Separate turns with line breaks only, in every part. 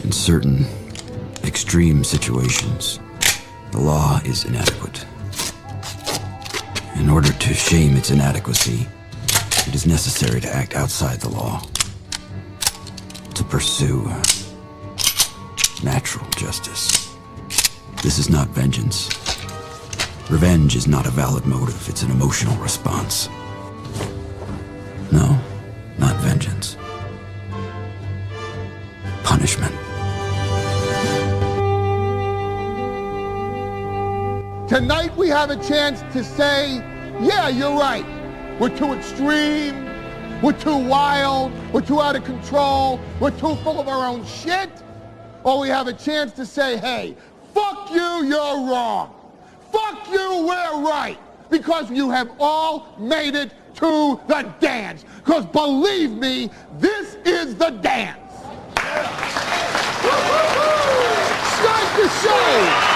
In certain extreme situations, the law is inadequate. In order to shame its inadequacy, it is necessary to act outside the law, to pursue natural justice. This is not vengeance. Revenge is not a valid motive, it's an emotional response. No, not vengeance. Punishment.
Tonight we have a chance to say, yeah, you're right. We're too extreme, we're too wild, we're too out of control, we're too full of our own shit. Or we have a chance to say, hey, fuck you, you're wrong. Fuck you, we're right. Because you have all made it to the dance. Because believe me, this is the dance. Start the show.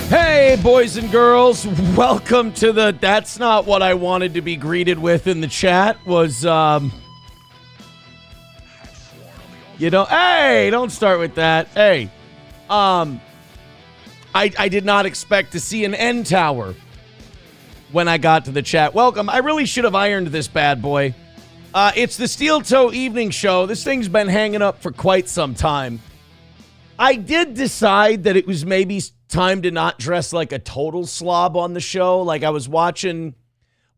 Hey, boys and girls, welcome to the That's Not What I Wanted to Be Greeted With in the chat was, hey, don't start with that. Hey, I did not expect to see an end tower when I got to the chat. Welcome. I really should have ironed this bad boy. It's the Steel Toe Evening Show. This thing's been hanging up for quite some time. I did decide that it was maybe time to not dress like a total slob on the show. Like I was watching,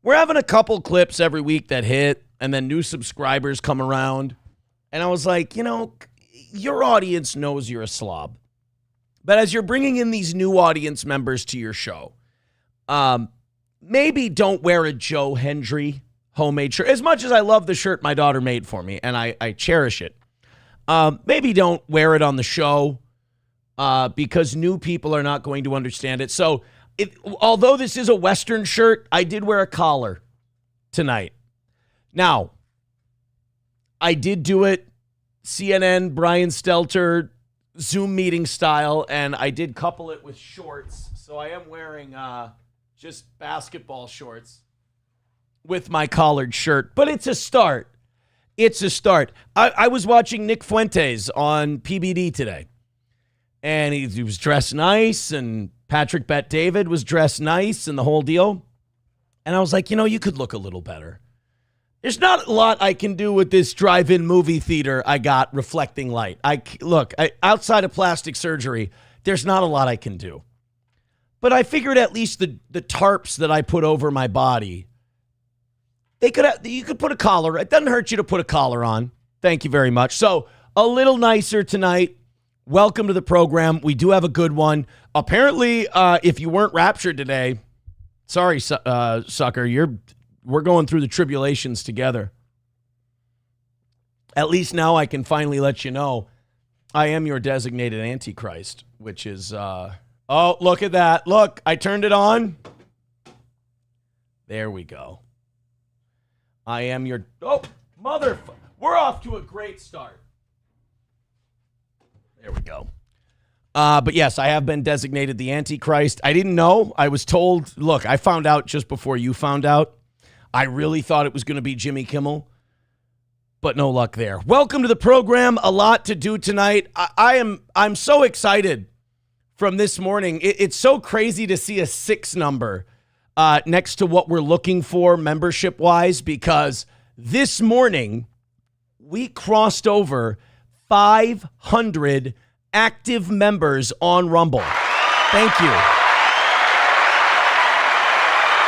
we're having a couple clips every week that hit and then new subscribers come around. And I was like, your audience knows you're a slob. But as you're bringing in these new audience members to your show, maybe don't wear a Joe Hendry homemade shirt. As much as I love the shirt my daughter made for me and I cherish it. Maybe don't wear it on the show because new people are not going to understand it. So although this is a Western shirt, I did wear a collar tonight. Now, I did do it CNN, Brian Stelter, Zoom meeting style, and I did couple it with shorts. So I am wearing just basketball shorts with my collared shirt, but it's a start. It's a start. I was watching Nick Fuentes on PBD today, and he was dressed nice, and Patrick Bet-David was dressed nice, and the whole deal. And I was like, you could look a little better. There's not a lot I can do with this drive-in movie theater I got reflecting light. Outside of plastic surgery, there's not a lot I can do. But I figured at least the tarps that I put over my body, you could put a collar. It doesn't hurt you to put a collar on. Thank you very much. So a little nicer tonight. Welcome to the program. We do have a good one. Apparently, if you weren't Raptured today, sorry, sucker. We're going through the tribulations together. At least now I can finally let you know I am your designated Antichrist, which is, oh, look at that. Look, I turned it on. There we go. I am your... Oh, we're off to a great start. There we go. But yes, I have been designated the Antichrist. I didn't know. I was told... Look, I found out just before you found out. I really thought it was going to be Jimmy Kimmel. But no luck there. Welcome to the program. A lot to do tonight. I'm so excited from this morning. It's so crazy to see a 6 number next to what we're looking for membership-wise, because this morning we crossed over 500 active members on Rumble. Thank you.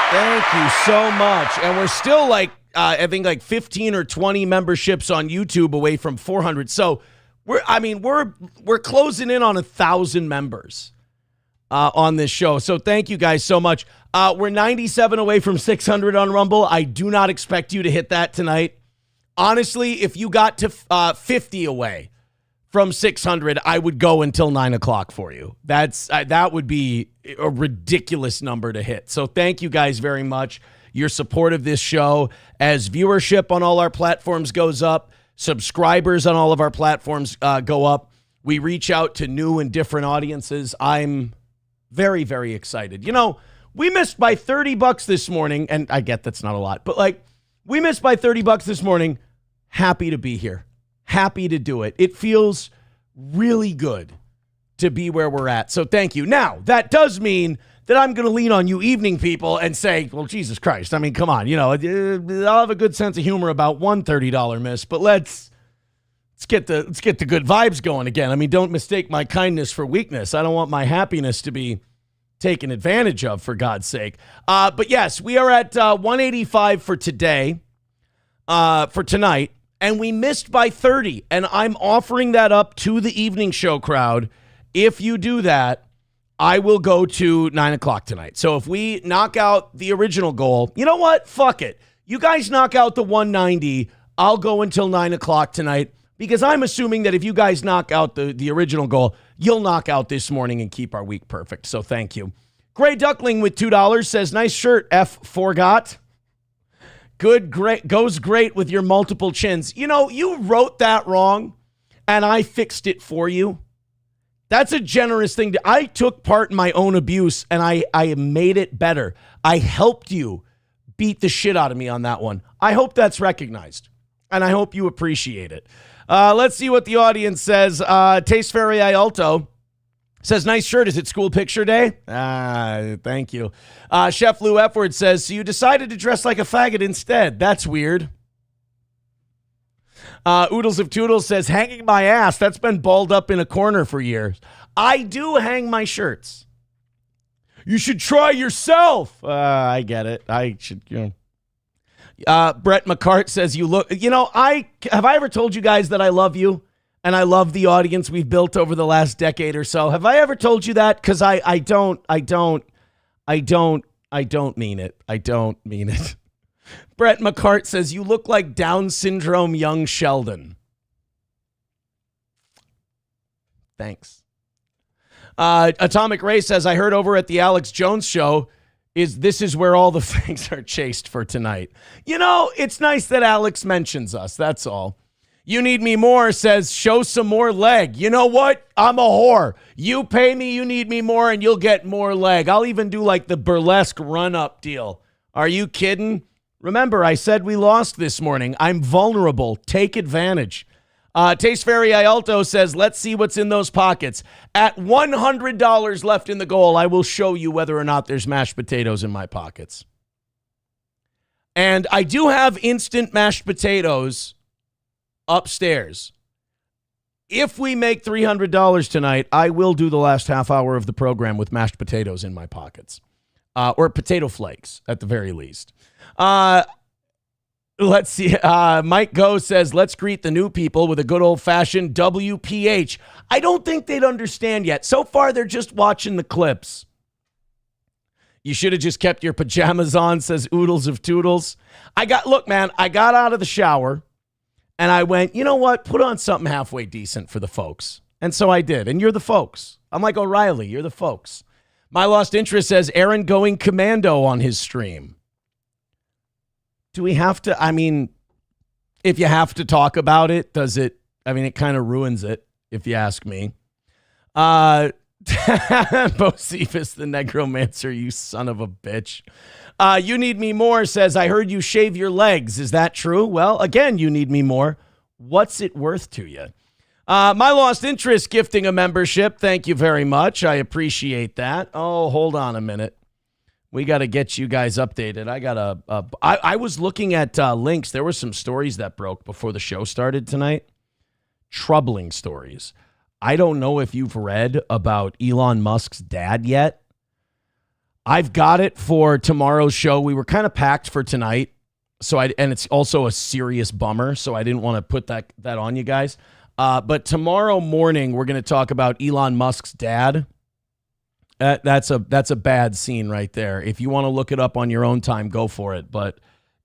Thank you so much. And we're still I think 15 or 20 memberships on YouTube away from 400. So we're closing in on 1,000 members on this show. So thank you guys so much. We're 97 away from 600 on Rumble. I do not expect you to hit that tonight. Honestly, if you got to 50 away from 600, I would go until 9 o'clock for you. That would be a ridiculous number to hit. So thank you guys very much. Your support of this show, as viewership on all our platforms goes up, subscribers on all of our platforms go up. We reach out to new and different audiences. I'm very, very excited. You know, we missed by $30 this morning, and I get that's not a lot, but like, we missed by $30 this morning. Happy to be here. Happy to do it. It feels really good to be where we're at. So thank you. Now, that does mean that I'm going to lean on you evening people and say, well, Jesus Christ. I mean, come on. You know, I'll have a good sense of humor about one $30 miss, but let's get the good vibes going again. I mean, don't mistake my kindness for weakness. I don't want my happiness to be taken advantage of, for God's sake. But yes, we are at 185 for today, for tonight. And we missed by 30, and I'm offering that up to the evening show crowd. If you do that, I will go to 9 o'clock tonight. So if we knock out the original goal, you know what? Fuck it. You guys knock out the 190, I'll go until 9 o'clock tonight, because I'm assuming that if you guys knock out the original goal, you'll knock out this morning and keep our week perfect. So thank you. Gray Duckling with $2 says, nice shirt, F. Forgot. Good, great, goes great with your multiple chins. You know, you wrote that wrong, and I fixed it for you. That's a generous thing. I took part in my own abuse, and I made it better. I helped you beat the shit out of me on that one. I hope that's recognized, and I hope you appreciate it. Let's see what the audience says. Taste Ferry Alto says, nice shirt. Is it school picture day? Thank you. Chef Lou F-word says, so you decided to dress like a faggot instead. That's weird. Oodles of Toodles says, hanging my ass. That's been balled up in a corner for years. I do hang my shirts. You should try yourself. I get it. I should, you know. Brett McCart says, you look, you know, have I ever told you guys that I love you? And I love the audience we've built over the last decade or so. Have I ever told you that? Because I don't mean it. I don't mean it. Brett McCart says, you look like Down syndrome young Sheldon. Thanks. Atomic Ray says, I heard over at the Alex Jones show, this is where all the things are chased for tonight. You know, it's nice that Alex mentions us. That's all. You Need Me More says, show some more leg. You know what? I'm a whore. You pay me, you need me more, and you'll get more leg. I'll even do like the burlesque run-up deal. Are you kidding? Remember, I said we lost this morning. I'm vulnerable. Take advantage. Taste Fairy Alto says, let's see what's in those pockets. At $100 left in the goal, I will show you whether or not there's mashed potatoes in my pockets. And I do have instant mashed potatoes upstairs. If we make $300 tonight, I will do the last half hour of the program with mashed potatoes in my pockets. Or potato flakes, at the very least. Let's see. Mike Go says, let's greet the new people with a good old-fashioned WPH. I don't think they'd understand yet. So far, they're just watching the clips. You should have just kept your pajamas on, says Oodles of Toodles. Look, man, I got out of the shower, and I went, you know what? Put on something halfway decent for the folks. And so I did. And you're the folks. I'm like O'Reilly. You're the folks. My Lost Interest says, Aaron going commando on his stream. Do we have to? I mean, if you have to talk about it, does it? I mean, it kind of ruins it, if you ask me. Bocephus the Negromancer, you son of a bitch. You Need Me More says, I heard you shave your legs. Is that true? Well, again, You Need Me More. What's it worth to you? My Lost Interest gifting a membership. Thank you very much. I appreciate that. Oh, hold on a minute. We got to get you guys updated. I was looking at links. There were some stories that broke before the show started tonight. Troubling stories. I don't know if you've read about Elon Musk's dad yet. I've got it for tomorrow's show. We were kind of packed for tonight. And it's also a serious bummer, so I didn't want to put that on you guys. But tomorrow morning, we're going to talk about Elon Musk's dad. That's a bad scene right there. If you want to look it up on your own time, go for it. But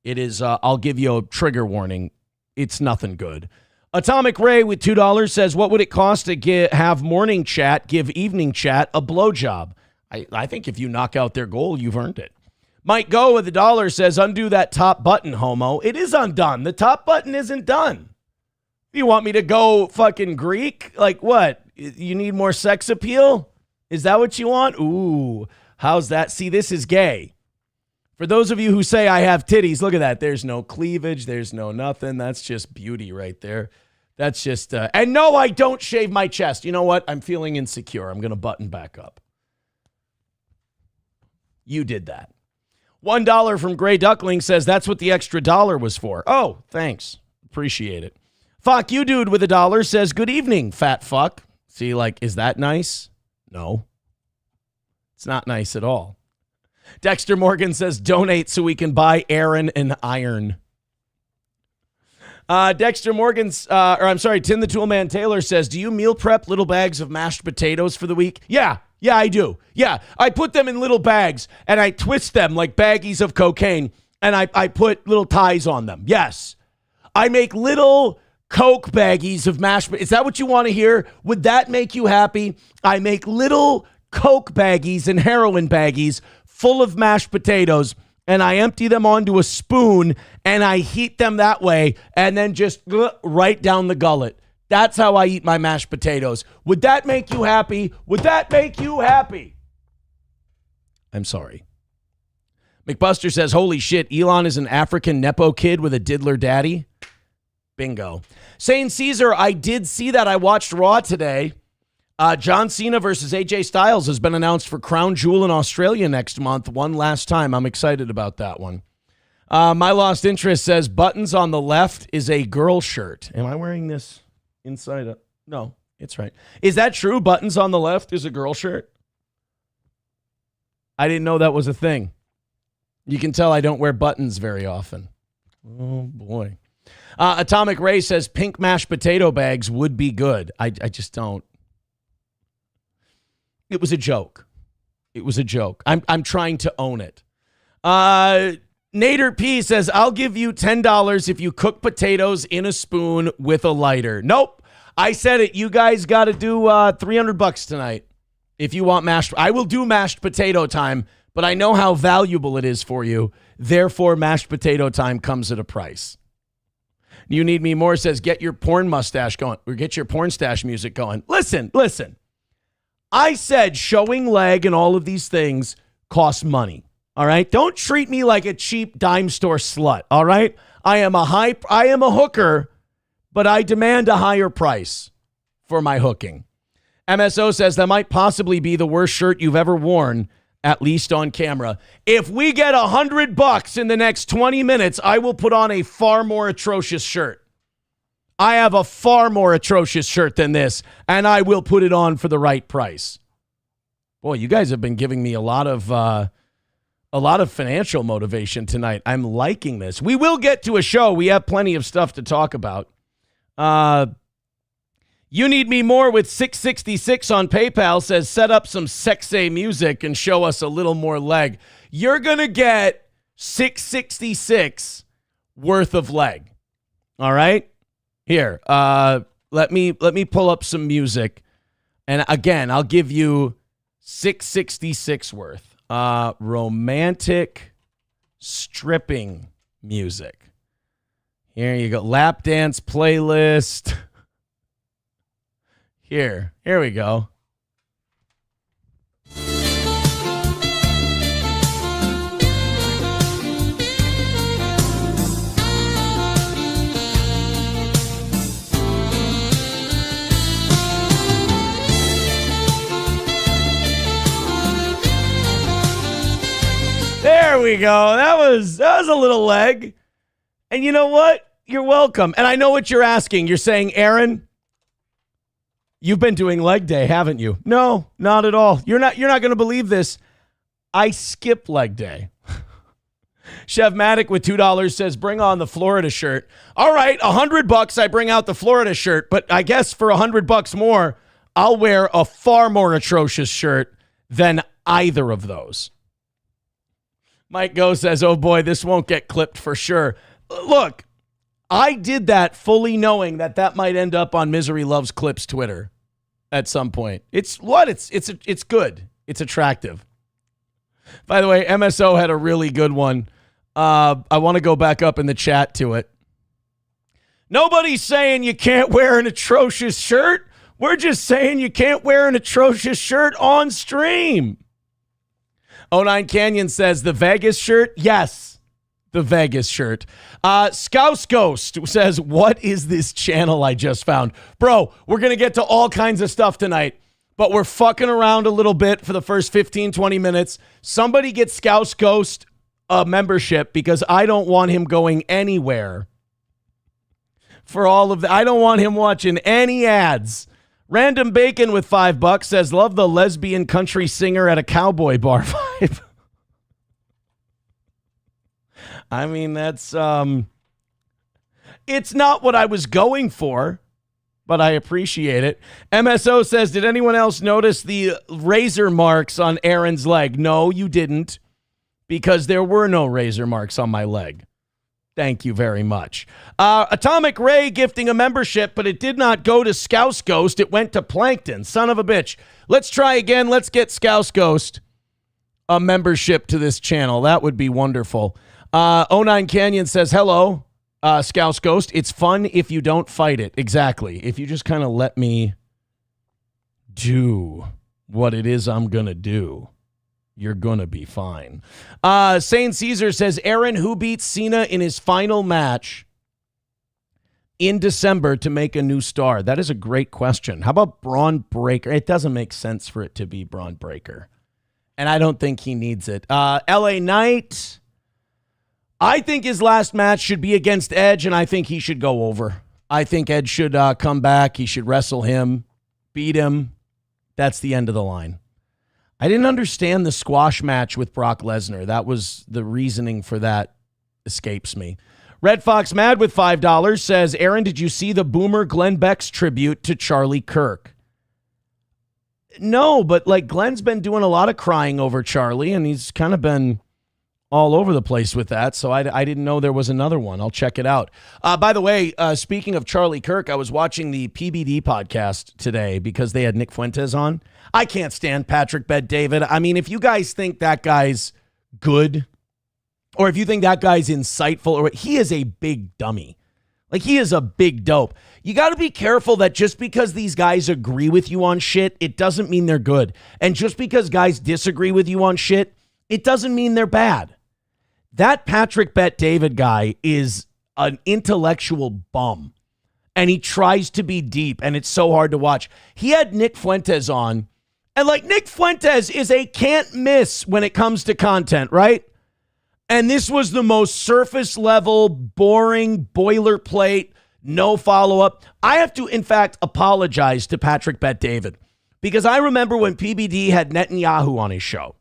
it is, I'll give you a trigger warning. It's nothing good. Atomic Ray with $2 says, what would it cost to have morning chat, give evening chat a blowjob? I think if you knock out their goal, you've earned it. Mike Go with $1 says, undo that top button, homo. It is undone. The top button isn't done. You want me to go fucking Greek? Like what? You need more sex appeal? Is that what you want? Ooh, how's that? See, this is gay. For those of you who say I have titties, look at that. There's no cleavage. There's no nothing. That's just beauty right there. That's just, and no, I don't shave my chest. You know what? I'm feeling insecure. I'm going to button back up. You did that. $1 from Gray Duckling says that's what the extra dollar was for. Oh, thanks. Appreciate it. Fuck you, dude, with $1 says, good evening, fat fuck. See, like, is that nice? No. It's not nice at all. Dexter Morgan says, donate so we can buy Aaron an iron. Dexter Morgan's, Tim the Toolman Taylor says, do you meal prep little bags of mashed potatoes for the week? Yeah, I do. Yeah, I put them in little bags and I twist them like baggies of cocaine and I put little ties on them. Yes. I make little Coke baggies of mashed potatoes. Is that what you want to hear? Would that make you happy? I make little Coke baggies and heroin baggies full of mashed potatoes, and I empty them onto a spoon, and I heat them that way, and then just right down the gullet. That's how I eat my mashed potatoes. Would that make you happy? Would that make you happy? I'm sorry. McBuster says, holy shit, Elon is an African Nepo kid with a diddler daddy. Bingo. Saying Caesar, I did see that. I watched Raw today. John Cena versus AJ Styles has been announced for Crown Jewel in Australia next month. One last time. I'm excited about that one. My Lost Interest says buttons on the left is a girl shirt. Am I wearing this inside? No, it's right. Is that true? Buttons on the left is a girl shirt? I didn't know that was a thing. You can tell I don't wear buttons very often. Oh, boy. Atomic Ray says pink mashed potato bags would be good. I just don't. It was a joke. It was a joke. I'm trying to own it. Nader P says, I'll give you $10 if you cook potatoes in a spoon with a lighter. Nope. I said it. You guys got to do $300 tonight if you want mashed. I will do mashed potato time, but I know how valuable it is for you. Therefore, mashed potato time comes at a price. You Need Me More says, get your porn mustache going, or get your porn stash music going. Listen. I said showing leg and all of these things cost money. All right. Don't treat me like a cheap dime store slut. All right. I am a hooker, but I demand a higher price for my hooking. MSO says that might possibly be the worst shirt you've ever worn, at least on camera. If we get $100 in the next 20 minutes, I will put on a far more atrocious shirt. I have a far more atrocious shirt than this, and I will put it on for the right price. Boy, you guys have been giving me a lot of financial motivation tonight. I'm liking this. We will get to a show. We have plenty of stuff to talk about. You Need Me More with 666 on PayPal says, set up some sexy music and show us a little more leg. You're going to get 666 worth of leg. All right? Here, let me pull up some music. And again, I'll give you 666 worth. Romantic stripping music. Here you go. Lap dance playlist. Here we go. There we go. That was a little leg. And you know what? You're welcome. And I know what you're asking. You're saying, Aaron, you've been doing leg day, haven't you? No, not at all. You're not going to believe this. I skip leg day. Chevmatic with $2 says, bring on the Florida shirt. All right, $100 I bring out the Florida shirt, but I guess for $100 more, I'll wear a far more atrocious shirt than either of those. Mike Go says, oh boy, this won't get clipped for sure. Look, I did that fully knowing that might end up on Misery Loves Clips Twitter at some point. It's good. It's attractive. By the way, MSO had a really good one. I want to go back up in the chat to it. Nobody's saying you can't wear an atrocious shirt. We're just saying you can't wear an atrocious shirt on stream. 09 Canyon says the Vegas shirt. Yes. The Vegas shirt. Scouse Ghost says, what is this channel I just found? Bro, we're going to get to all kinds of stuff tonight, but we're fucking around a little bit for the first 15, 20 minutes. Somebody get Scouse Ghost a membership because I don't want him going anywhere for all of that. I don't want him watching any ads. Random Bacon with $5 says, love the lesbian country singer at a cowboy bar vibe. I mean, that's, it's not what I was going for, but I appreciate it. MSO says, did anyone else notice the razor marks on Aaron's leg? No, you didn't, because there were no razor marks on my leg. Thank you very much. Atomic Ray gifting a membership, but it did not go to Scouse Ghost. It went to Plankton. Son of a bitch. Let's try again. Let's get Scouse Ghost a membership to this channel. That would be wonderful. 09 Canyon says, hello, Scouse Ghost. It's fun if you don't fight it. Exactly. If you just kind of let me do what it is I'm going to do, you're going to be fine. Saint Caesar says, Aaron, who beats Cena in his final match in December to make a new star? That is a great question. How about Braun Breaker? It doesn't make sense for it to be Braun Breaker, and I don't think he needs it. LA Knight, I think his last match should be against Edge, and I think he should go over. I think Edge should come back. He should wrestle him, beat him. That's the end of the line. I didn't understand the squash match with Brock Lesnar. That was the reasoning for that escapes me. Red Fox Mad with $5 says, Aaron, did you see the Boomer Glenn Beck's tribute to Charlie Kirk? No, but like Glenn's been doing a lot of crying over Charlie, and he's kind of been all over the place with that, so I didn't know there was another one. I'll check it out. By the way, speaking of Charlie Kirk, I was watching the PBD podcast today because they had Nick Fuentes on. I can't stand Patrick Bet-David. I mean, if you guys think that guy's good, or if you think that guy's insightful, or he is a big dummy. Like, he is a big dope. You got to be careful that just because these guys agree with you on shit, it doesn't mean they're good. And just because guys disagree with you on shit, it doesn't mean they're bad. That Patrick Bet-David guy is an intellectual bum, and he tries to be deep, and it's so hard to watch. He had Nick Fuentes on, and like Nick Fuentes is a can't miss when it comes to content, right? And this was the most surface level, boring, boilerplate, no follow-up. I have to, in fact, apologize to Patrick Bet-David because I remember when PBD had Netanyahu on his show.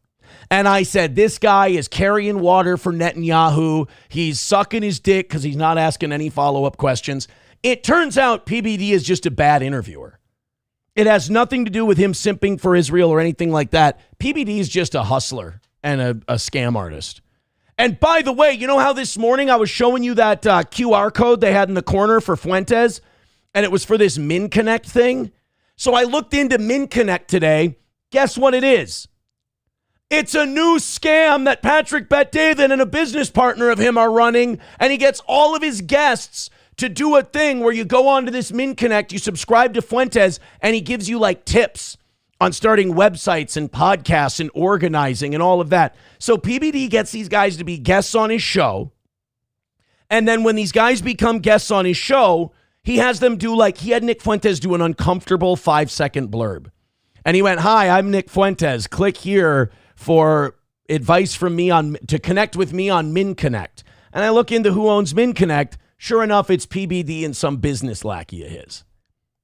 And I said, this guy is carrying water for Netanyahu. He's sucking his dick because he's not asking any follow-up questions. It turns out PBD is just a bad interviewer. It has nothing to do with him simping for Israel or anything like that. PBD is just a hustler and a scam artist. And by the way, you know how this morning I was showing you that QR code they had in the corner for Fuentes? And it was for this MinConnect thing? So I looked into MinConnect today. Guess what it is? It's a new scam that Patrick Bet-David and a business partner of him are running, and he gets all of his guests to do a thing where you go onto this MinConnect, you subscribe to Fuentes, and he gives you like tips on starting websites and podcasts and organizing and all of that. So PBD gets these guys to be guests on his show, and then when these guys become guests on his show, he has them do like, he had Nick Fuentes do an uncomfortable 5-second blurb. And he went, hi, I'm Nick Fuentes. Click here for advice from me to connect with me on MinConnect. And I look into who owns MinConnect. Sure enough, it's PBD and some business lackey of his.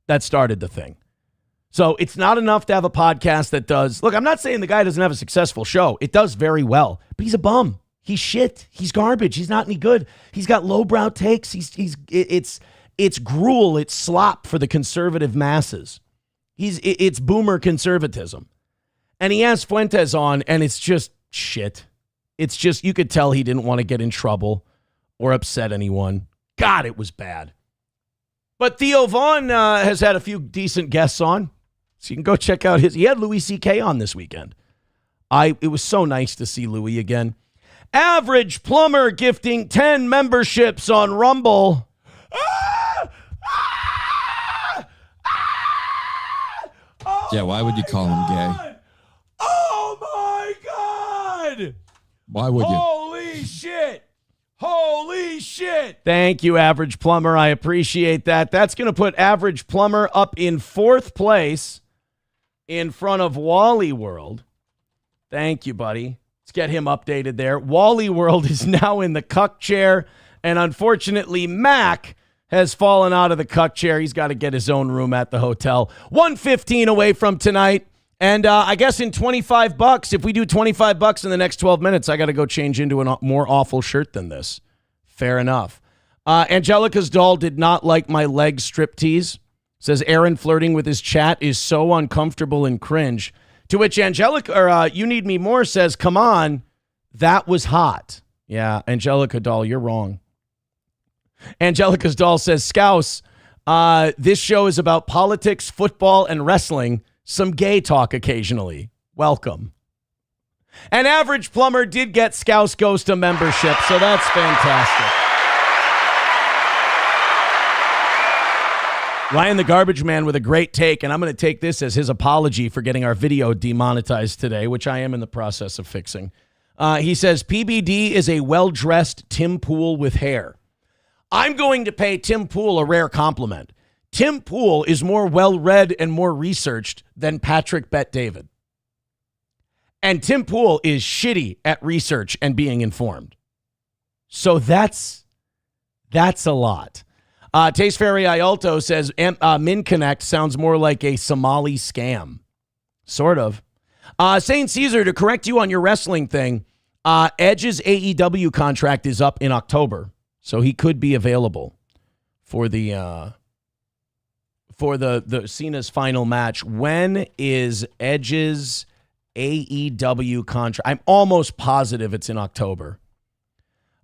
That started the thing. So it's not enough to have a podcast that does, look, I'm not saying the guy doesn't have a successful show. It does very well, but he's a bum. He's shit. He's garbage. He's not any good. He's got lowbrow takes. It's gruel. It's slop for the conservative masses. It's boomer conservatism. And he has Fuentes on, and it's just shit. It's just, you could tell he didn't want to get in trouble or upset anyone. God, it was bad. But Theo Vaughn has had a few decent guests on. So you can go check out his. He had Louis C.K. on this weekend. It was so nice to see Louis again. Average Plumber gifting 10 memberships on Rumble.
Yeah, why would you call him gay?
Oh my God!
Why would you?
Holy shit! Holy shit! Thank you, Average Plumber. I appreciate that. That's going to put Average Plumber up in 4th place in front of Wally World. Thank you, buddy. Let's get him updated there. Wally World is now in the cuck chair, and unfortunately, Mac has fallen out of the cuck chair. He's got to get his own room at the hotel. 1:15 away from tonight. And I guess in $25, if we do $25 in the next 12 minutes, I got to go change into a more awful shirt than this. Fair enough. Angelica's doll did not like my leg striptease. Says Aaron flirting with his chat is so uncomfortable and cringe. To which Angelica, or You Need Me More, says, come on, that was hot. Yeah, Angelica doll, you're wrong. Angelica's doll says, Scouse, this show is about politics, football, and wrestling. Some gay talk occasionally. Welcome. An Average Plumber did get Scouse Ghost a membership, so that's fantastic. Ryan the Garbage Man with a great take, and I'm going to take this as his apology for getting our video demonetized today, which I am in the process of fixing. He says, PBD is a well-dressed Tim Pool with hair. I'm going to pay Tim Pool a rare compliment. Tim Pool is more well-read and more researched than Patrick Bet-David. And Tim Pool is shitty at research and being informed. So that's a lot. Taste Fairy Ialto says Min Connect sounds more like a Somali scam. Sort of. Saint Caesar, to correct you on your wrestling thing, Edge's AEW contract is up in October. So he could be available for the Cena's final match. When is Edge's AEW contract? I'm almost positive it's in October.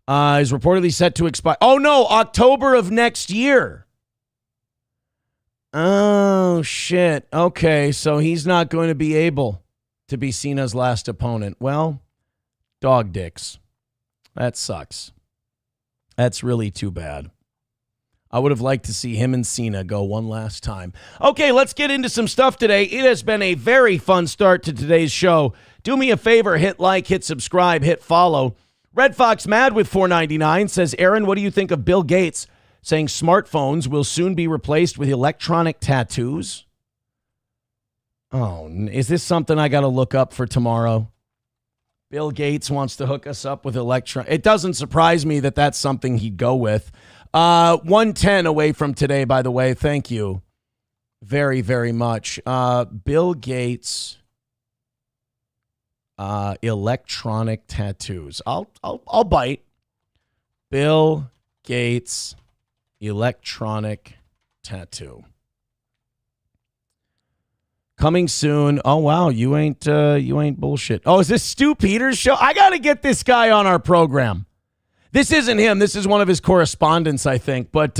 Is reportedly set to expire. Oh no, October of next year. Oh shit. Okay, so he's not going to be able to be Cena's last opponent. Well, dog dicks. That sucks. That's really too bad. I would have liked to see him and Cena go one last time. Okay, let's get into some stuff today. It has been a very fun start to today's show. Do me a favor, hit like, hit subscribe, hit follow. Red Fox Mad with $4.99 says, Aaron, what do you think of Bill Gates saying smartphones will soon be replaced with electronic tattoos? Oh, is this something I got to look up for tomorrow? Bill Gates wants to hook us up with electronic. It doesn't surprise me that that's something he'd go with. 110 away from today, by the way. Thank you very, very much. Bill Gates, electronic tattoos. I'll bite. Bill Gates, electronic tattoo. Coming soon. Oh wow, you ain't bullshit. Oh, is this Stu Peters' show? I gotta get this guy on our program. This isn't him. This is one of his correspondents, I think. But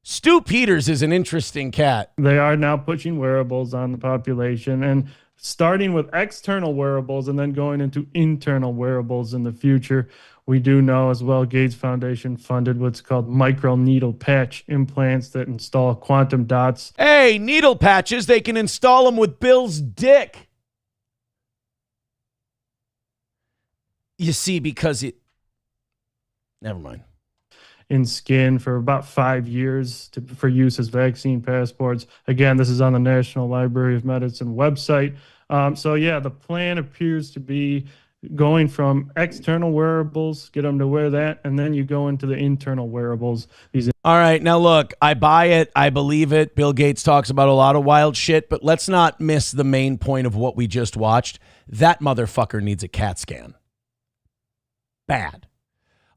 Stu Peters is an interesting cat.
They are now pushing wearables on the population and starting with external wearables and then going into internal wearables in the future. We do know as well, Gates Foundation funded what's called microneedle patch implants that install quantum dots.
Hey, needle patches, they can install them with Bill's dick. You see, because it... Never mind.
In skin for about 5 years for use as vaccine passports. Again, this is on the National Library of Medicine website. So yeah, the plan appears to be going from external wearables, get them to wear that, and then you go into the internal wearables.
All right, now look, I buy it. I believe it. Bill Gates talks about a lot of wild shit, but let's not miss the main point of what we just watched. That motherfucker needs a CAT scan. Bad.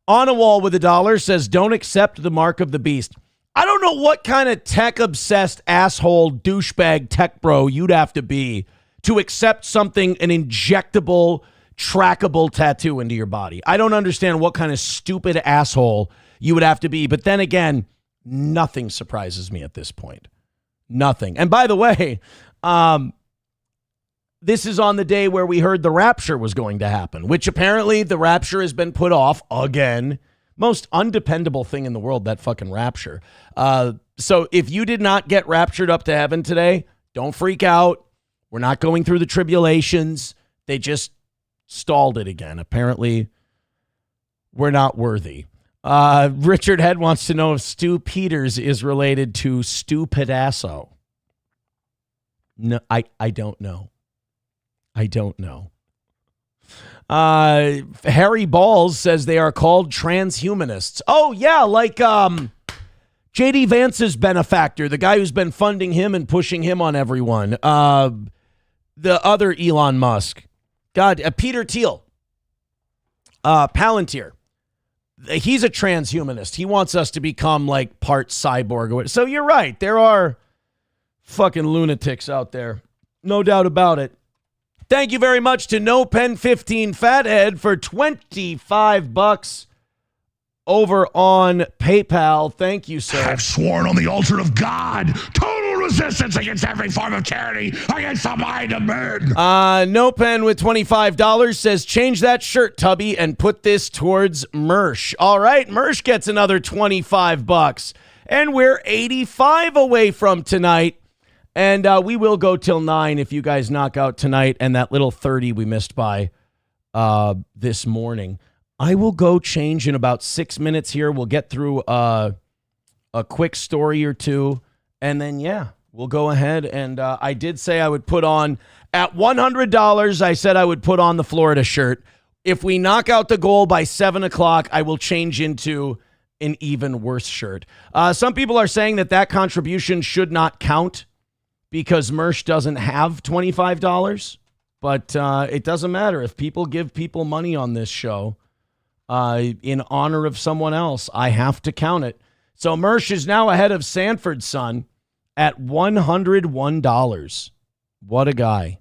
On a Wall with $1 says, don't accept the mark of the beast. I don't know what kind of tech-obsessed asshole douchebag tech bro you'd have to be to accept something, an injectable, trackable tattoo into your body. I don't understand what kind of stupid asshole you would have to be. But then again, nothing surprises me at this point. Nothing. And by the way, this is on the day where we heard the rapture was going to happen, which apparently the rapture has been put off again. Most undependable thing in the world, that fucking rapture. So if you did not get raptured up to heaven today, don't freak out. We're not going through the tribulations. They just stalled it again. Apparently, we're not worthy. Richard Head wants to know if Stu Peters is related to Stu Pedasso. No, I don't know. I don't know. Harry Balls says they are called transhumanists. Oh, yeah, like J.D. Vance's benefactor, the guy who's been funding him and pushing him on everyone. The other Elon Musk. God, Peter Thiel. Palantir. He's a transhumanist. He wants us to become like part cyborg. So you're right. There are fucking lunatics out there. No doubt about it. Thank you very much to No Pen 15 Fathead for $25 over on PayPal. Thank you, sir.
I've sworn on the altar of God, total resistance against every form of tyranny, against the mind of men.
No Pen with $25 says, change that shirt, Tubby, and put this towards Mersh. All right, Mersh gets another $25. And we're 85 away from tonight. And we will go till 9 if you guys knock out tonight and that little 30 we missed by this morning. I will go change in about 6 minutes here. We'll get through a quick story or two. And then, yeah, we'll go ahead. And I did say I would put on, at $100, I said I would put on the Florida shirt. If we knock out the goal by 7 o'clock, I will change into an even worse shirt. Some people are saying that contribution should not count because Mersh doesn't have $25. But it doesn't matter. If people give people money on this show in honor of someone else, I have to count it. So Mersh is now ahead of Sanford's son at $101. What a guy.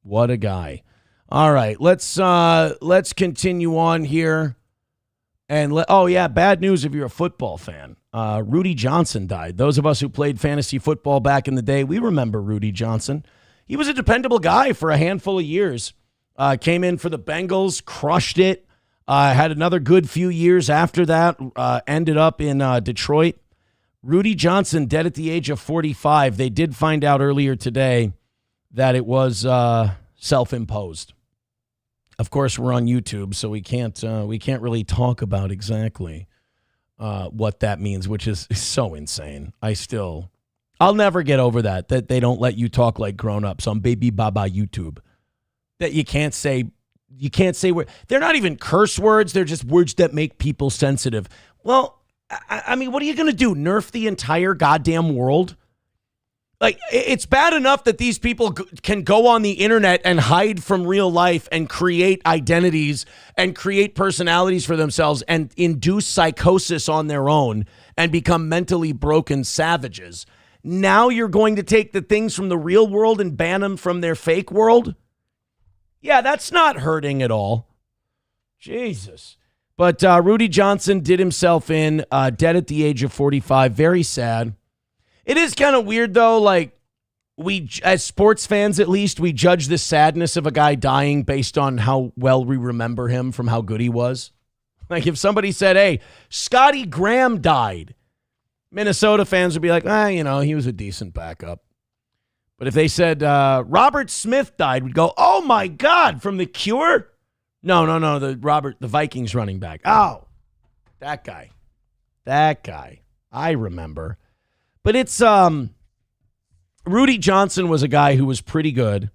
What a guy. All right, let's continue on here. And bad news if you're a football fan. Rudy Johnson died. Those of us who played fantasy football back in the day, we remember Rudy Johnson. He was a dependable guy for a handful of years. Came in for the Bengals, crushed it. Had another good few years after that. Ended up in Detroit. Rudy Johnson dead at the age of 45. They did find out earlier today that it was self-imposed. Of course, we're on YouTube, so we can't really talk about exactly what that means, which is so insane. I'll never get over that they don't let you talk like grown-ups on Baby Baba YouTube. That you can't say they're not even curse words. They're just words that make people sensitive. Well, I mean, what are you going to do? Nerf the entire goddamn world? Like, it's bad enough that these people can go on the internet and hide from real life and create identities and create personalities for themselves and induce psychosis on their own and become mentally broken savages. Now you're going to take the things from the real world and ban them from their fake world? Yeah, that's not hurting at all. Jesus. But Rudy Johnson did himself in, dead at the age of 45. Very sad. It is kind of weird, though, like, we, as sports fans at least, we judge the sadness of a guy dying based on how well we remember him from how good he was. Like, if somebody said, hey, Scotty Graham died, Minnesota fans would be like, he was a decent backup. But if they said Robert Smith died, we'd go, oh, my God, from The Cure? No, the Vikings running back. Oh, that guy. I remember. But it's Rudy Johnson was a guy who was pretty good,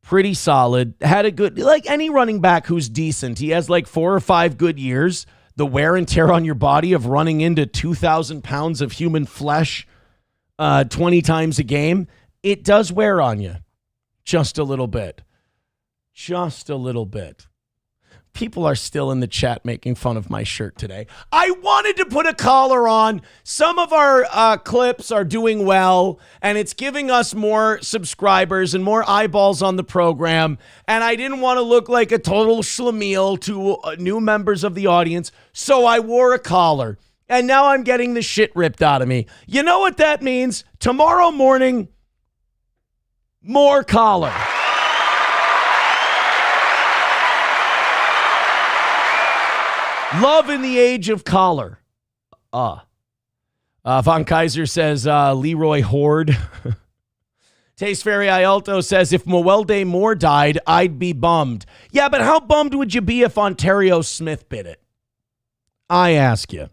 pretty solid, had a good, like any running back who's decent. He has like 4 or 5 good years. The wear and tear on your body of running into 2,000 pounds of human flesh 20 times a game, it does wear on you just a little bit. People are still in the chat making fun of my shirt today. I wanted to put a collar on. Some of our clips are doing well, and it's giving us more subscribers and more eyeballs on the program. And I didn't want to look like a total schlemiel to new members of the audience, so I wore a collar. And now I'm getting the shit ripped out of me. You know what that means? Tomorrow morning, more collar. Love in the age of collar. Von Kaiser says, Leroy Horde. Taste Fairy Ialto says, if Moelde Moore died, I'd be bummed. Yeah, but how bummed would you be if Ontario Smith bit it? I ask you.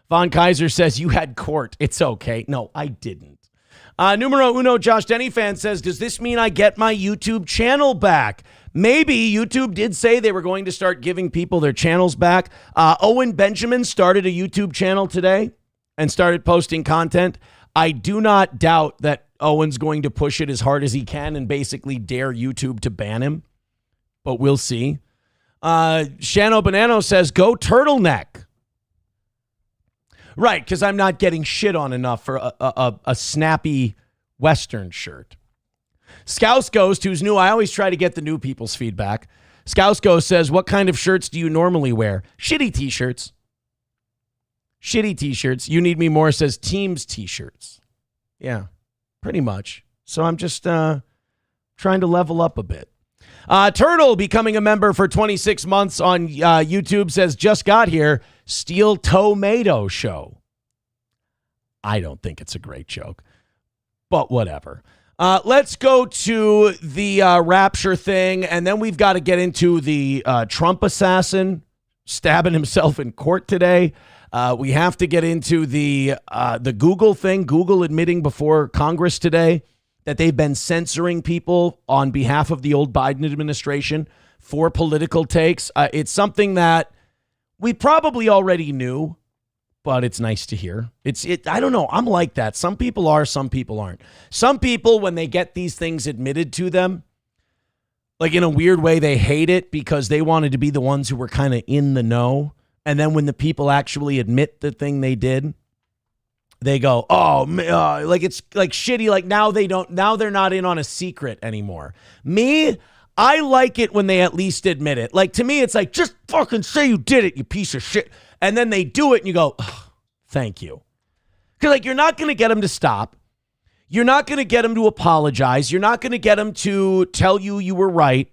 Von Kaiser says, you had court. It's okay. No, I didn't. Numero uno, Josh Denny fan says, does this mean I get my YouTube channel back? Maybe. YouTube did say they were going to start giving people their channels back. Owen Benjamin started a YouTube channel today and started posting content. I do not doubt that Owen's going to push it as hard as he can and basically dare YouTube to ban him, but we'll see. Shano Banano says, go turtleneck. Right, because I'm not getting shit on enough for a snappy Western shirt. Scouse Ghost, who's new, I always try to get the new people's feedback. Scouse Ghost says, what kind of shirts do you normally wear? Shitty t-shirts. Shitty t-shirts. You Need Me More says Teams t-shirts. Yeah, pretty much. So I'm just trying to level up a bit. Turtle becoming a member for 26 months on YouTube says, just got here. Steel Tomato Show. I don't think it's a great joke, but whatever. Let's go to the Rapture thing, and then we've got to get into the Trump assassin stabbing himself in court today. We have to get into the Google thing, Google admitting before Congress today that they've been censoring people on behalf of the old Biden administration for political takes. It's something that we probably already knew, but it's nice to hear. I don't know. I'm like that. Some people are, some people aren't. Some people, when they get these things admitted to them, like in a weird way, they hate it because they wanted to be the ones who were kind of in the know. And then when the people actually admit the thing they did, they go, oh, like it's like shitty. Like now they're not in on a secret anymore. Me, I like it when they at least admit it. Like to me, it's like, just fucking say you did it, you piece of shit. And then they do it and you go, oh, thank you. Because like you're not going to get them to stop. You're not going to get them to apologize. You're not going to get them to tell you were right.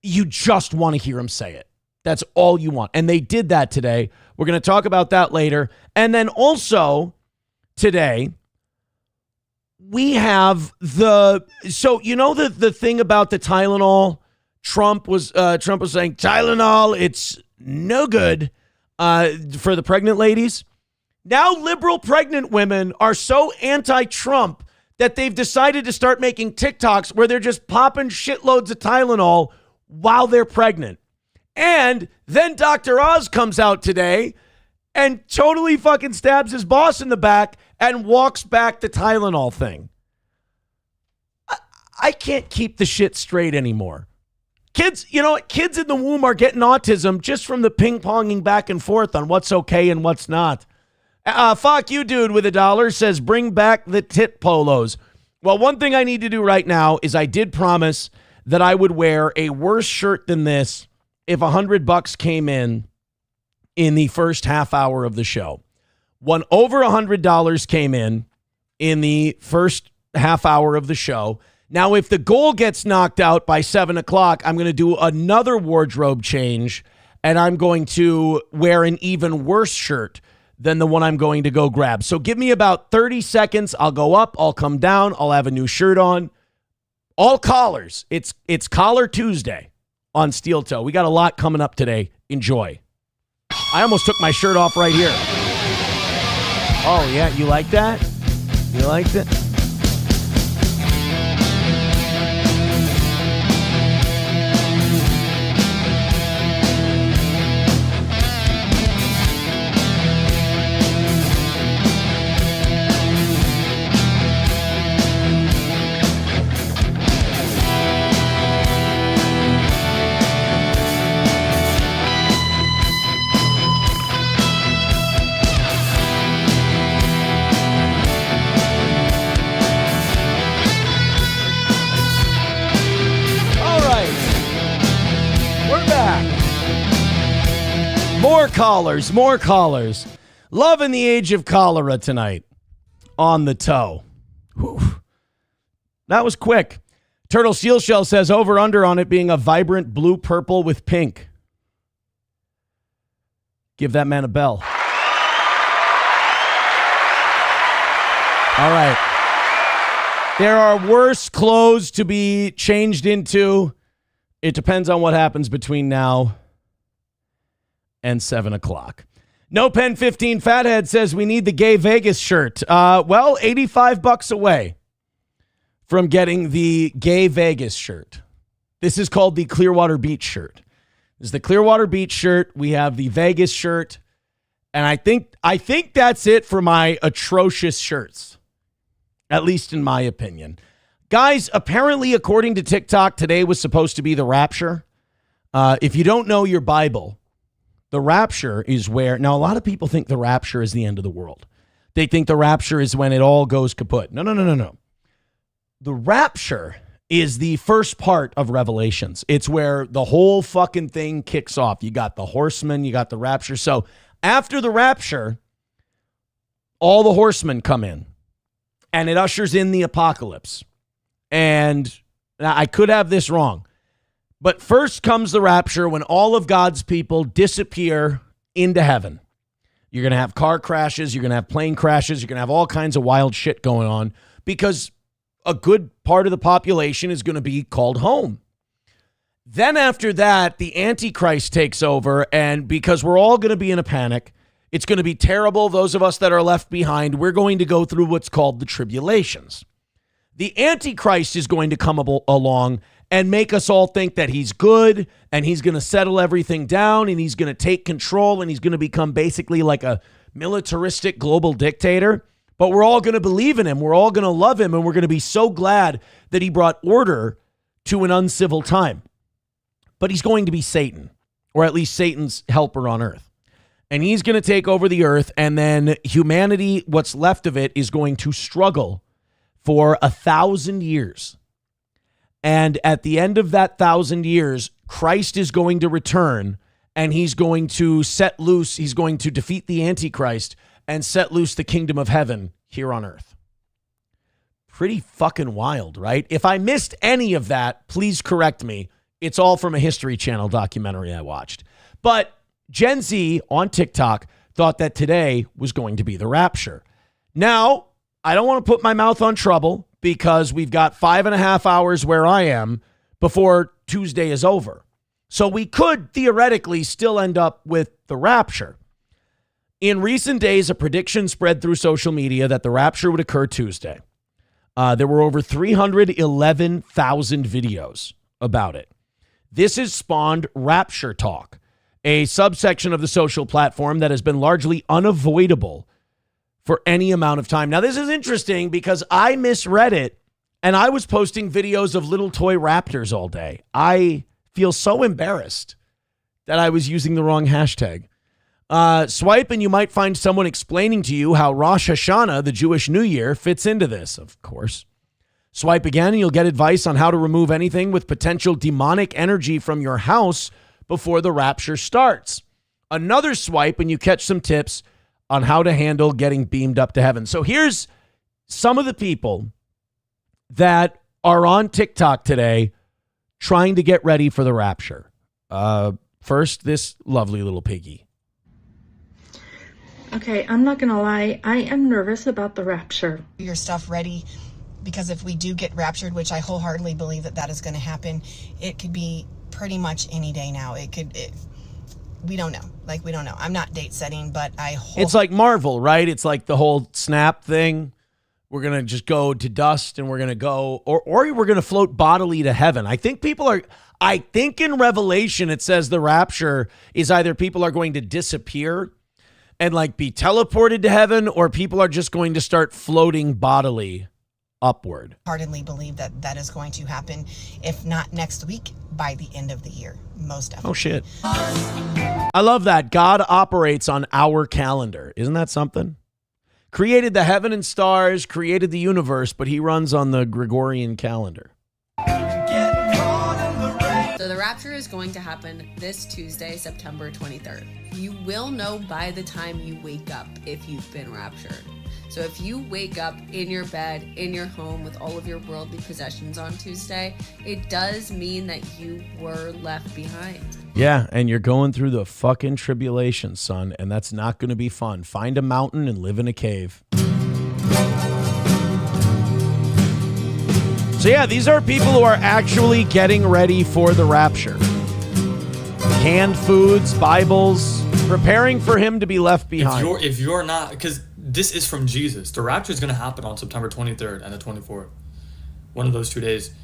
You just want to hear them say it. That's all you want. And they did that today. We're going to talk about that later. And then also today, we have the thing about the Tylenol. Trump was saying Tylenol, it's no good for the pregnant ladies. Now liberal pregnant women are so anti-Trump that they've decided to start making TikToks where they're just popping shitloads of Tylenol while they're pregnant. And then Dr. Oz comes out today and totally fucking stabs his boss in the back and walks back the Tylenol thing. I can't keep the shit straight anymore. Kids, kids in the womb are getting autism just from the ping-ponging back and forth on what's okay and what's not. Fuck you, dude, with $1 says, bring back the tit polos. Well, one thing I need to do right now is I did promise that I would wear a worse shirt than this if $100 came in the first half hour of the show. When over $100 came in the first half hour of the show. Now, if the goal gets knocked out by 7 o'clock, I'm going to do another wardrobe change, and I'm going to wear an even worse shirt than the one I'm going to go grab. So give me about 30 seconds. I'll go up. I'll come down. I'll have a new shirt on. All collars. It's Collar Tuesday on Steel Toe. We got a lot coming up today. Enjoy. I almost took my shirt off right here. Oh, yeah. You like that? You liked it? More callers, more callers. Loving the age of cholera tonight on the toe. Whew. That was quick. Turtle Steel Shell says over under on it being a vibrant blue purple with pink. Give that man a bell. All right. There are worse clothes to be changed into. It depends on what happens between now and 7 o'clock. No Pen 15 Fathead says we need the Gay Vegas shirt. Well, $85 away from getting the Gay Vegas shirt. This is called the Clearwater Beach shirt. This is the Clearwater Beach shirt. We have the Vegas shirt. And I think that's it for my atrocious shirts. At least in my opinion. Guys, apparently, according to TikTok, today was supposed to be the Rapture. If you don't know your Bible, the Rapture is where... Now, a lot of people think the Rapture is the end of the world. They think the Rapture is when it all goes kaput. No. The Rapture is the first part of Revelations. It's where the whole fucking thing kicks off. You got the horsemen, you got the Rapture. So after the Rapture, all the horsemen come in. And it ushers in the apocalypse. And I could have this wrong. But first comes the rapture when all of God's people disappear into heaven. You're going to have car crashes. You're going to have plane crashes. You're going to have all kinds of wild shit going on because a good part of the population is going to be called home. Then after that, the Antichrist takes over. And because we're all going to be in a panic, it's going to be terrible. Those of us that are left behind, we're going to go through what's called the tribulations. The Antichrist is going to come along and make us all think that he's good and he's going to settle everything down and he's going to take control and he's going to become basically like a militaristic global dictator. But we're all going to believe in him. We're all going to love him. And we're going to be so glad that he brought order to an uncivil time. But he's going to be Satan, or at least Satan's helper on earth. And he's going to take over the earth, and then humanity, what's left of it, is going to struggle for 1,000 years. And at the end of that 1,000 years, Christ is going to return, and he's going to set loose, he's going to defeat the Antichrist and set loose the kingdom of heaven here on earth. Pretty fucking wild, right? If I missed any of that, please correct me. It's all from a History Channel documentary I watched. But Gen Z on TikTok thought that today was going to be the rapture. Now, I don't want to put my mouth on trouble because we've got 5.5 hours where I am before Tuesday is over. So we could theoretically still end up with the rapture. In recent days, a prediction spread through social media that the rapture would occur Tuesday. There were over 311,000 videos about it. This has spawned Rapture Talk, a subsection of the social platform that has been largely unavoidable for any amount of time. Now, this is interesting because I misread it and I was posting videos of little toy raptors all day. I feel so embarrassed that I was using the wrong hashtag. Swipe and you might find someone explaining to you how Rosh Hashanah, the Jewish New Year, fits into this, of course. Swipe again and you'll get advice on how to remove anything with potential demonic energy from your house before the rapture starts. Another swipe and you catch some tips on how to handle getting beamed up to heaven. So here's some of the people that are on TikTok today trying to get ready for the rapture. First, this lovely little piggy.
Okay, I'm not gonna lie, I am nervous about the rapture.
Your stuff ready, because if we do get raptured, which I wholeheartedly believe that is going to happen, it could be pretty much any day now. We don't know. We don't know. I'm not date setting, but
it's like Marvel, right? It's like the whole snap thing. We're going to just go to dust and we're going to go, or we're going to float bodily to heaven. I think in Revelation, it says the rapture is either people are going to disappear and be teleported to heaven, or people are just going to start floating bodily upward.
Heartedly believe that is going to happen, if not next week, by the end of the year, most definitely.
Oh, shit. I love that. God operates on our calendar. Isn't that something? Created the heaven and stars, created the universe, but he runs on the Gregorian calendar.
So the rapture is going to happen this Tuesday, September 23rd. You will know by the time you wake up if you've been raptured. So if you wake up in your bed, in your home with all of your worldly possessions on Tuesday, it does mean that you were left behind.
Yeah, and you're going through the fucking tribulation, son, and that's not going to be fun. Find a mountain and live in a cave. So yeah, these are people who are actually getting ready for the rapture. Canned foods, Bibles, preparing for him to be left behind.
If you're not, because this is from Jesus. The rapture is going to happen on September 23rd and the 24th. One of those 2 days.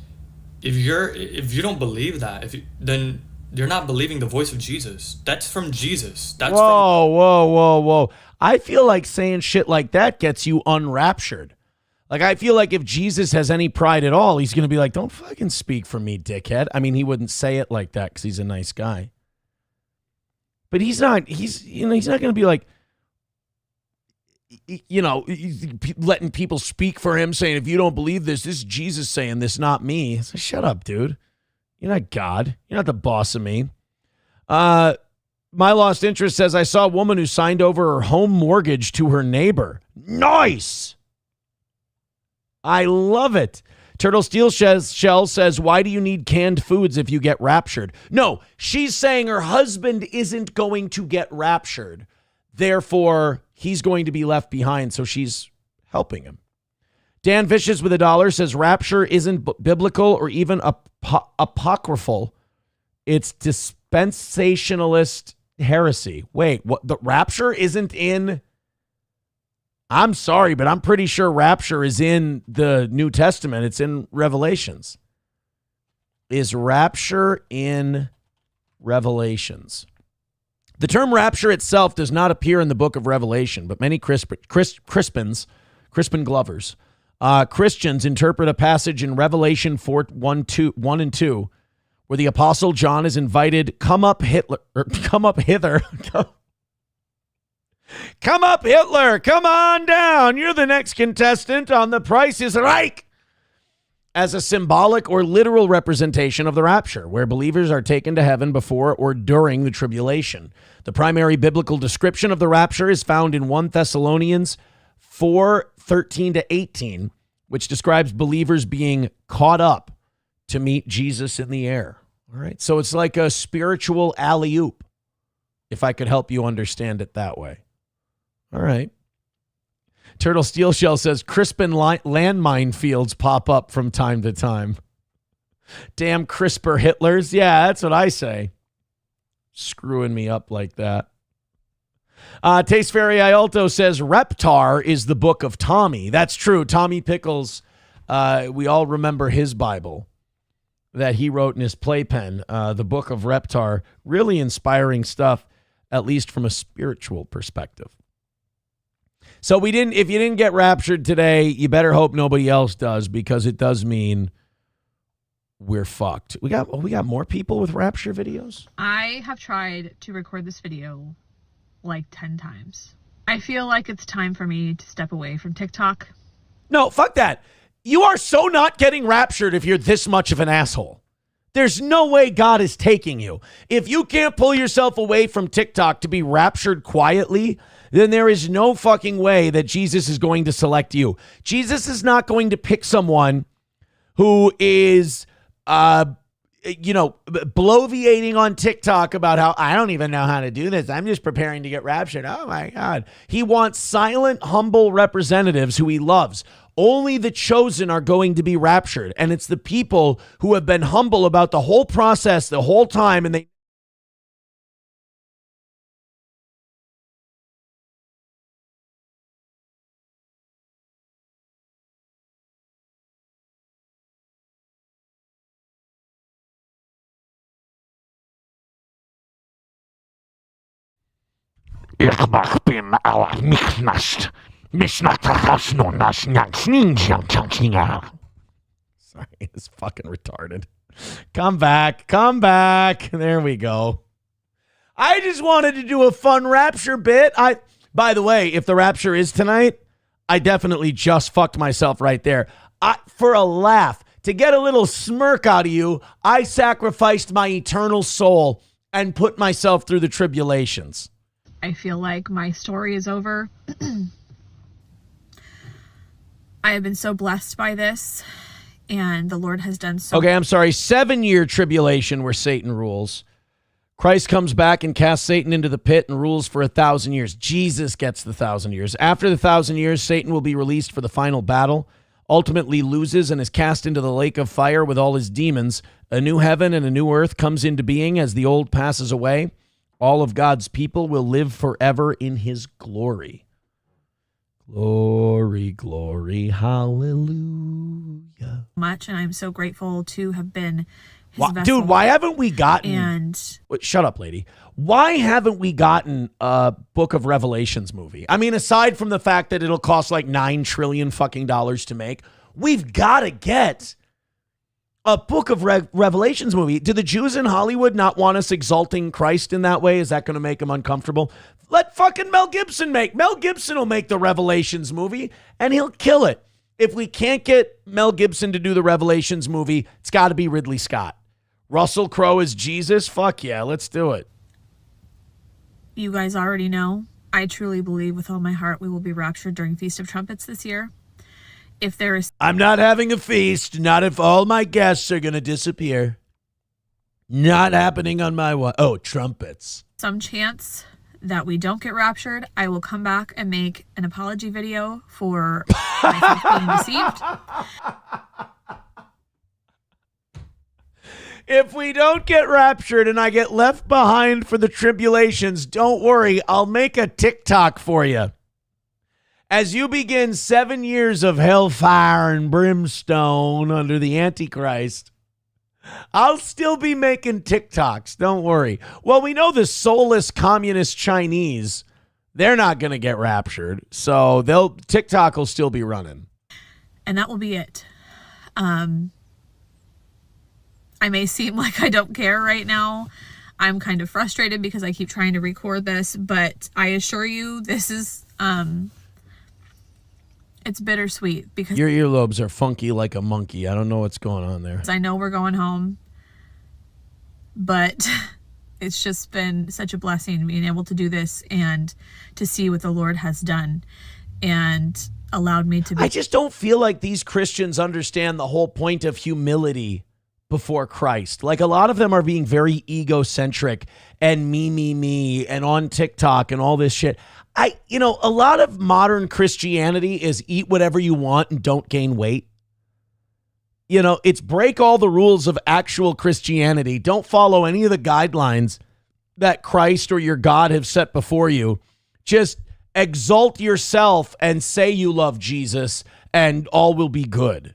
If you don't believe that, then you're not believing the voice of Jesus. That's from Jesus. That's
whoa. I feel like saying shit like that gets you unraptured. Like, I feel like if Jesus has any pride at all, he's going to be like, don't fucking speak for me, dickhead. I mean, he wouldn't say it like that because he's a nice guy. But he's not going to be like, letting people speak for him, saying, if you don't believe this is Jesus saying this, not me. So shut up, dude. You're not God. You're not the boss of me. My Lost Interest says, I saw a woman who signed over her home mortgage to her neighbor. Nice. I love it. Turtle Steel Shell says, why do you need canned foods if you get raptured? No, she's saying her husband isn't going to get raptured. Therefore, he's going to be left behind, so she's helping him. Dan Vicious with $1 says, rapture isn't biblical or even apocryphal. It's dispensationalist heresy. Wait, what? The rapture isn't in... I'm sorry, but I'm pretty sure rapture is in the New Testament. It's in Revelations. Is rapture in Revelations? The term rapture itself does not appear in the book of Revelation, but many Crispin Glovers, Christians interpret a passage in Revelation 4:1 and 2, where the Apostle John is invited, come up hither. Come up, Hitler. Come on down. You're the next contestant on The Price is Right. As a symbolic or literal representation of the rapture, where believers are taken to heaven before or during the tribulation. The primary biblical description of the rapture is found in 1 Thessalonians 4:13-18, which describes believers being caught up to meet Jesus in the air. All right. So it's like a spiritual alley-oop, if I could help you understand it that way. All right. Turtle Steel Shell says Crispin landmine fields pop up from time to time. Damn CRISPR Hitlers. Yeah, that's what I say. Screwing me up like that. Taste Fairy Ialto says Reptar is the book of Tommy. That's true. Tommy Pickles. We all remember his Bible that he wrote in his playpen. The book of Reptar. Really inspiring stuff, at least from a spiritual perspective. So if you didn't get raptured today, you better hope nobody else does, because it does mean we're fucked. We got more people with rapture videos.
I have tried to record this video like 10 times. I feel like it's time for me to step away from TikTok.
No, fuck that. You are so not getting raptured if you're this much of an asshole. There's no way God is taking you. If you can't pull yourself away from TikTok to be raptured quietly, then there is no fucking way that Jesus is going to select you. Jesus is not going to pick someone who is, bloviating on TikTok about how I don't even know how to do this. I'm just preparing to get raptured. Oh my God. He wants silent, humble representatives who he loves. Only the chosen are going to be raptured. And it's the people who have been humble about the whole process the whole time, and they
Ich bin auch nicht nass.
Sorry, it's fucking retarded. Come back. There we go. I just wanted to do a fun rapture bit. By the way, if the rapture is tonight, I definitely just fucked myself right there. For a laugh, to get a little smirk out of you, I sacrificed my eternal soul and put myself through the tribulations.
I feel like my story is over. I have been so blessed by this, and the Lord has done so.
Okay, I'm sorry. 7-year tribulation where Satan rules. Christ comes back and casts Satan into the pit and rules for 1,000 years. Jesus gets the 1,000 years. After the 1,000 years, Satan will be released for the final battle, ultimately loses and is cast into the lake of fire with all his demons. A new heaven and a new earth comes into being as the old passes away. All of God's people will live forever in his glory. Glory, glory, hallelujah.
Much, and I'm so grateful to have been his vessel.
Dude, why haven't we gotten...
And
Wait, shut up, lady. Why haven't we gotten a Book of Revelations movie? I mean, aside from the fact that it'll cost like $9 trillion fucking dollars to make, we've got to get a Book of Revelations movie. Do the Jews in Hollywood not want us exalting Christ in that way? Is that going to make them uncomfortable? Let fucking Mel Gibson make. Mel Gibson will make the Revelations movie, and he'll kill it. If we can't get Mel Gibson to do the Revelations movie, it's got to be Ridley Scott. Russell Crowe as Jesus? Fuck yeah, let's do it.
you guys already know, I truly believe with all my heart we will be raptured during Feast of Trumpets this year. If there is...
I'm not having a feast, not if all my guests are going to disappear. Not happening on my watch. Oh, trumpets.
Some chance that we don't get raptured, I will come back and make an apology video for myself being deceived.
If we don't get raptured and I get left behind for the tribulations, don't worry, I'll make a TikTok for you. As you begin 7 years of hellfire and brimstone under the Antichrist, I'll still be making TikToks. Don't worry. Well, we know the soulless communist Chinese, they're not going to get raptured. So TikTok will still be running.
And that will be it. I may seem like I don't care right now. I'm kind of frustrated because I keep trying to record this, but I assure you this is, it's bittersweet because
your earlobes are funky like a monkey. I don't know what's going on there.
I know we're going home, but it's just been such a blessing being able to do this and to see what the Lord has done and allowed me to be.
I just don't feel like these Christians understand the whole point of humility before Christ. Like, a lot of them are being very egocentric and me, and on TikTok and all this shit. A lot of modern Christianity is eat whatever you want and don't gain weight. It's break all the rules of actual Christianity. Don't follow any of the guidelines that Christ or your God have set before you. Just exalt yourself and say you love Jesus and all will be good.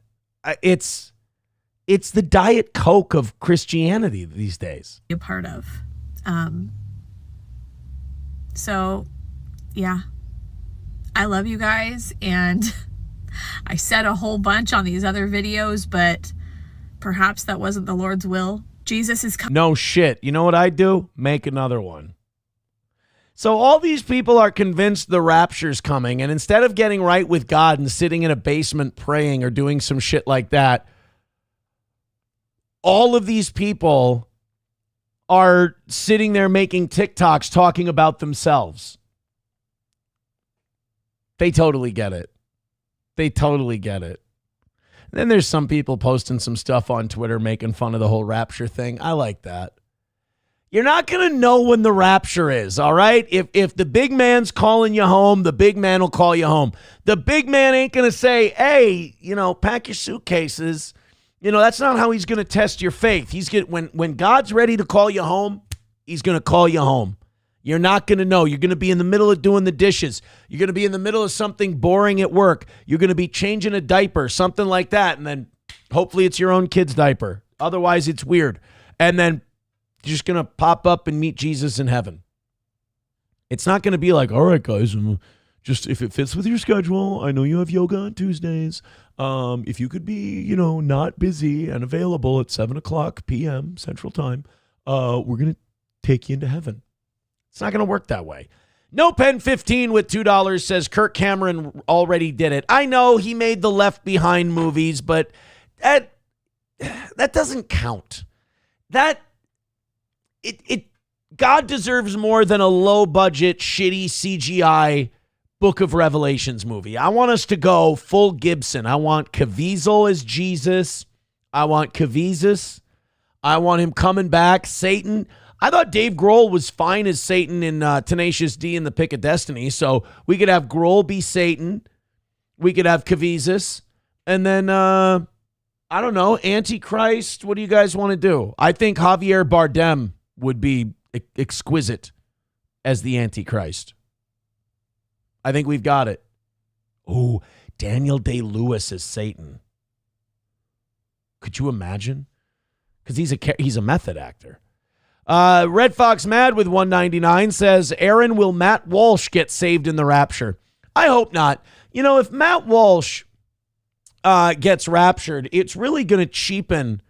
It's the Diet Coke of Christianity these days.
A part of. So, yeah. I love you guys, and I said a whole bunch on these other videos, but perhaps that wasn't the Lord's will. Jesus is coming.
No shit. You know what I do? Make another one. So all these people are convinced the rapture's coming, and instead of getting right with God and sitting in a basement praying or doing some shit like that, all of these people are sitting there making TikToks talking about themselves. They totally get it. They totally get it. And then there's some people posting some stuff on Twitter making fun of the whole rapture thing. I like that. You're not going to know when the rapture is, all right? If the big man's calling you home, the big man will call you home. The big man ain't going to say, hey, pack your suitcases. That's not how he's going to test your faith. When God's ready to call you home, he's going to call you home. You're not going to know. You're going to be in the middle of doing the dishes. You're going to be in the middle of something boring at work. You're going to be changing a diaper, something like that. And then hopefully it's your own kid's diaper. Otherwise, it's weird. And then you're just going to pop up and meet Jesus in heaven. It's not going to be like, all right, guys, just if it fits with your schedule, I know you have yoga on Tuesdays. If you could be, not busy and available at 7:00 p.m. Central Time, we're going to take you into heaven. It's not going to work that way. No Pen 15 with $2 says Kirk Cameron already did it. I know he made the Left Behind movies, but that doesn't count. That God deserves more than a low budget, shitty CGI Book of Revelations movie. I want us to go full Gibson. I want Caviezel as Jesus. I want Caviezel. I want him coming back. Satan. I thought Dave Grohl was fine as Satan in Tenacious D and the Pick of Destiny. So we could have Grohl be Satan. We could have Caviezel. And then, I don't know, Antichrist. What do you guys want to do? I think Javier Bardem would be exquisite as the Antichrist. I think we've got it. Oh, Daniel Day-Lewis as Satan. Could you imagine? Because he's a method actor. Red Fox Mad with 199 says, Aaron, will Matt Walsh get saved in the rapture? I hope not. You know, if Matt Walsh gets raptured, it's really going to cheapen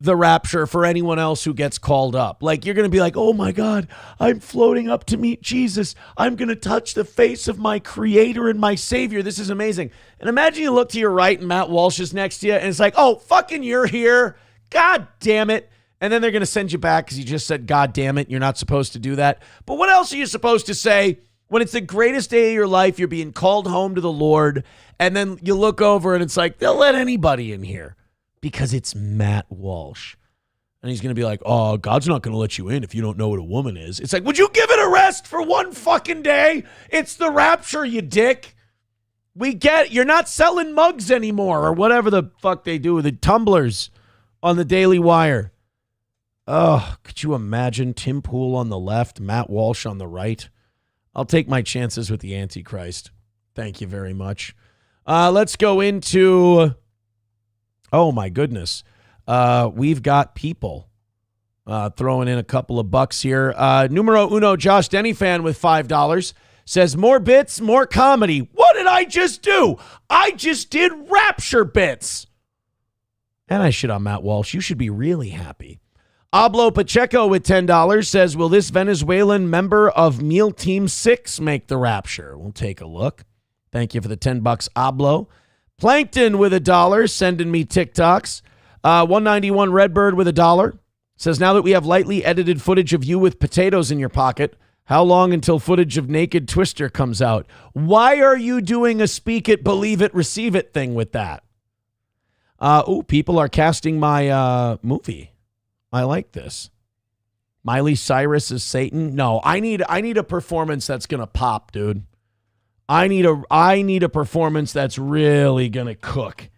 the rapture for anyone else who gets called up. Like, you're going to be like, oh my God, I'm floating up to meet Jesus. I'm going to touch the face of my creator and my savior. This is amazing. And imagine you look to your right and Matt Walsh is next to you and it's like, oh, fucking you're here. God damn it. And then they're going to send you back because you just said, God damn it. You're not supposed to do that. But what else are you supposed to say when it's the greatest day of your life? You're being called home to the Lord. And then you look over and it's like, they'll let anybody in here. Because it's Matt Walsh. And he's going to be like, oh, God's not going to let you in if you don't know what a woman is. It's like, would you give it a rest for one fucking day? It's the rapture, you dick. We get, you're not selling mugs anymore or whatever the fuck they do with the tumblers on the Daily Wire. Oh, could you imagine Tim Pool on the left, Matt Walsh on the right? I'll take my chances with the Antichrist. Thank you very much. Let's go into... Oh, my goodness. We've got people throwing in a couple of bucks here. Numero uno, Josh Denny fan with $5 says, more bits, more comedy. What did I just do? I just did Rapture bits. And I shit on Matt Walsh. You should be really happy. Ablo Pacheco with $10 says, will this Venezuelan member of Meal Team 6 make the Rapture? We'll take a look. Thank you for the $10, Ablo. Plankton with $1, sending me TikToks. 191 Redbird with $1 says, now that we have lightly edited footage of you with potatoes in your pocket, how long until footage of naked Twister comes out? Why are you doing a speak it, believe it, receive it thing with that? People are casting my movie. I like this. Miley Cyrus is Satan. No, I need a performance that's gonna pop, dude. I need a performance that's really going to cook.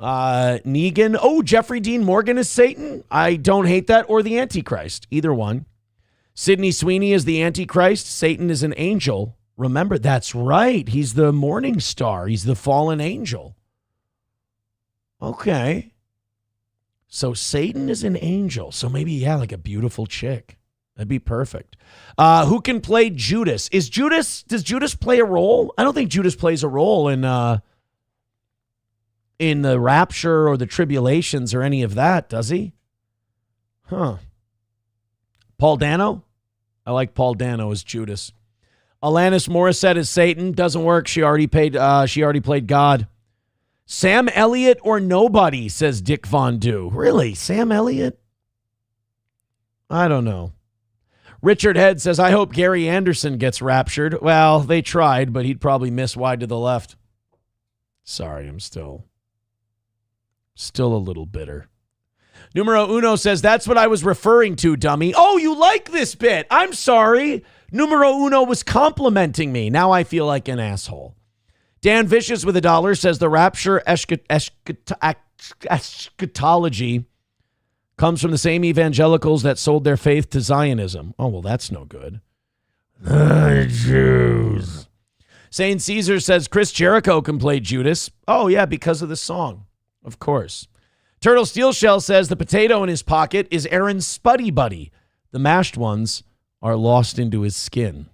Negan. Oh, Jeffrey Dean Morgan is Satan. I don't hate that. Or the Antichrist. Either one. Sydney Sweeney is the Antichrist. Satan is an angel. Remember, that's right. He's the morning star. He's the fallen angel. Okay. So Satan is an angel. So maybe, yeah, like a beautiful chick. That'd be perfect. Who can play Judas? Does Judas play a role? I don't think Judas plays a role in the rapture or the tribulations or any of that, does he? Huh. Paul Dano? I like Paul Dano as Judas. Alanis Morissette as Satan. Doesn't work. She already played God. Sam Elliott or nobody, says Dick Von Du. Really? Sam Elliott? I don't know. Richard Head says, I hope Gary Anderson gets raptured. Well, they tried, but he'd probably miss wide to the left. Sorry, I'm still a little bitter. Numero Uno says, that's what I was referring to, dummy. Oh, you like this bit. I'm sorry. Numero Uno was complimenting me. Now I feel like an asshole. Dan Vicious with $1 says, the rapture eschatology comes from the same evangelicals that sold their faith to Zionism. Oh, well, that's no good. The Jews. Saint Caesar says Chris Jericho can play Judas. Oh, yeah, because of the song. Of course. Turtle Steel Shell says the potato in his pocket is Aaron's Spuddy Buddy. The mashed ones are lost into his skin.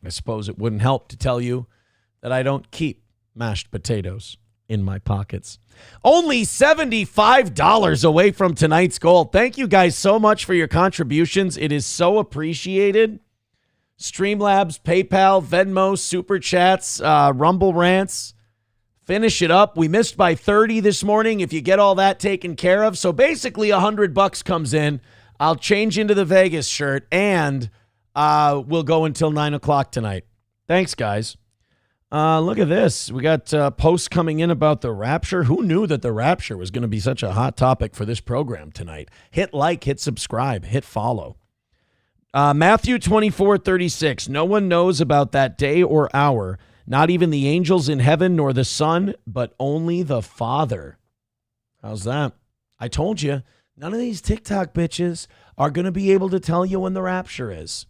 I suppose it wouldn't help to tell you that I don't keep mashed potatoes in my pockets. Only $75 away from tonight's goal. Thank you guys so much for your contributions. It is so appreciated. Streamlabs, PayPal, Venmo, Super Chats, Rumble Rants. Finish it up. We missed by 30 this morning if you get all that taken care of. So basically $100 comes in. I'll change into the Vegas shirt and we'll go until 9 o'clock tonight. Thanks, guys. Look at this. We got posts coming in about the Rapture. Who knew that the Rapture was going to be such a hot topic for this program tonight? Hit like, hit subscribe, hit follow. Matthew 24:36. No one knows about that day or hour, not even the angels in heaven nor the Son, but only the Father. How's that? I told you, none of these TikTok bitches are going to be able to tell you when the Rapture is.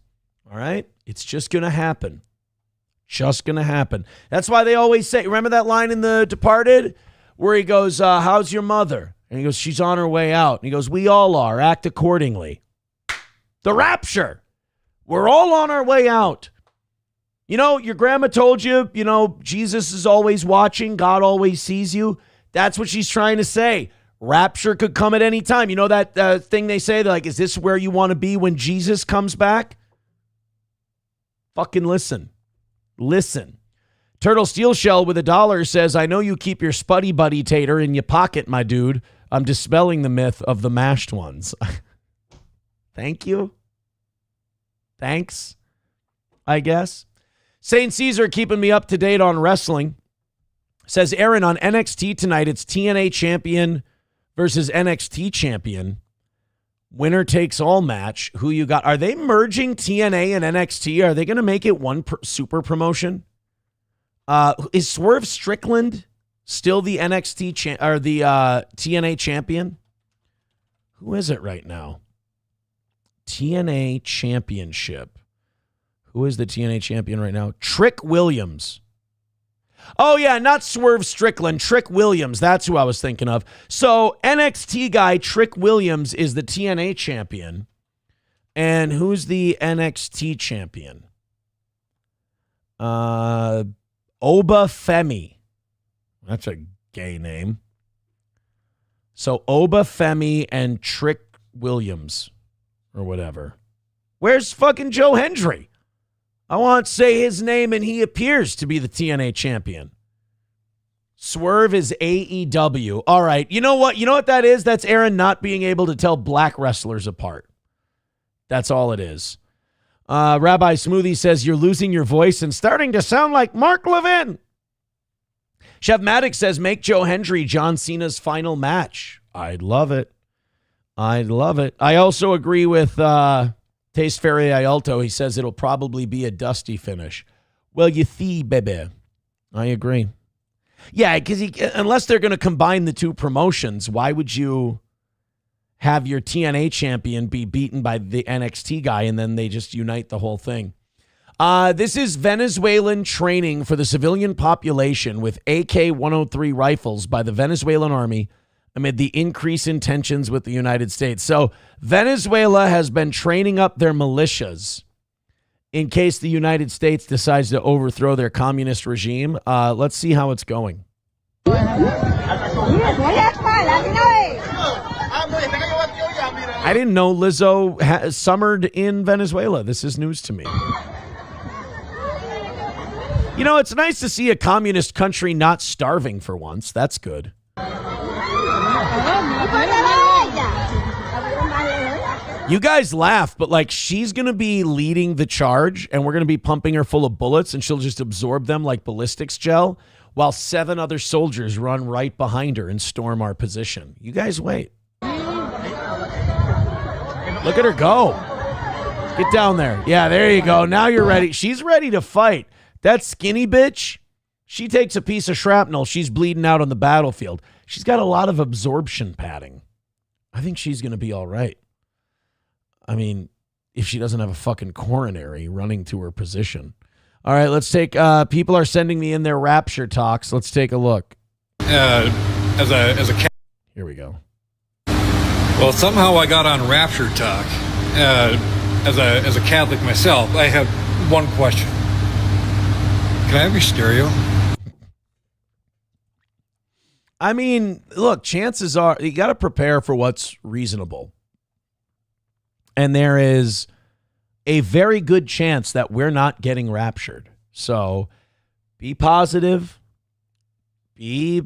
All right? It's just going to happen. Just going to happen. That's why they always say, remember that line in The Departed where he goes, how's your mother? And he goes, she's on her way out. And he goes, we all are. Act accordingly. The Rapture. We're all on our way out. You know, your grandma told you, Jesus is always watching. God always sees you. That's what she's trying to say. Rapture could come at any time. You know that thing they say, like, is this where you want to be when Jesus comes back? Fucking listen. Listen. Turtle Steel Shell with $1 says, I know you keep your Spuddy Buddy tater in your pocket, my dude. I'm dispelling the myth of the mashed ones. Thank you. Thanks, I guess. St. Caesar keeping me up to date on wrestling. Says, Aaron, on NXT tonight, it's TNA champion versus NXT champion. Winner takes all match. Who you got? Are they merging TNA and NXT? Are they going to make it one super promotion? Is Swerve Strickland still the NXT or the TNA champion? Who is it right now? TNA Championship. Who is the TNA champion right now? Trick Williams. Oh, yeah, not Swerve Strickland. Trick Williams. That's who I was thinking of. So NXT guy Trick Williams is the TNA champion. And who's the NXT champion? Oba Femi. That's a gay name. So Oba Femi and Trick Williams or whatever. Where's fucking Joe Hendry? I want to say his name and he appears to be the TNA champion. Swerve is AEW. All right. You know what? You know what that is? That's Aaron not being able to tell black wrestlers apart. That's all it is. Rabbi Smoothie says, you're losing your voice and starting to sound like Mark Levin. Chef Maddox says, make Joe Hendry John Cena's final match. I'd love it. I'd love it. I also agree with Taste Ferry Ialto. He says it'll probably be a dusty finish. Well, you see, baby. I agree. Yeah, because unless they're going to combine the two promotions, why would you have your TNA champion be beaten by the NXT guy and then they just unite the whole thing? This is Venezuelan training for the civilian population with AK-103 rifles by the Venezuelan army amid the increase in tensions with the United States. So Venezuela has been training up their militias in case the United States decides to overthrow their communist regime. Let's see how it's going. I didn't know Lizzo summered in Venezuela. This is news to me. You know, it's nice to see a communist country not starving for once. That's good. You guys laugh, but like she's going to be leading the charge and we're going to be pumping her full of bullets and she'll just absorb them like ballistics gel while 7 other soldiers run right behind her and storm our position. You guys wait. Look at her go. Get down there. Yeah, there you go. Now you're ready. She's ready to fight. That skinny bitch, she takes a piece of shrapnel. She's bleeding out on the battlefield. She's got a lot of absorption padding. I think she's going to be all right. I mean, if she doesn't have a fucking coronary running to her position. All right, let's take, people are sending me in their Rapture talks. Let's take a look.
Here
we go.
Well, somehow I got on Rapture talk. As a Catholic myself, I have one question. Can I have your stereo?
I mean, look, chances are you got to prepare for what's reasonable. And there is a very good chance that we're not getting raptured. So be positive, be,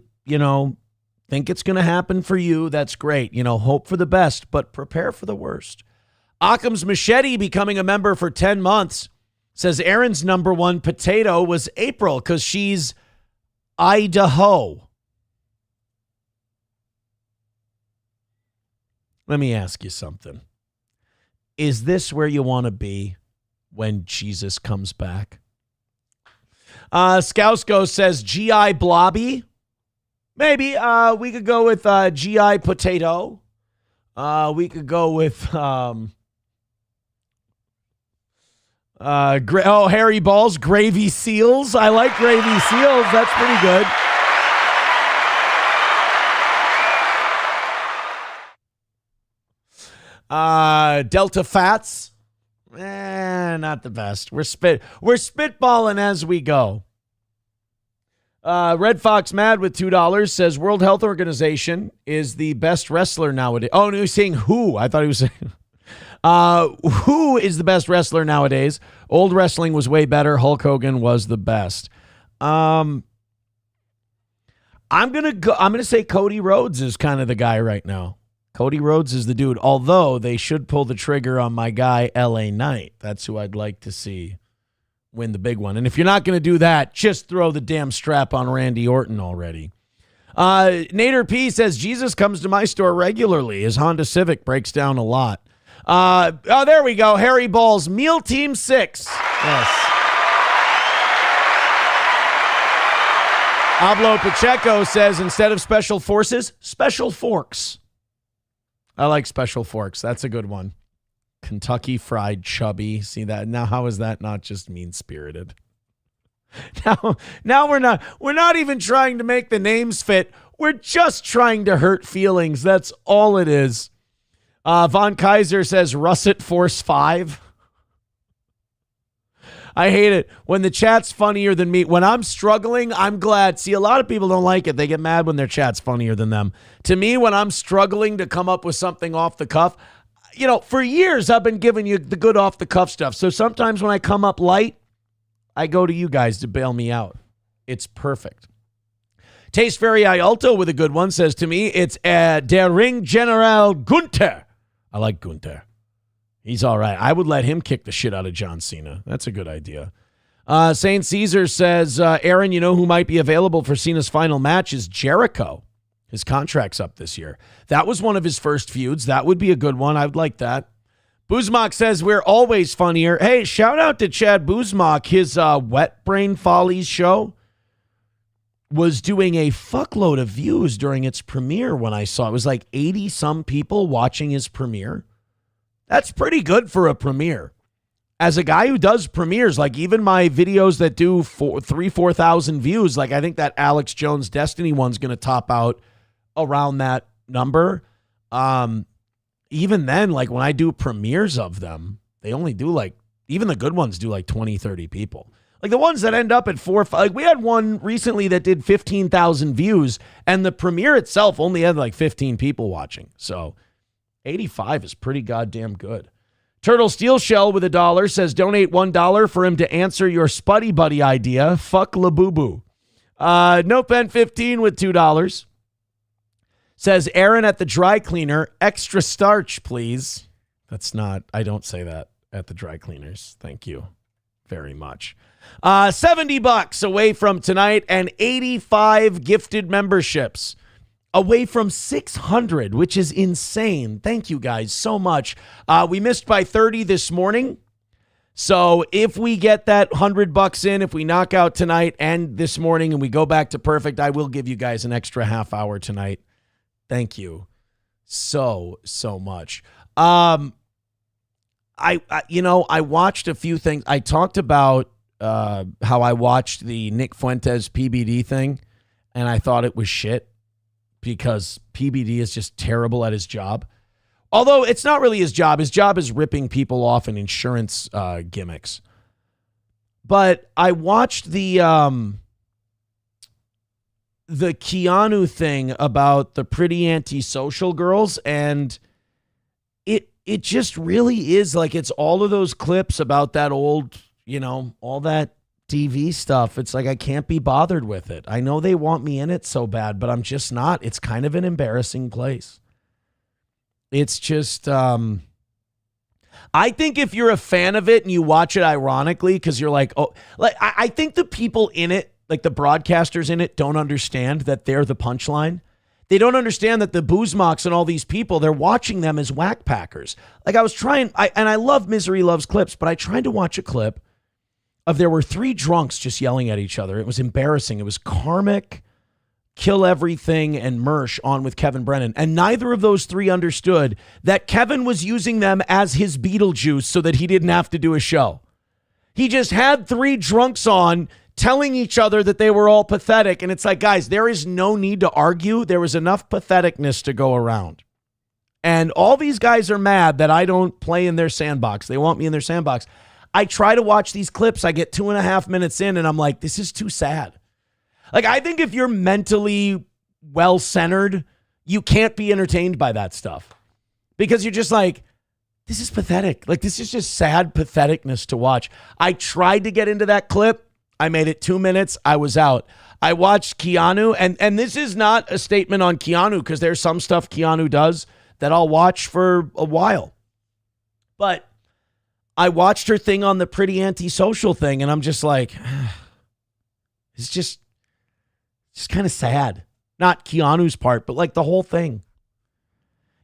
think it's going to happen for you. That's great. Hope for the best, but prepare for the worst. Occam's Machete becoming a member for 10 months says Aaron's number one potato was April because she's Idaho. Let me ask you something. Is this where you want to be when Jesus comes back? Skousko says G.I. Blobby. Maybe we could go with G.I. Potato. We could go with Harry Balls, Gravy Seals. I like Gravy Seals. That's pretty good. Delta Fats. Not the best. We're spitballing as we go. Red Fox Mad with $2 says World Health Organization is the best wrestler nowadays. Oh, no, he's saying who. I thought he was saying who is the best wrestler nowadays. Old wrestling was way better. Hulk Hogan was the best. I'm gonna say Cody Rhodes is kind of the guy right now. Cody Rhodes is the dude, although they should pull the trigger on my guy, LA Knight. That's who I'd like to see win the big one. And if you're not going to do that, just throw the damn strap on Randy Orton already. Nader P says, Jesus comes to my store regularly. His Honda Civic breaks down a lot. There we go. Harry Balls, Meal Team 6. Yes. Pablo Pacheco says, instead of special forces, special forks. I like special forks. That's a good one. Kentucky Fried Chubby. See that? Now, how is that not just mean-spirited? Now we're not even trying to make the names fit. We're just trying to hurt feelings. That's all it is. Von Kaiser says Russet Force 5. I hate it when the chat's funnier than me. When I'm struggling, I'm glad. See, a lot of people don't like it. They get mad when their chat's funnier than them. To me, when I'm struggling to come up with something off the cuff, for years I've been giving you the good off the cuff stuff. So sometimes when I come up light, I go to you guys to bail me out. It's perfect. Taste Fairy Ialto with a good one says to me, it's Der Ring General Gunther. I like Gunther. He's all right. I would let him kick the shit out of John Cena. That's a good idea. St. Caesar says, Aaron, you know who might be available for Cena's final match is Jericho. His contract's up this year. That was one of his first feuds. That would be a good one. I would like that. Buzmak says, we're always funnier. Hey, shout out to Chad Buzmak. His Wet Brain Follies show was doing a fuckload of views during its premiere when I saw it. It was like 80-some people watching his premiere. That's pretty good for a premiere. As a guy who does premieres, like even my videos that do 4,000 views, like I think that Alex Jones Destiny one's going to top out around that number. Even then, like when I do premieres of them, they only do even the good ones do 20, 30 people. Like the ones that end up at 4, 5, like we had one recently that did 15,000 views and the premiere itself only had 15 people watching. So 85 is pretty goddamn good. Turtle Steel Shell with $1 says donate $1 for him to answer your Spuddy Buddy idea. Fuck Labubu. Nopen 15 with $2 says Aaron at the dry cleaner, extra starch, please. That's not, I don't say that at the dry cleaners. Thank you very much. $70 away from tonight and 85 gifted memberships. Away from 600, which is insane. Thank you guys so much. We missed by 30 this morning. So if we get that $100 in, if we knock out tonight and this morning and we go back to perfect, I will give you guys an extra half hour tonight. Thank you so much. I watched a few things. I talked about how I watched the Nick Fuentes PBD thing and I thought it was shit. Because PBD is just terrible at his job. Although it's not really his job. His job is ripping people off in insurance gimmicks. But I watched the Keanu thing about the pretty antisocial girls, and it just really is it's all of those clips about that old, all that TV stuff, it's like I can't be bothered with it. I know they want me in it so bad, but I'm just not. It's kind of an embarrassing place. It's just, I think if you're a fan of it and you watch it ironically, because you're like, oh, like I think the people in it, like the broadcasters in it, don't understand that they're the punchline. They don't understand that the Boozemocks and all these people, they're watching them as whack packers. Like I was trying, and I love Misery Loves Clips, but I tried to watch a clip of there were 3 drunks just yelling at each other. It was embarrassing. It was Karmic, Kill Everything, and Mersh on with Kevin Brennan. And neither of those 3 understood that Kevin was using them as his Beetlejuice so that he didn't have to do a show. He just had 3 drunks on telling each other that they were all pathetic. And it's like, guys, there is no need to argue. There was enough patheticness to go around. And all these guys are mad that I don't play in their sandbox. They want me in their sandbox. I try to watch these clips. I get 2.5 minutes in and I'm like, this is too sad. Like, I think if you're mentally well-centered, you can't be entertained by that stuff because you're just like, this is pathetic. Like, this is just sad patheticness to watch. I tried to get into that clip. I made it 2 minutes. I was out. I watched Keanu, and this is not a statement on Keanu because there's some stuff Keanu does that I'll watch for a while. But I watched her thing on the pretty antisocial thing, and I'm just like, it's just kind of sad. Not Keanu's part, but like the whole thing.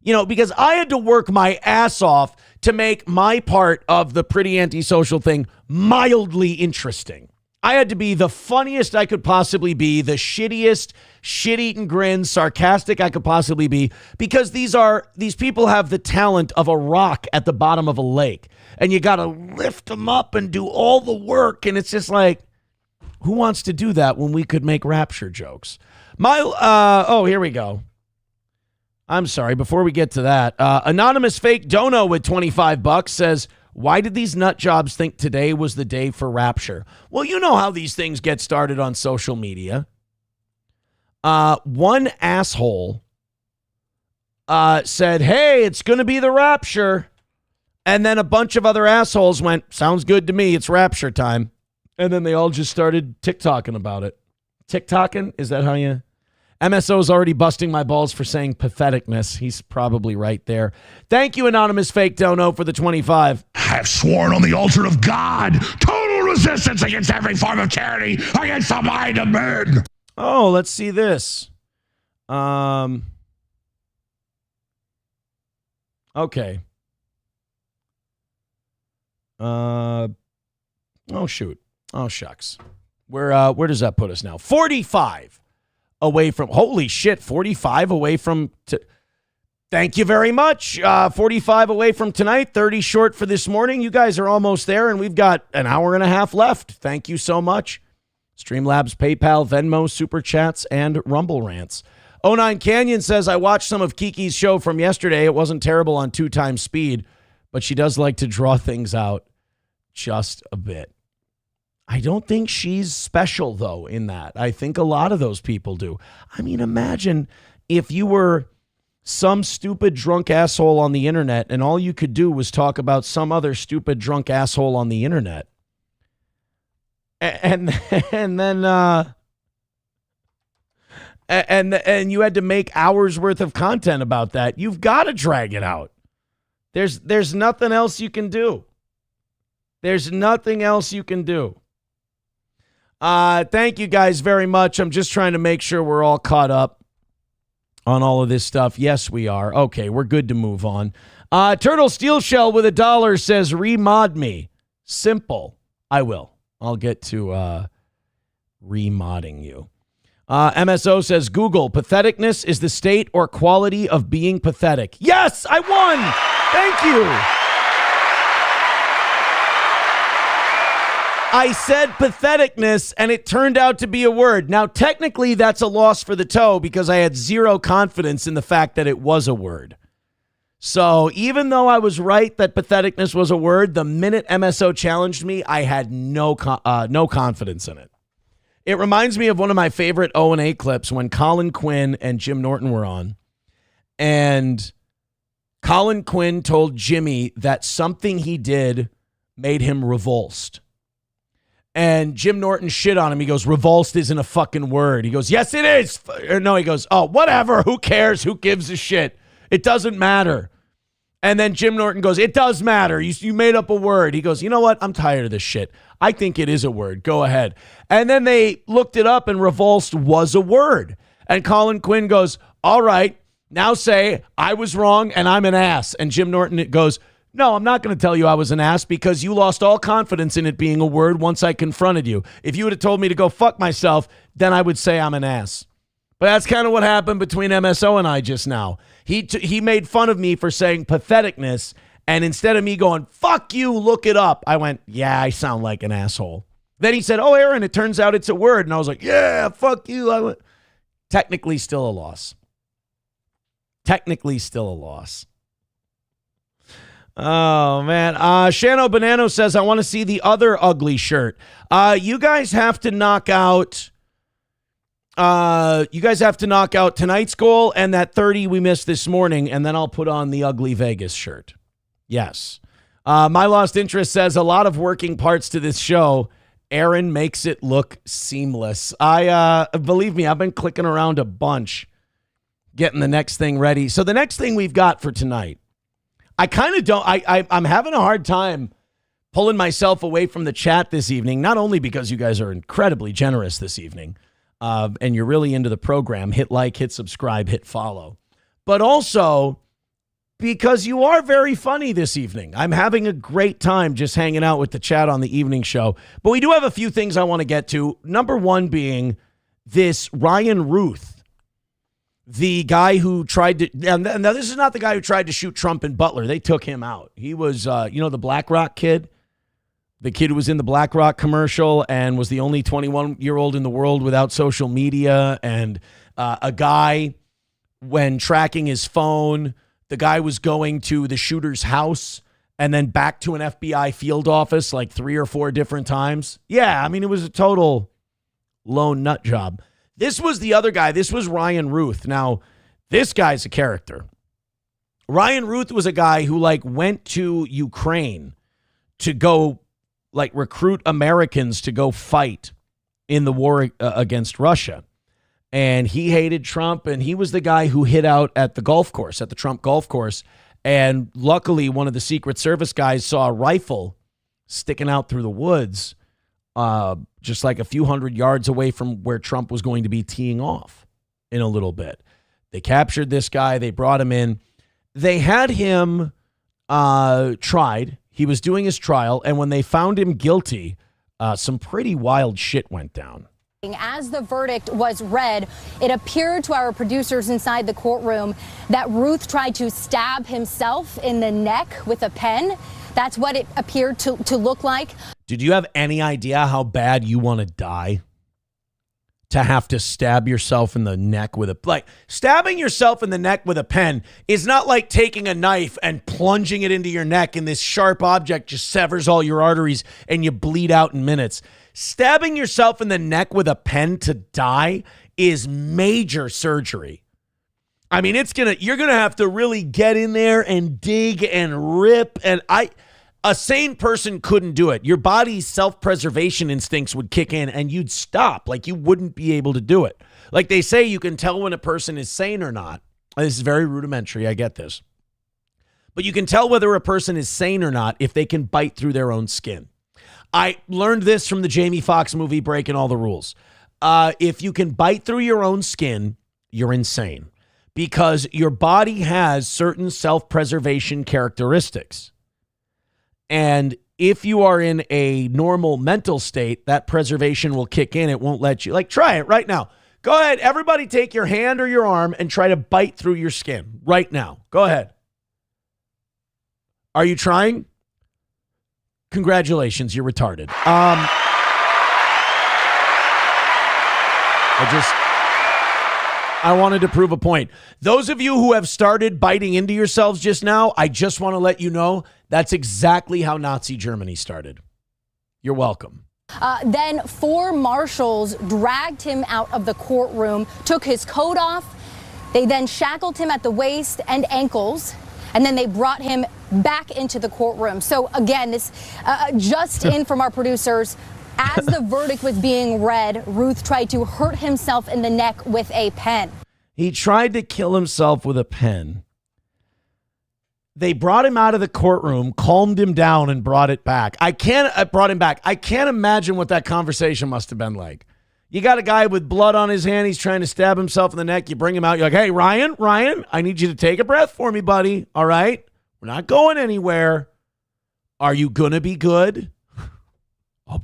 You know, because I had to work my ass off to make my part of the pretty antisocial thing mildly interesting. I had to be the funniest I could possibly be, the shittiest, shit-eating grin, sarcastic I could possibly be, because these people have the talent of a rock at the bottom of a lake. And you got to lift them up and do all the work. And it's just like, who wants to do that when we could make Rapture jokes? Here we go. I'm sorry. Before we get to that, Anonymous Fake Dono with $25 says, why did these nut jobs think today was the day for Rapture? Well, you know how these things get started on social media. One asshole said, hey, it's going to be the Rapture. And then a bunch of other assholes went, sounds good to me. It's Rapture time. And then they all just started TikToking about it. TikToking? Is that how you... MSO is already busting my balls for saying patheticness. He's probably right there. Thank you, Anonymous Fake Dono, for the 25.
I have sworn on the altar of God, total resistance against every form of tyranny, against the mind of men.
Oh, let's see this. Okay. Oh, shoot. Oh, shucks. Where does that put us now? 45 away from, holy shit, 45 away from, thank you very much. 45 away from tonight, 30 short for this morning. You guys are almost there, and we've got an hour and a half left. Thank you so much. Streamlabs, PayPal, Venmo, Super Chats, and Rumble Rants. 09 Canyon says, I watched some of Kiki's show from yesterday. It wasn't terrible on 2x speed, but she does like to draw things out just a bit. I don't think she's special, though, in that. I think a lot of those people do. I mean, imagine if you were some stupid drunk asshole on the internet and all you could do was talk about some other stupid drunk asshole on the internet. And you had to make hours worth of content about that. You've got to drag it out. There's nothing else you can do. There's nothing else you can do. Thank you guys very much. I'm just trying to make sure we're all caught up on all of this stuff. Yes, we are. Okay, we're good to move on. Turtle Steel Shell with $1 says, remod me. Simple. I will. I'll get to remodding you. MSO says, Google, patheticness is the state or quality of being pathetic. Yes, I won. Thank you. I said patheticness, and it turned out to be a word. Now, technically, that's a loss for the toe because I had zero confidence in the fact that it was a word. So even though I was right that patheticness was a word, the minute MSO challenged me, I had no confidence in it. It reminds me of one of my favorite O&A clips when Colin Quinn and Jim Norton were on. And Colin Quinn told Jimmy that something he did made him revulsed. And Jim Norton shit on him. He goes, revulsed isn't a fucking word. He goes, yes, it is. Or no, he goes, oh, whatever. Who cares? Who gives a shit? It doesn't matter. And then Jim Norton goes, it does matter. You made up a word. He goes, you know what? I'm tired of this shit. I think it is a word. Go ahead. And then they looked it up and revulsed was a word. And Colin Quinn goes, all right, now say I was wrong and I'm an ass. And Jim Norton goes, no, I'm not going to tell you I was an ass because you lost all confidence in it being a word once I confronted you. If you would have told me to go fuck myself, then I would say I'm an ass. But that's kind of what happened between MSO and I just now. He made fun of me for saying patheticness, and instead of me going, fuck you, look it up, I went, yeah, I sound like an asshole. Then he said, oh, Aaron, it turns out it's a word. And I was like, yeah, fuck you. I went, technically still a loss. Technically still a loss. Oh, man. Shano Banano says, I want to see the other ugly shirt. You guys have to knock out tonight's goal and that 30 we missed this morning, and then I'll put on the ugly Vegas shirt. Yes. My Lost Interest says, a lot of working parts to this show. Aaron makes it look seamless. Believe me, I've been clicking around a bunch, getting the next thing ready. So the next thing we've got for tonight, I kind of don't, I'm having a hard time pulling myself away from the chat this evening, not only because you guys are incredibly generous this evening, and you're really into the program, hit like, hit subscribe, hit follow, but also because you are very funny this evening. I'm having a great time just hanging out with the chat on the evening show, but we do have a few things I want to get to. Number one being this Ryan Ruth, the guy who tried to, now this is not the guy who tried to shoot Trump and Butler. They took him out. He was, the BlackRock kid, the kid who was in the BlackRock commercial and was the only 21-year-old in the world without social media. And a guy, when tracking his phone, the guy was going to the shooter's house and then back to an FBI field office like 3 or 4 different times. Yeah, I mean, it was a total lone nut job. This was the other guy. This was Ryan Ruth. Now, this guy's a character. Ryan Ruth was a guy who went to Ukraine to go recruit Americans to go fight in the war against Russia. And he hated Trump, and he was the guy who hid out at the golf course, at the Trump golf course. And luckily, one of the Secret Service guys saw a rifle sticking out through the woods, just like a few hundred yards away from where Trump was going to be teeing off in a little bit. They captured this guy. They brought him in. They had him tried. He was doing his trial. And when they found him guilty, some pretty wild shit went down.
As the verdict was read, it appeared to our producers inside the courtroom that Ruth tried to stab himself in the neck with a pen. That's what it appeared to look like.
Did you have any idea how bad you want to die? To have to stab yourself in the neck with stabbing yourself in the neck with a pen is not like taking a knife and plunging it into your neck and this sharp object just severs all your arteries and you bleed out in minutes. Stabbing yourself in the neck with a pen to die is major surgery. I mean, you're going to have to really get in there and dig and rip. And a sane person couldn't do it. Your body's self-preservation instincts would kick in and you'd stop. You wouldn't be able to do it. Like they say, you can tell when a person is sane or not. This is very rudimentary. I get this. But you can tell whether a person is sane or not if they can bite through their own skin. I learned this from the Jamie Foxx movie, Breaking All the Rules. If you can bite through your own skin, you're insane because your body has certain self-preservation characteristics. And if you are in a normal mental state, that preservation will kick in. It won't let you. Try it right now. Go ahead. Everybody take your hand or your arm and try to bite through your skin right now. Go ahead. Are you trying? Congratulations, you're retarded. I wanted to prove a point. Those of you who have started biting into yourselves just now, I just want to let you know that's exactly how Nazi Germany started. You're welcome.
Then 4 marshals dragged him out of the courtroom, took his coat off. They then shackled him at the waist and ankles, and then they brought him back into the courtroom. So again, this just in from our producers, As the verdict was being read, Ruth tried to hurt himself in the neck with a pen.
He tried to kill himself with a pen. They brought him out of the courtroom, calmed him down, and brought him back. I can't imagine what that conversation must have been like. You got a guy with blood on his hand. He's trying to stab himself in the neck. You bring him out. You're like, hey, Ryan, I need you to take a breath for me, buddy. All right? We're not going anywhere. Are you going to be good? I'll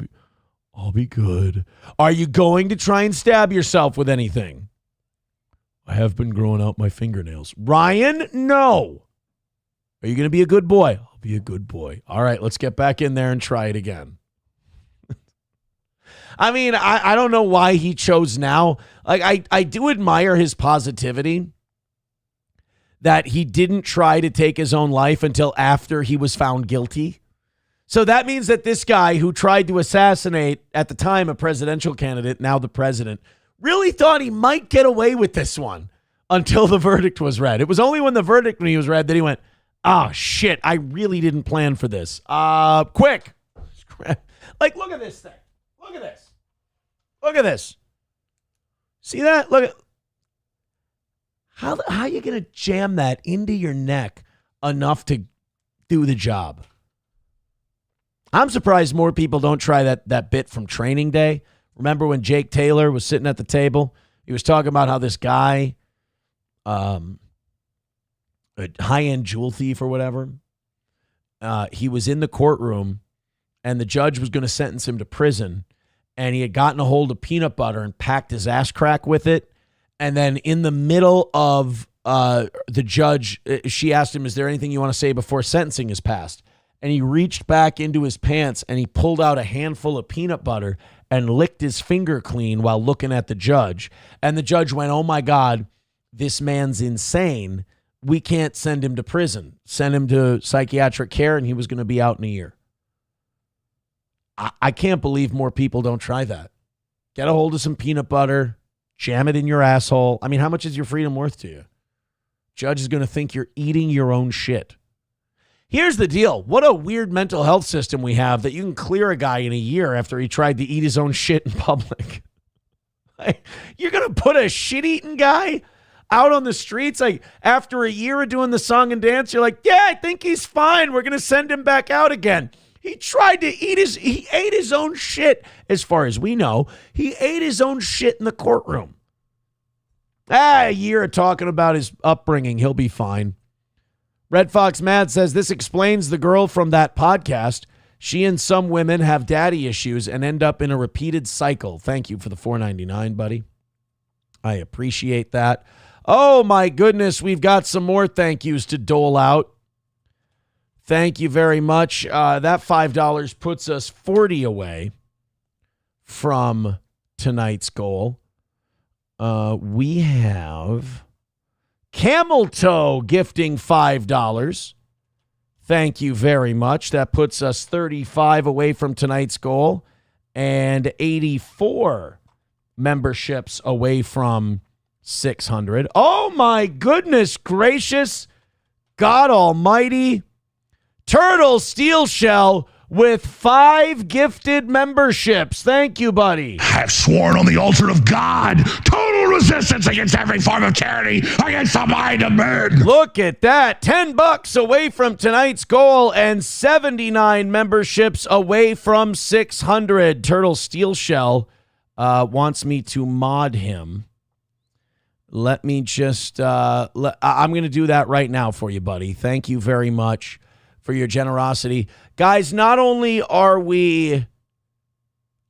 be good. Are you going to try and stab yourself with anything? I have been growing out my fingernails. Ryan, no. Are you going to be a good boy? I'll be a good boy. All right, let's get back in there and try it again. I mean, I don't know why he chose now. Like, I do admire his positivity that he didn't try to take his own life until after he was found guilty. So that means that this guy who tried to assassinate, at the time, a presidential candidate, now the president, really thought he might get away with this one until the verdict was read. It was only when he was read that he went, oh, shit, I really didn't plan for this. Quick. Like, look at this thing. Look at this. Look at this. See that? Look at how are you going to jam that into your neck enough to do the job? I'm surprised more people don't try that bit from Training Day. Remember when Jake Taylor was sitting at the table? He was talking about how this guy, a high-end jewel thief or whatever, he was in the courtroom and the judge was going to sentence him to prison, and he had gotten a hold of peanut butter and packed his ass crack with it. And then in the middle of the judge, she asked him, is there anything you want to say before sentencing is passed? And he reached back into his pants and he pulled out a handful of peanut butter and licked his finger clean while looking at the judge. And the judge went, oh my God, this man's insane. We can't send him to prison. Send him to psychiatric care, and he was going to be out in a year. I can't believe more people don't try that. Get a hold of some peanut butter, jam it in your asshole. I mean, how much is your freedom worth to you? Judge is going to think you're eating your own shit. Here's the deal. What a weird mental health system we have that you can clear a guy in a year after he tried to eat his own shit in public. You're going to put a shit-eating guy out on the streets? Like, after a year of doing the song and dance, you're like, yeah, I think he's fine. We're going to send him back out again. He tried to he ate his own shit. As far as we know, he ate his own shit in the courtroom. A year of talking about his upbringing. He'll be fine. Red Fox Mad says this explains the girl from that podcast. She and some women have daddy issues and end up in a repeated cycle. Thank you for the $4.99, buddy. I appreciate that. Oh, my goodness. We've got some more thank yous to dole out. Thank you very much. That $5 puts us 40 away from tonight's goal. We have Camel Toe gifting $5. Thank you very much. That puts us 35 away from tonight's goal and 84 memberships away from 600. Oh, my goodness gracious. God almighty. Turtle Steel Shell with 5 gifted memberships. Thank you, buddy.
I have sworn on the altar of God, total resistance against every form of tyranny, against the mind of man.
Look at that. $10 away from tonight's goal and 79 memberships away from 600. Turtle Steel Shell wants me to mod him. Let me just, I'm going to do that right now for you, buddy. Thank you very much for your generosity. Guys, not only are we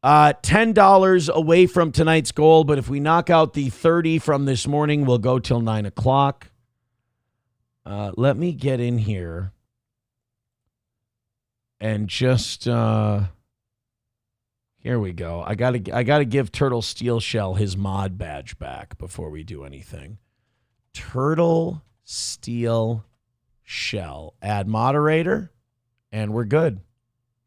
$10 away from tonight's goal, but if we knock out the 30 from this morning, we'll go till 9 o'clock. Let me get in here and just, here we go. I gotta give Turtle Steel Shell his mod badge back before we do anything. Turtle Steel Shell. Add moderator, and we're good.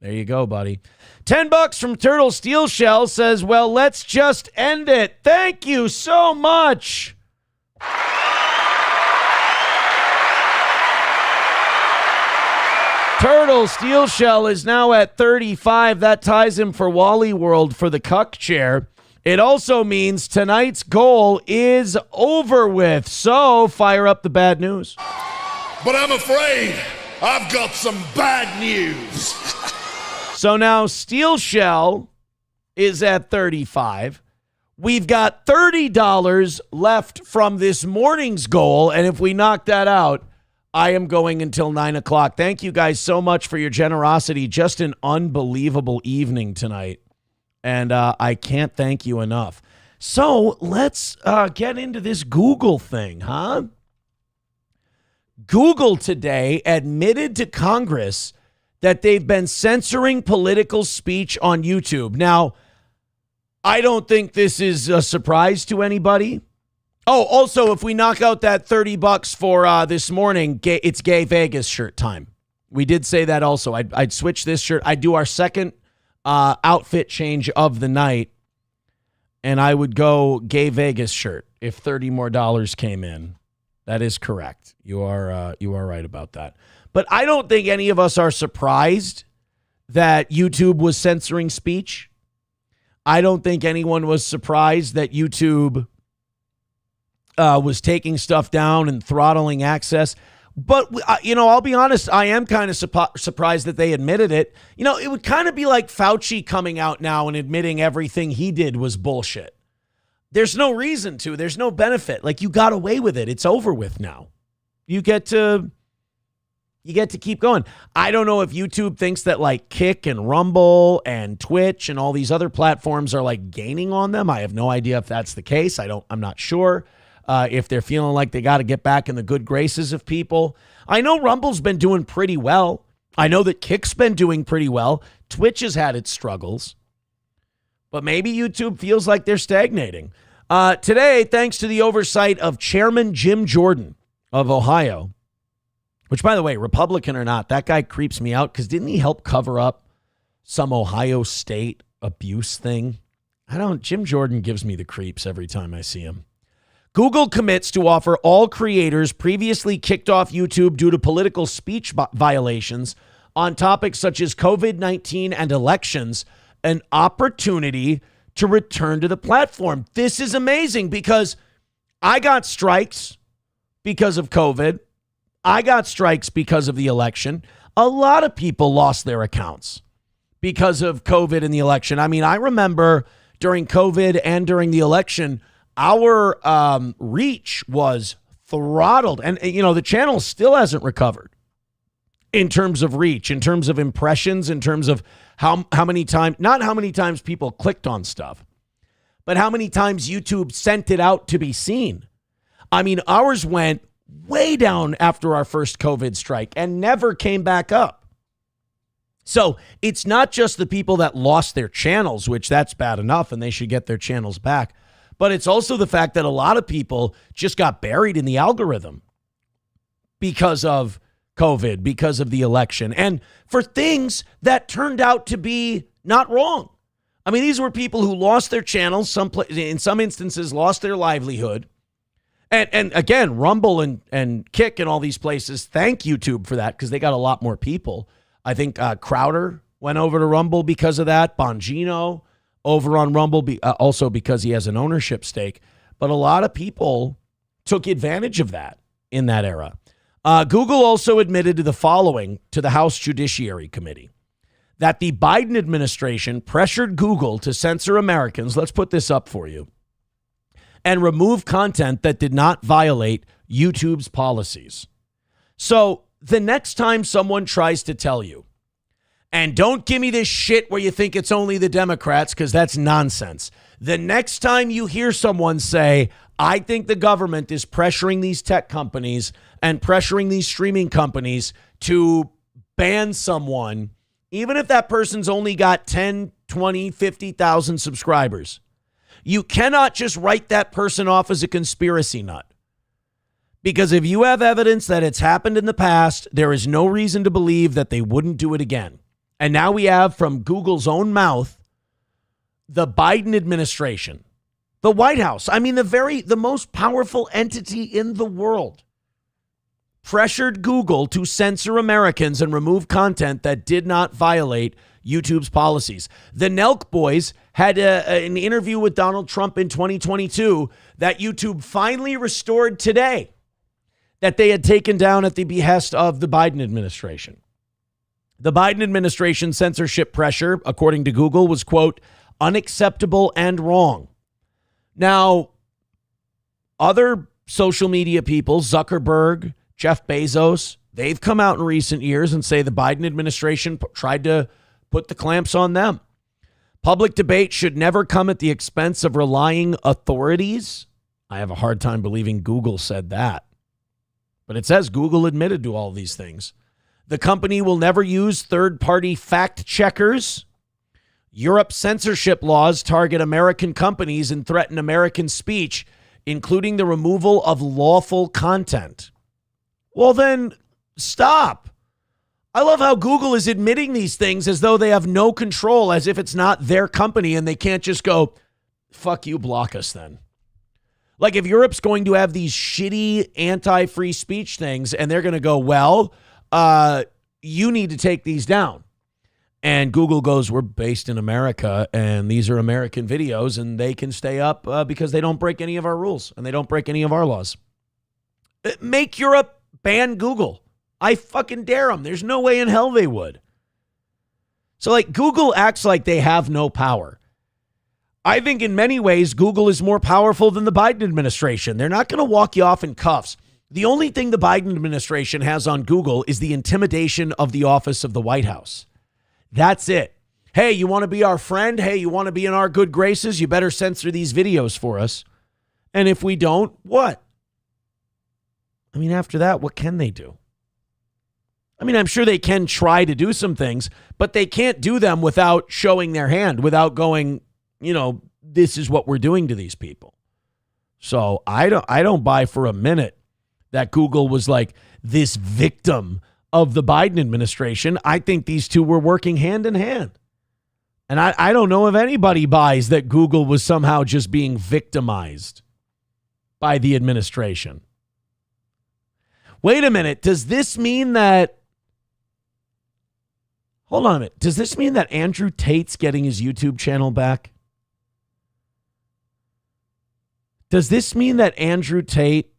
There you go, buddy. $10 from Turtle Steel Shell says, well, let's just end it. Thank you so much. Turtle Steel Shell is now at 35. That ties him for Wally World for the cuck chair. It also means tonight's goal is over with. So fire up the bad news.
But I'm afraid I've got some bad news.
So now Steel Shell is at 35. We've got $30 left from this morning's goal. And if we knock that out, I am going until 9 o'clock. Thank you guys so much for your generosity. Just an unbelievable evening tonight. And I can't thank you enough. So let's get into this Google thing, huh? Google today admitted to Congress that they've been censoring political speech on YouTube. Now, I don't think this is a surprise to anybody. Oh, also, if we knock out that $30 for this morning, it's Gay Vegas shirt time. We did say that also. I'd switch this shirt. I'd do our second outfit change of the night, and I would go Gay Vegas shirt if $30 more came in. That is correct. You are right about that. But I don't think any of us are surprised that YouTube was censoring speech. I don't think anyone was surprised that YouTube was taking stuff down and throttling access. But, I'll be honest, I am kind of surprised that they admitted it. It would kind of be like Fauci coming out now and admitting everything he did was bullshit. There's no reason to. There's no benefit. Like, you got away with it. It's over with now. You get to keep going. I don't know if YouTube thinks that like Kick and Rumble and Twitch and all these other platforms are like gaining on them. I have no idea if that's the case. I'm not sure. If they're feeling like they got to get back in the good graces of people. I know Rumble's been doing pretty well. I know that Kick's been doing pretty well. Twitch has had its struggles. But maybe YouTube feels like they're stagnating. Today, thanks to the oversight of Chairman Jim Jordan of Ohio, which, by the way, Republican or not, that guy creeps me out because didn't he help cover up some Ohio State abuse thing? Jim Jordan gives me the creeps every time I see him. Google commits to offer all creators previously kicked off YouTube due to political speech violations on topics such as COVID-19 and elections an opportunity to return to the platform. This is amazing because I got strikes because of COVID. I got strikes because of the election. A lot of people lost their accounts because of COVID and the election. I mean, I remember during COVID and during the election, our reach was throttled. And, the channel still hasn't recovered in terms of reach, in terms of impressions, in terms of how many times, not how many times people clicked on stuff, but how many times YouTube sent it out to be seen. I mean, ours went way down after our first COVID strike and never came back up. So it's not just the people that lost their channels, which that's bad enough and they should get their channels back. But it's also the fact that a lot of people just got buried in the algorithm because of COVID, because of the election, and for things that turned out to be not wrong. I mean, these were people who lost their channels, in some instances lost their livelihood. And again, Rumble and Kick and all these places, thank YouTube for that because they got a lot more people. I think Crowder went over to Rumble because of that. Bongino over on Rumble also because he has an ownership stake. But a lot of people took advantage of that in that era. Google also admitted to the following to the House Judiciary Committee, that the Biden administration pressured Google to censor Americans. Let's put this up for you. And remove content that did not violate YouTube's policies. So the next time someone tries to tell you, and don't give me this shit where you think it's only the Democrats, because that's nonsense. The next time you hear someone say, I think the government is pressuring these tech companies and pressuring these streaming companies to ban someone, even if that person's only got 10, 20, 50,000 subscribers, you cannot just write that person off as a conspiracy nut. Because if you have evidence that it's happened in the past, there is no reason to believe that they wouldn't do it again. And now we have from Google's own mouth, the Biden administration, the White House. I mean, the most powerful entity in the world pressured Google to censor Americans and remove content that did not violate YouTube's policies. The Nelk boys had an interview with Donald Trump in 2022 that YouTube finally restored today, that they had taken down at the behest of the Biden administration. The Biden administration censorship pressure, according to Google, was, quote, unacceptable and wrong. Now, other social media people, Zuckerberg, Jeff Bezos, they've come out in recent years and say the Biden administration tried to put the clamps on them. Public debate should never come at the expense of relying authorities. I have a hard time believing Google said that. But it says Google admitted to all these things. The company will never use third-party fact checkers. Europe's censorship laws target American companies and threaten American speech, including the removal of lawful content. Well, then stop. I love how Google is admitting these things as though they have no control, as if it's not their company and they can't just go, fuck you, block us then. Like if Europe's going to have these shitty anti-free speech things and they're going to go, well, you need to take these down. And Google goes, we're based in America and these are American videos and they can stay up because they don't break any of our rules and they don't break any of our laws. Make Europe ban Google. I fucking dare them. There's no way in hell they would. So like Google acts like they have no power. I think in many ways, Google is more powerful than the Biden administration. They're not going to walk you off in cuffs. The only thing the Biden administration has on Google is the intimidation of the office of the White House. That's it. Hey, you want to be our friend? Hey, you want to be in our good graces? You better censor these videos for us. And if we don't, what? I mean, after that, what can they do? I mean, I'm sure they can try to do some things, but they can't do them without showing their hand, without going, you know, this is what we're doing to these people. So I don't buy for a minute that Google was like this victim of the Biden administration. I think these two were working hand in hand. And I don't know if anybody buys that Google was somehow just being victimized by the administration. Wait a minute. Does this mean that... Hold on a minute. Does this mean that Andrew Tate's getting his YouTube channel back? Does this mean that Andrew Tate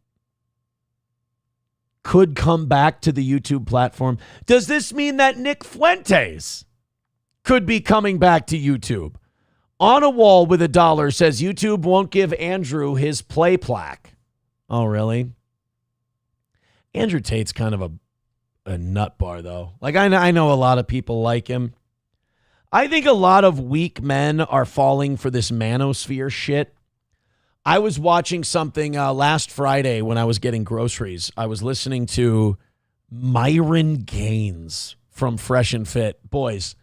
could come back to the YouTube platform? Does this mean that Nick Fuentes could be coming back to YouTube? On a wall with $1 says YouTube won't give Andrew his play plaque. Oh, really? Andrew Tate's kind of a nut bar, though. Like, I know a lot of people like him. I think a lot of weak men are falling for this manosphere shit. I was watching something last Friday when I was getting groceries. I was listening to Myron Gaines from Fresh and Fit. Boys,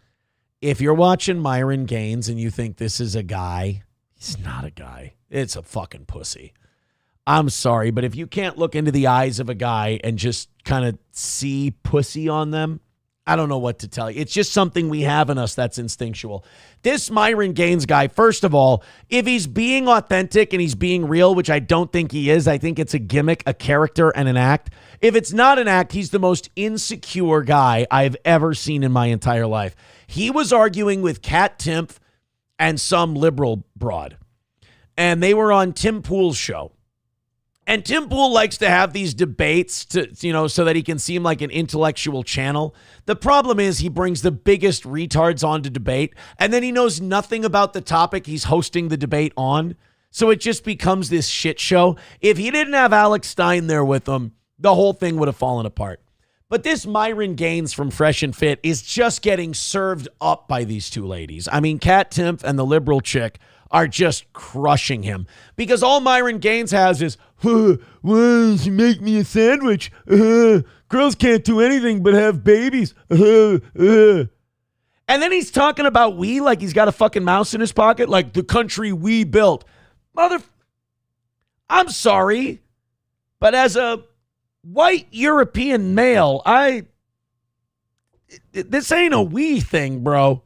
if you're watching Myron Gaines and you think this is a guy, he's not a guy. It's a fucking pussy. I'm sorry, but if you can't look into the eyes of a guy and just kind of see pussy on them, I don't know what to tell you. It's just something we have in us that's instinctual. This Myron Gaines guy, first of all, if he's being authentic and he's being real, which I don't think he is, I think it's a gimmick, a character, and an act. If it's not an act, he's the most insecure guy I've ever seen in my entire life. He was arguing with Kat Timpf and some liberal broad, and they were on Tim Pool's show. And Tim Pool likes to have these debates to, you know, so that he can seem like an intellectual channel. The problem is he brings the biggest retards on to debate, and then he knows nothing about the topic he's hosting the debate on. So it just becomes this shit show. If he didn't have Alex Stein there with him, the whole thing would have fallen apart. But this Myron Gaines from Fresh and Fit is just getting served up by these two ladies. I mean, Kat Timpf and the liberal chick are just crushing him because all Myron Gaines has is, well, she make me a sandwich. Girls can't do anything but have babies. And then he's talking about we like he's got a fucking mouse in his pocket, like the country we built. I'm sorry, but as a white European male, this ain't a we thing, bro.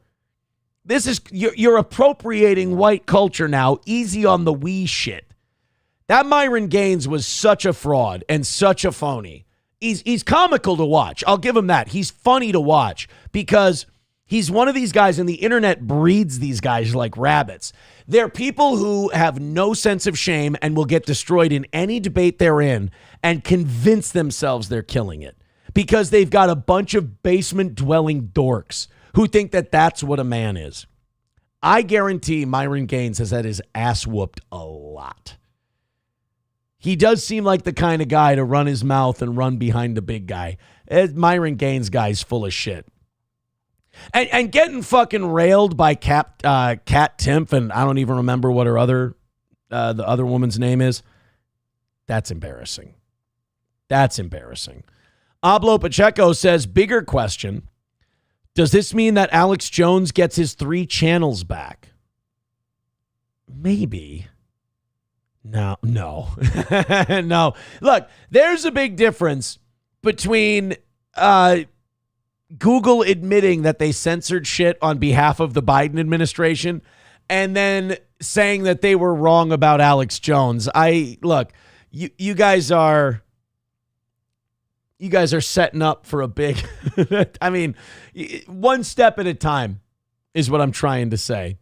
This is, you're appropriating white culture now. Easy on the we shit. That Myron Gaines was such a fraud and such a phony. he's comical to watch. I'll give him that. He's funny to watch because he's one of these guys, and the internet breeds these guys like rabbits. They're people who have no sense of shame and will get destroyed in any debate they're in and convince themselves they're killing it because they've got a bunch of basement-dwelling dorks who think that that's what a man is. I guarantee Myron Gaines has had his ass whooped a lot. He does seem like the kind of guy to run his mouth and run behind the big guy. Myron Gaines guy's full of shit. And getting fucking railed by Kat Timpf, and I don't even remember what her the other woman's name is. That's embarrassing. That's embarrassing. Ablo Pacheco says, bigger question. Does this mean that Alex Jones gets his 3 channels back? Maybe. No. No. Look, there's a big difference between Google admitting that they censored shit on behalf of the Biden administration and then saying that they were wrong about Alex Jones. You guys are setting up for a big I mean, one step at a time is what I'm trying to say.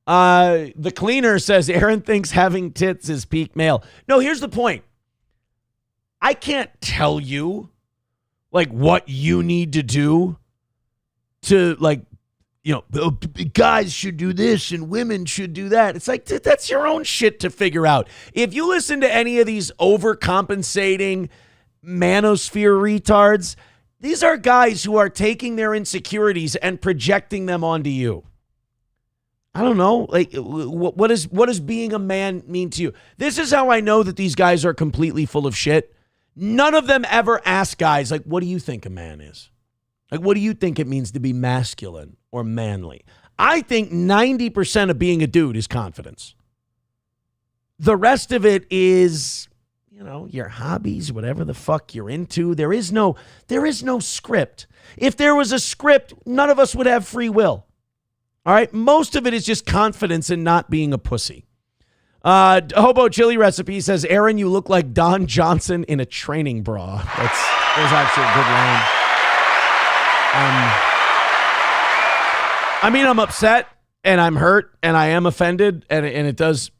The cleaner says Aaron thinks having tits is peak male. No, here's the point. I can't tell you like what you need to do to guys should do this and women should do that. It's like, that's your own shit to figure out. If you listen to any of these overcompensating manosphere retards, these are guys who are taking their insecurities and projecting them onto you. I don't know. Like, what does being a man mean to you? This is how I know that these guys are completely full of shit. None of them ever ask guys, like, what do you think a man is? Like, what do you think it means to be masculine or manly? I think 90% of being a dude is confidence. The rest of it is, your hobbies, whatever the fuck you're into. There is no script. If there was a script, none of us would have free will. All right. Most of it is just confidence in not being a pussy. Hobo Chili Recipe says, Aaron, you look like Don Johnson in a training bra. That was actually a good line. I'm upset and I'm hurt and I am offended and it does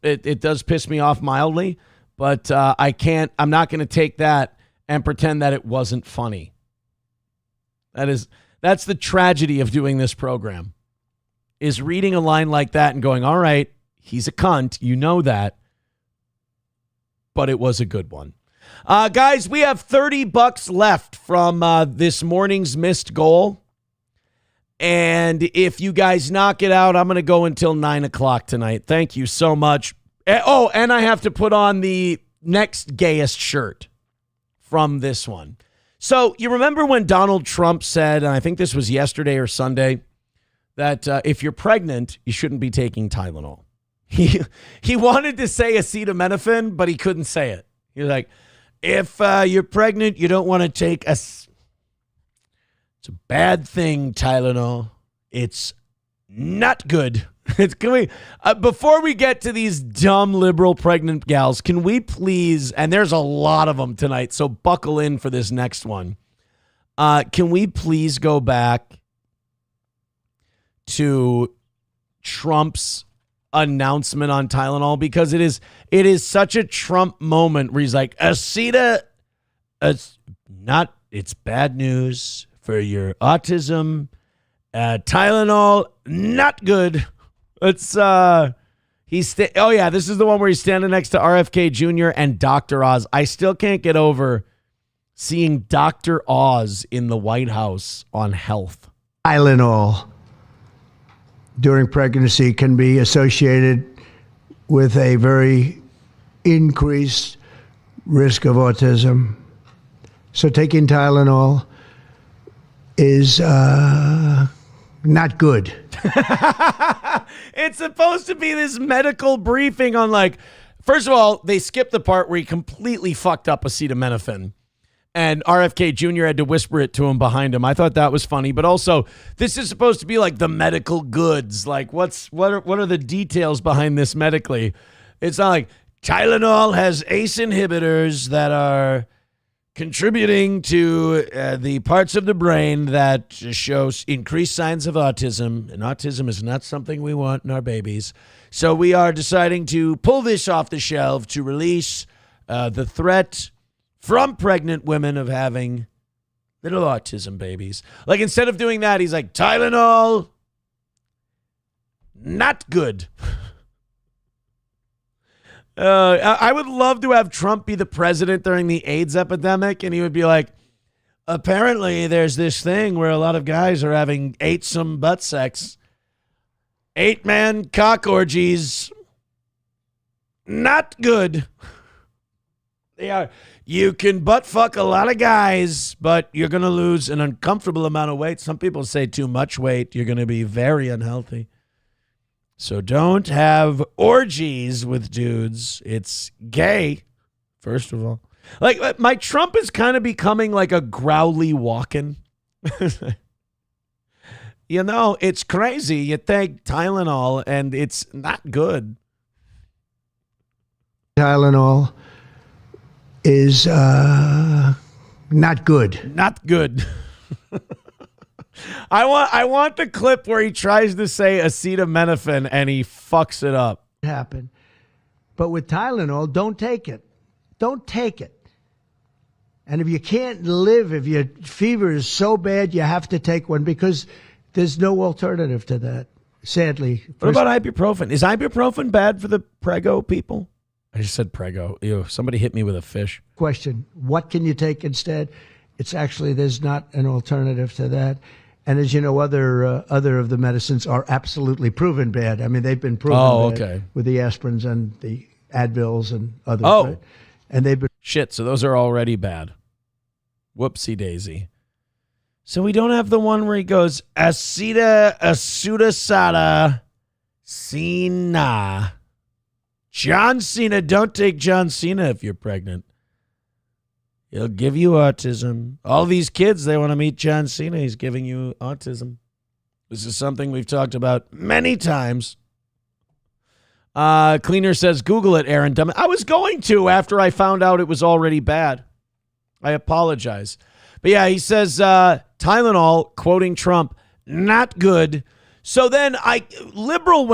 piss me off mildly, but I'm not going to take that and pretend that it wasn't funny. That's the tragedy of doing this program, is reading a line like that and going, all right, he's a cunt. You know that. But it was a good one. Guys, we have $30 left from this morning's missed goal. And if you guys knock it out, I'm going to go until 9 o'clock tonight. Thank you so much. Oh, and I have to put on the next gayest shirt from this one. So you remember when Donald Trump said, and I think this was yesterday or Sunday, that if you're pregnant, you shouldn't be taking Tylenol. He wanted to say acetaminophen, but he couldn't say it. He was like, if you're pregnant, you don't want to take it's a bad thing, Tylenol. It's not good. Before we get to these dumb liberal pregnant gals, can we please, and there's a lot of them tonight, so buckle in for this next one. Can we please go back to Trump's announcement on Tylenol, because it is such a Trump moment where he's like, it's bad news for your autism. Tylenol, not good. It's this is the one where he's standing next to RFK Jr. and Dr. Oz. I still can't get over seeing Dr. Oz in the White House on health.
Tylenol during pregnancy can be associated with a very increased risk of autism. So taking Tylenol is not good.
It's supposed to be this medical briefing on, like, first of all, they skipped the part where he completely fucked up acetaminophen. And RFK Jr. had to whisper it to him behind him. I thought that was funny. But also, this is supposed to be like the medical goods. Like, what are the details behind this medically? It's not like Tylenol has ACE inhibitors that are contributing to the parts of the brain that show increased signs of autism. And autism is not something we want in our babies. So we are deciding to pull this off the shelf to release the threat from pregnant women of having little autism babies. Like, instead of doing that, he's like, Tylenol, not good. I would love to have Trump be the president during the AIDS epidemic, and he would be like, apparently there's this thing where a lot of guys are having some butt sex. 8-man cock orgies. Not good. They are. You can butt fuck a lot of guys, but you're going to lose an uncomfortable amount of weight. Some people say too much weight. You're going to be very unhealthy. So don't have orgies with dudes. It's gay, first of all. Like, my Trump is kind of becoming like a growly walking. You know, it's crazy. You take Tylenol and it's not good.
Tylenol is not good.
Not good. I want the clip where he tries to say acetaminophen and he fucks it up.
Happen. But with Tylenol, don't take it. Don't take it. And if you can't live, if your fever is so bad, you have to take one because there's no alternative to that, sadly.
What about ibuprofen? Is ibuprofen bad for the prego people? I just said prego. Ew, somebody hit me with a fish.
Question, what can you take instead? It's actually, there's not an alternative to that. And as you know, other of the medicines are absolutely proven bad. I mean, they've been proven bad with the aspirins and the Advils and others.
Oh.
Right? And they've been...
Shit, so those are already bad. Whoopsie daisy. So we don't have the one where he goes, Asudasada Cena. John Cena, don't take John Cena if you're pregnant. He'll give you autism. All these kids, they want to meet John Cena. He's giving you autism. This is something we've talked about many times. Cleaner says, Google it, Aaron. I was going to after I found out it was already bad. I apologize. But yeah, he says, Tylenol, quoting Trump, not good. So then liberal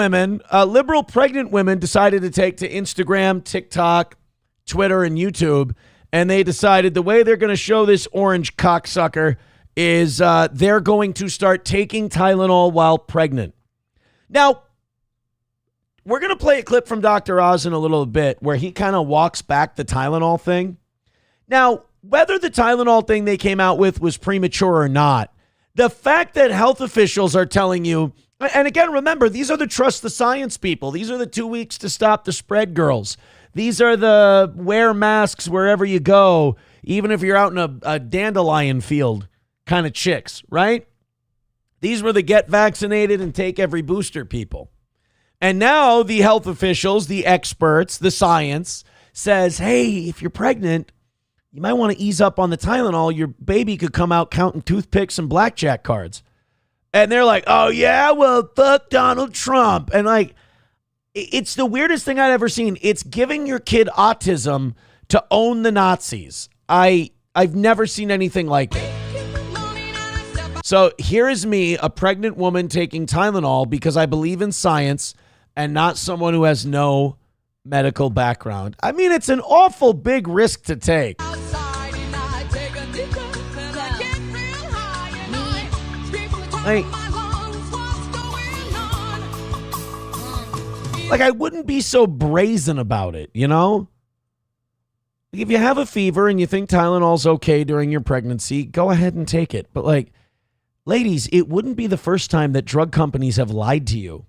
pregnant women decided to take to Instagram, TikTok, Twitter, and YouTube. And they decided the way they're going to show this orange cocksucker is they're going to start taking Tylenol while pregnant. Now, we're going to play a clip from Dr. Oz in a little bit where he kind of walks back the Tylenol thing. Now, whether the Tylenol thing they came out with was premature or not, the fact that health officials are telling you, and again, remember, these are the trust the science people. These are the 2 weeks to stop the spread girls. These are the wear masks wherever you go, even if you're out in a dandelion field kind of chicks, right? These were the get vaccinated and take every booster people. And now the health officials, the experts, the science says, hey, if you're pregnant, you might want to ease up on the Tylenol. Your baby could come out counting toothpicks and blackjack cards. And they're like, oh, yeah, well, fuck Donald Trump. And like, it's the weirdest thing I've ever seen. It's giving your kid autism to own the Nazis. I've never seen anything like it. So here is me, a pregnant woman taking Tylenol because I believe in science and not someone who has no medical background. I mean, it's an awful big risk to take. Like, I wouldn't be so brazen about it, you know? If you have a fever and you think Tylenol's okay during your pregnancy, go ahead and take it. But like, ladies, it wouldn't be the first time that drug companies have lied to you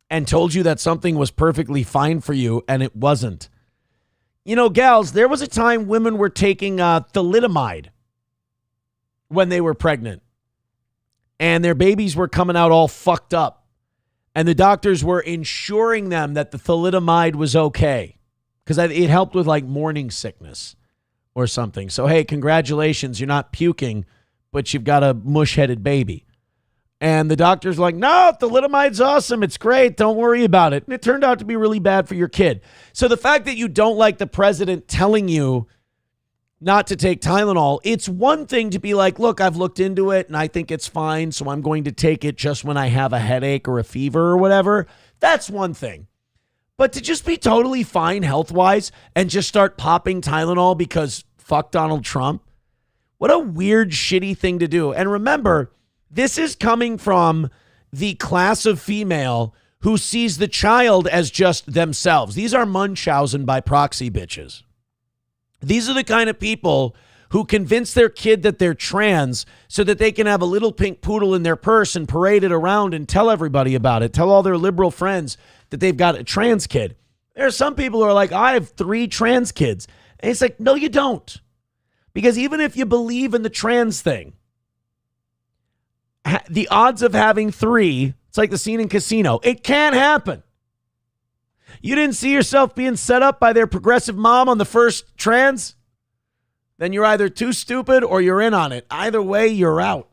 and told you that something was perfectly fine for you and it wasn't. You know, gals, there was a time women were taking thalidomide when they were pregnant and their babies were coming out all fucked up. And the doctors were ensuring them that the thalidomide was okay because it helped with like morning sickness or something. So, hey, congratulations. You're not puking, but you've got a mush-headed baby. And the doctor's like, no, thalidomide's awesome. It's great. Don't worry about it. And it turned out to be really bad for your kid. So the fact that you don't like the president telling you not to take Tylenol. It's one thing to be like, look, I've looked into it and I think it's fine, so I'm going to take it just when I have a headache or a fever or whatever. That's one thing. But to just be totally fine health-wise and just start popping Tylenol because fuck Donald Trump, what a weird, shitty thing to do. And remember, this is coming from the class of female who sees the child as just themselves. These are Munchausen by proxy bitches. These are the kind of people who convince their kid that they're trans so that they can have a little pink poodle in their purse and parade it around and tell everybody about it. Tell all their liberal friends that they've got a trans kid. There are some people who are like, I have 3 trans kids. And it's like, no, you don't. Because even if you believe in the trans thing, the odds of having 3, it's like the scene in Casino. It can't happen. You didn't see yourself being set up by their progressive mom on the first trans? Then you're either too stupid or you're in on it. Either way, you're out.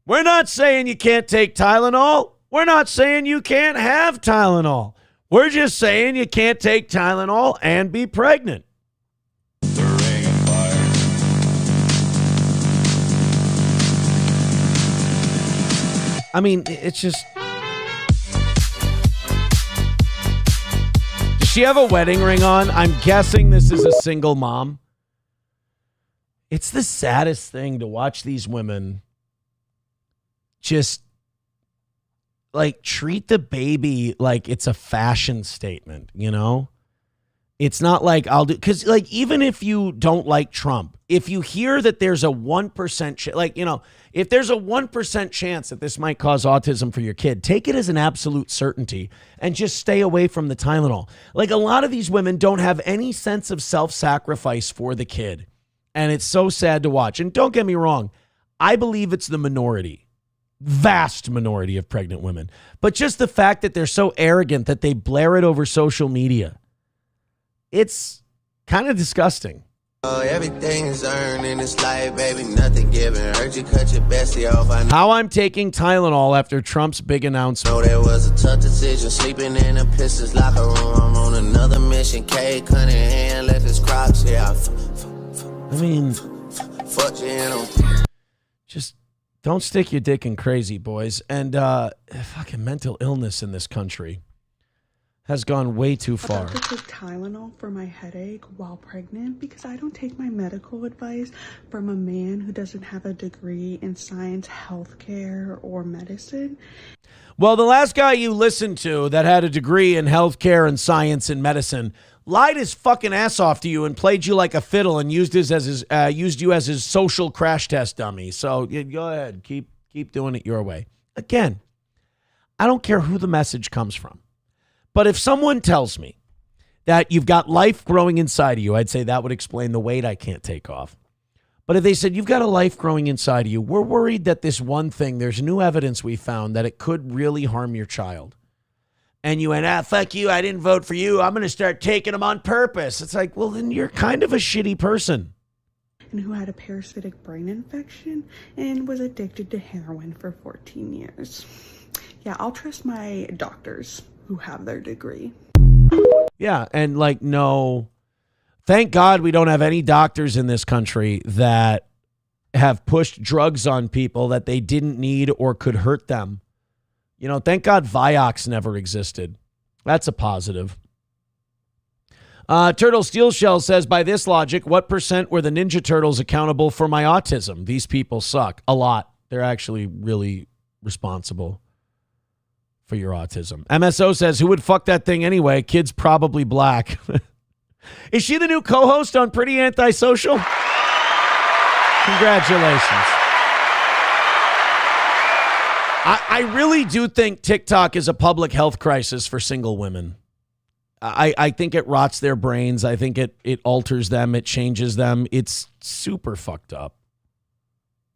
We're not saying you can't take Tylenol. We're not saying you can't have Tylenol. We're just saying you can't take Tylenol and be pregnant. I mean, it's just... Does she have a wedding ring on? I'm guessing this is a single mom. It's the saddest thing to watch these women just like treat the baby like it's a fashion statement, you know? It's not like I'll do, because like even if you don't like Trump, if you hear that there's a 1% like, you know, if there's a 1% chance that this might cause autism for your kid, take it as an absolute certainty and just stay away from the Tylenol. Like a lot of these women don't have any sense of self-sacrifice for the kid. And it's so sad to watch. And don't get me wrong, I believe it's the minority, vast minority of pregnant women. But just the fact that they're so arrogant that they blare it over social media, it's kind of disgusting.
Everything is earned in this life, baby. Nothing given. Heard you cut your bestie off.
How I'm taking Tylenol after Trump's big announcement.
No, there was a tough decision. Sleeping in a Pistons locker room. I'm on another mission. K Cunningham left his Crocs. Yeah.
I mean,
fuck you.
Just don't stick your dick in crazy, boys. And fucking mental illness in this country has gone way too far.
I have to take Tylenol for my headache while pregnant because I don't take my medical advice from a man who doesn't have a degree in science, healthcare, or medicine.
Well, the last guy you listened to that had a degree in healthcare and science and medicine lied his fucking ass off to you and played you like a fiddle and used you as his social crash test dummy. So go ahead, keep doing it your way. Again, I don't care who the message comes from. But if someone tells me that you've got life growing inside of you, I'd say that would explain the weight I can't take off. But if they said you've got a life growing inside of you, we're worried that this one thing, there's new evidence we found that it could really harm your child. And you went, fuck you, I didn't vote for you. I'm going to start taking them on purpose. It's like, well, then you're kind of a shitty person.
And who had a parasitic brain infection and was addicted to heroin for 14 years. Yeah, I'll trust my doctors who have their degree.
Yeah, and like, no, thank God we don't have any doctors in this country that have pushed drugs on people that they didn't need or could hurt them. You know, thank God Vioxx never existed. That's a positive. Turtle Steel Shell says, by this logic, what % were the Ninja Turtles accountable for my autism? These people suck. A lot. They're actually really responsible for your autism. MSO says, who would fuck that thing anyway? Kid's probably black. Is she the new co-host on Pretty Antisocial? Congratulations. I really do think TikTok is a public health crisis for single women. I think it rots their brains. I think it alters them. It changes them. It's super fucked up.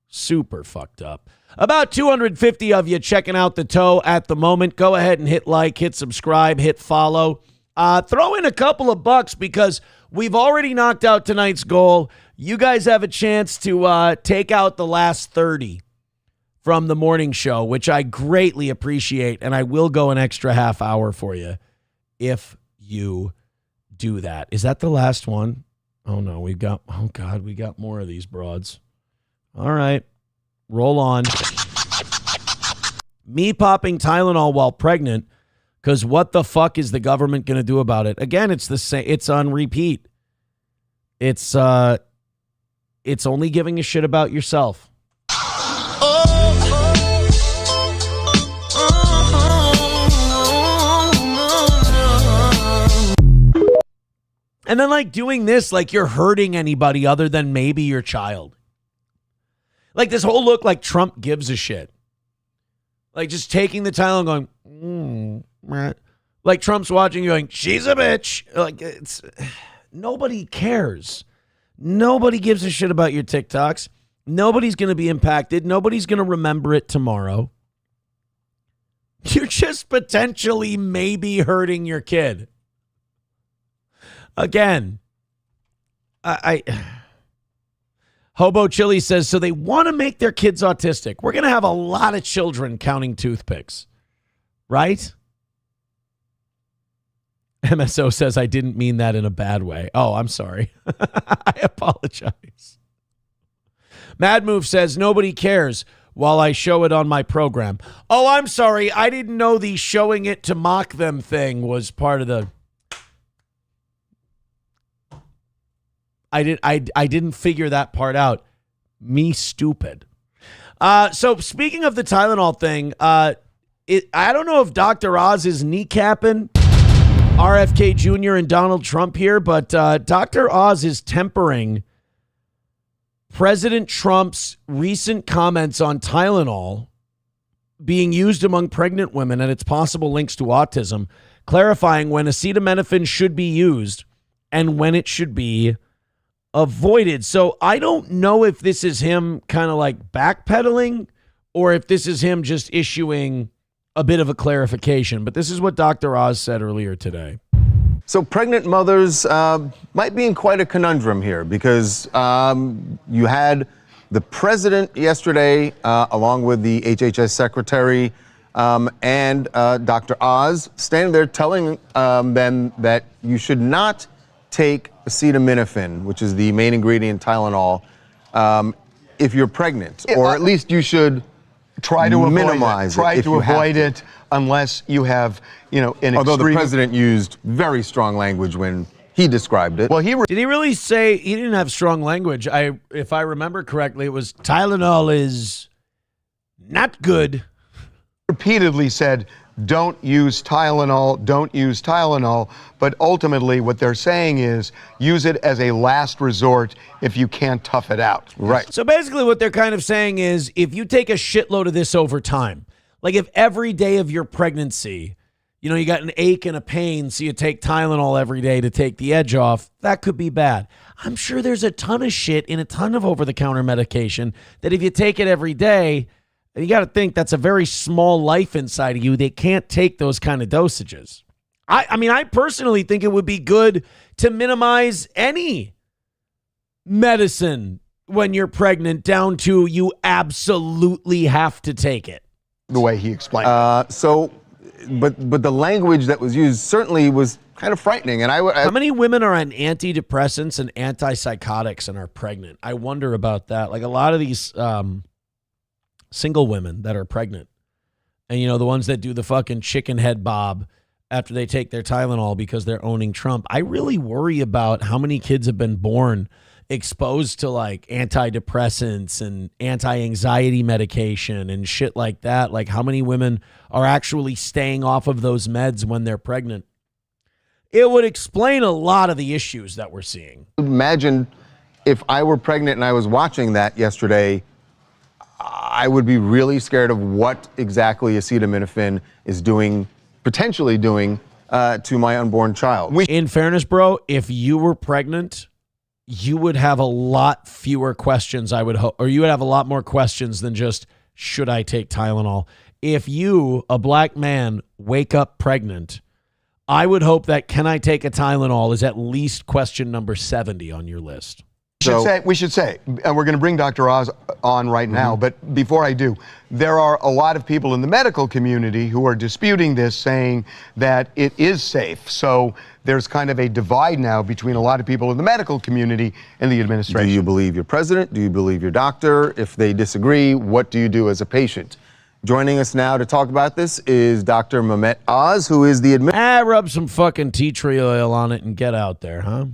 Super fucked up. About 250 of you checking out the toe at the moment. Go ahead and hit like, hit subscribe, hit follow. Throw in a couple of bucks because we've already knocked out tonight's goal. You guys have a chance to take out the last 30 from the morning show, which I greatly appreciate, and I will go an extra half hour for you if you do that. Is that the last one? Oh, no, we got more of these broads. All right, roll on. Me popping Tylenol while pregnant, because what the fuck is the government going to do about it? Again, it's the same. It's on repeat. It's only giving a shit about yourself. And then like doing this like you're hurting anybody other than maybe your child. Like this whole look like Trump gives a shit. Like just taking the Tylenol and going, like Trump's watching you going, she's a bitch. Like it's nobody cares. Nobody gives a shit about your TikToks. Nobody's going to be impacted. Nobody's going to remember it tomorrow. You're just potentially maybe hurting your kid. Again, I Hobo Chili says, so they want to make their kids autistic. We're going to have a lot of children counting toothpicks, right? MSO says, I didn't mean that in a bad way. Oh, I'm sorry. I apologize. Mad Move says, nobody cares while I show it on my program. Oh, I'm sorry. I didn't know the showing it to mock them thing was part of the... I didn't figure that part out. Me stupid. So speaking of the Tylenol thing, I don't know if Dr. Oz is kneecapping RFK Jr. and Donald Trump here, but Dr. Oz is tempering President Trump's recent comments on Tylenol being used among pregnant women and its possible links to autism, clarifying when acetaminophen should be used and when it should be avoided. So I don't know if this is him kind of like backpedaling or if this is him just issuing a bit of a clarification. But this is what Dr. Oz said earlier today.
So pregnant mothers might be in quite a conundrum here because you had the president yesterday along with the HHS secretary and Dr. Oz standing there telling them that you should not take acetaminophen, which is the main ingredient in Tylenol, if you're pregnant, or at least you should
try to
minimize
avoid it. Try to avoid it unless you have, an
Although
extreme...
the president used very strong language when he described it.
Well,
did he really say he didn't have strong language? If I remember correctly, it was Tylenol is not good.
Repeatedly said, don't use Tylenol, don't use Tylenol. But ultimately what they're saying is use it as a last resort if you can't tough it out.
Right.
So basically what they're kind of saying is if you take a shitload of this over time, like if every day of your pregnancy, you got an ache and a pain, so you take Tylenol every day to take the edge off, that could be bad. I'm sure there's a ton of shit in a ton of over-the-counter medication that if you take it every day, you got to think that's a very small life inside of you. They can't take those kind of dosages. I personally think it would be good to minimize any medicine when you're pregnant down to you absolutely have to take it.
The way he explained
But the language that was used certainly was kind of frightening. And
how many women are on antidepressants and antipsychotics and are pregnant? I wonder about that. Like a lot of these single women that are pregnant and, the ones that do the fucking chicken head bob after they take their Tylenol because they're owning Trump. I really worry about how many kids have been born exposed to like antidepressants and anti-anxiety medication and shit like that. Like how many women are actually staying off of those meds when they're pregnant? It would explain a lot of the issues that we're seeing.
Imagine if I were pregnant and I was watching that yesterday, I would be really scared of what exactly acetaminophen is potentially doing to my unborn child.
In fairness, bro, if you were pregnant, you would have a lot fewer questions, I would hope, or you would have a lot more questions than just, should I take Tylenol? If you, a black man, wake up pregnant, I would hope that can I take a Tylenol is at least question number 70 on your list.
We should say, and we're going to bring Dr. Oz on right now, but before I do, there are a lot of people in the medical community who are disputing this, saying that it is safe. So there's kind of a divide now between a lot of people in the medical community and the administration.
Do you believe your president? Do you believe your doctor? If they disagree, what do you do as a patient? Joining us now to talk about this is Dr. Mehmet Oz, who is the
rub some fucking tea tree oil on it and get out there, huh?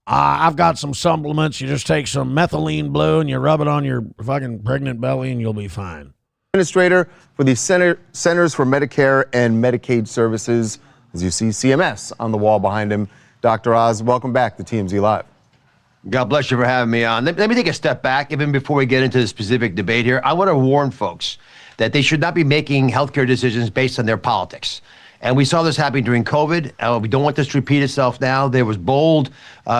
I've got some supplements. You just take some methylene blue and you rub it on your fucking pregnant belly and you'll be fine.
Administrator for the Centers for Medicare and Medicaid Services. As you see CMS on the wall behind him. Dr. Oz, welcome back to TMZ Live.
God bless you for having me on. Let me take a step back, even before we get into the specific debate here. I want to warn folks that they should not be making healthcare decisions based on their politics. And we saw this happening during COVID. We don't want this to repeat itself now. There was bold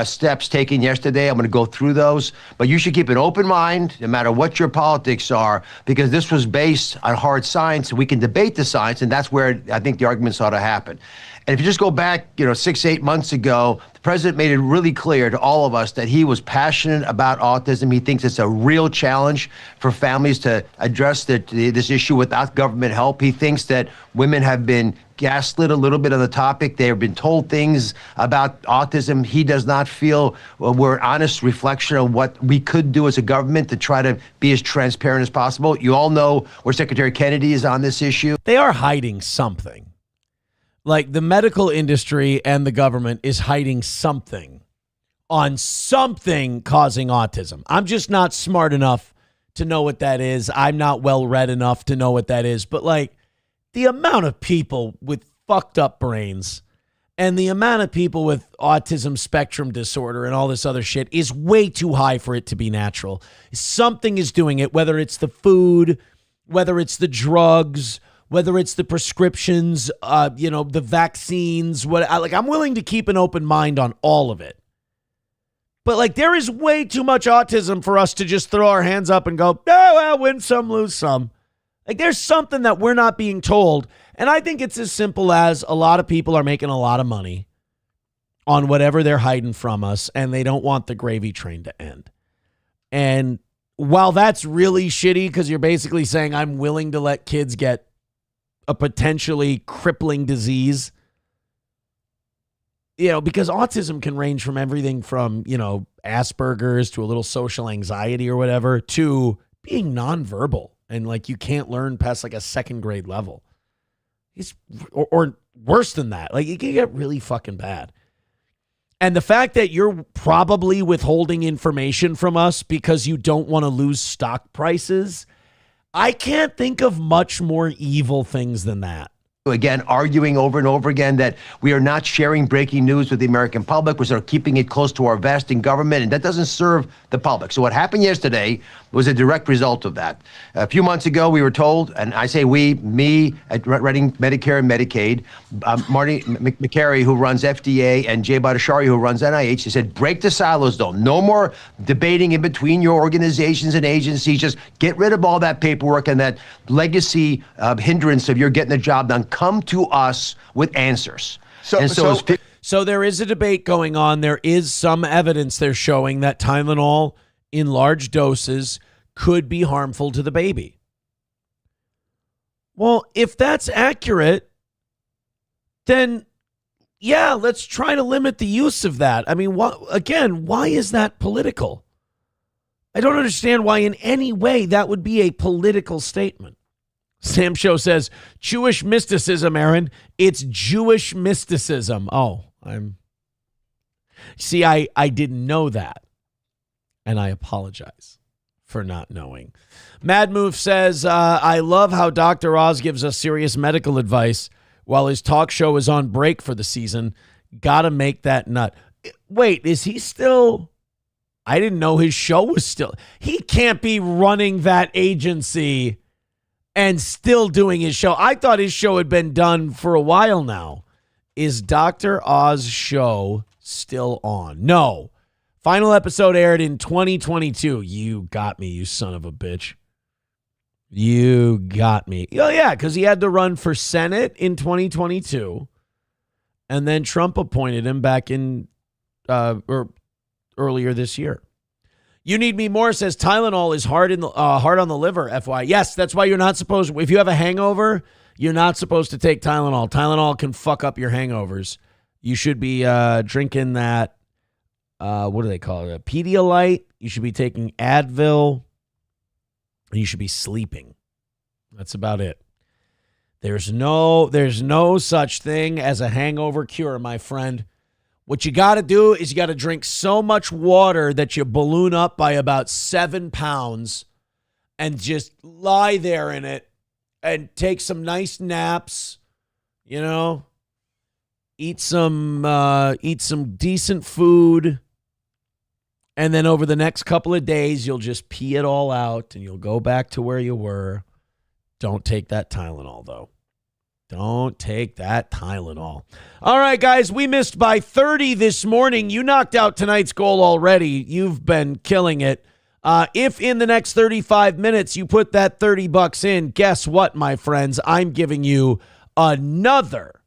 steps taken yesterday. I'm going to go through those. But you should keep an open mind, no matter what your politics are, because this was based on hard science. We can debate the science, and that's where I think the arguments ought to happen. And if you just go back, 6, 8 months ago, the president made it really clear to all of us that he was passionate about autism. He thinks it's a real challenge for families to address this issue without government help. He thinks that women have been gaslit a little bit on the topic. They have been told things about autism. He does not feel we're an honest reflection of what we could do as a government to try to be as transparent as possible. You all know where Secretary Kennedy is on this issue.
They are hiding something. Like the medical industry and the government is hiding something on something causing autism. I'm just not smart enough to know what that is. I'm not well read enough to know what that is. But like the amount of people with fucked up brains and the amount of people with autism spectrum disorder and all this other shit is way too high for it to be natural. Something is doing it, whether it's the food, whether it's the drugs, whether it's the prescriptions, the vaccines, I'm willing to keep an open mind on all of it. But like there is way too much autism for us to just throw our hands up and go, oh, well, win some, lose some. Like there's something that we're not being told. And I think it's as simple as a lot of people are making a lot of money on whatever they're hiding from us, and they don't want the gravy train to end. And while that's really shitty because you're basically saying I'm willing to let kids get a potentially crippling disease, because autism can range from everything from, Asperger's to a little social anxiety or whatever to being nonverbal and like you can't learn past like a second grade level. Or worse than that. Like it can get really fucking bad. And the fact that you're probably withholding information from us because you don't want to lose stock prices, I can't think of much more evil things than that.
Again, arguing over and over again that we are not sharing breaking news with the American public. We're sort of keeping it close to our vest in government, and that doesn't serve the public. So what happened yesterday was a direct result of that. A few months ago, we were told, and I say we, me, running Medicare and Medicaid, Marty McCary, who runs FDA, and Jay Bhattacharya, who runs NIH, they said, break the silos, though. No more debating in between your organizations and agencies. Just get rid of all that paperwork and that legacy hindrance of your getting the job done. Come to us with answers.
So there is a debate going on. There is some evidence they're showing that Tylenol in large doses could be harmful to the baby. Well, if that's accurate, then yeah, let's try to limit the use of that. I mean, why is that political? I don't understand why in any way that would be a political statement. Sam Show says, Jewish mysticism, Aaron. It's Jewish mysticism. Oh, See, I didn't know that. And I apologize for not knowing. Mad Move says, I love how Dr. Oz gives us serious medical advice while his talk show is on break for the season. Gotta make that nut. Wait, is he still... I didn't know his show was still... He can't be running that agency and still doing his show. I thought his show had been done for a while now. Is Dr. Oz's show still on? No. Final episode aired in 2022. You got me, you son of a bitch. You got me. Oh, yeah, because he had to run for Senate in 2022. And then Trump appointed him back in, earlier this year. You Need Me More says Tylenol is hard on the liver, FY. Yes, that's why you're not supposed, if you have a hangover, you're not supposed to take Tylenol. Tylenol can fuck up your hangovers. You should be drinking that, what do they call it? Pedialyte. You should be taking Advil. And you should be sleeping. That's about it. There's no such thing as a hangover cure, my friend. What you got to do is you got to drink so much water that you balloon up by about 7 pounds and just lie there in it and take some nice naps, you know, eat some decent food. And then over the next couple of days, you'll just pee it all out and you'll go back to where you were. Don't take that Tylenol, though. Don't take that Tylenol. All right, guys, we missed by 30 this morning. You knocked out tonight's goal already. You've been killing it. If in the next 35 minutes you put that $30 in, guess what, my friends? I'm giving you another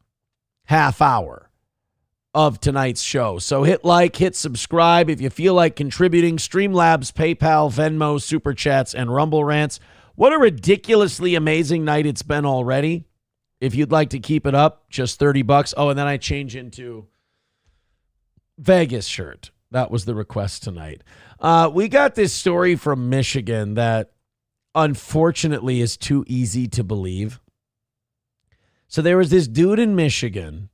half hour of tonight's show. So hit like, hit subscribe. If you feel like contributing, Streamlabs, PayPal, Venmo, Super Chats, and Rumble Rants. What a ridiculously amazing night it's been already. If you'd like to keep it up, just $30. Oh, and then I change into Vegas shirt. That was the request tonight. We got this story from Michigan that unfortunately is too easy to believe. So there was this dude in Michigan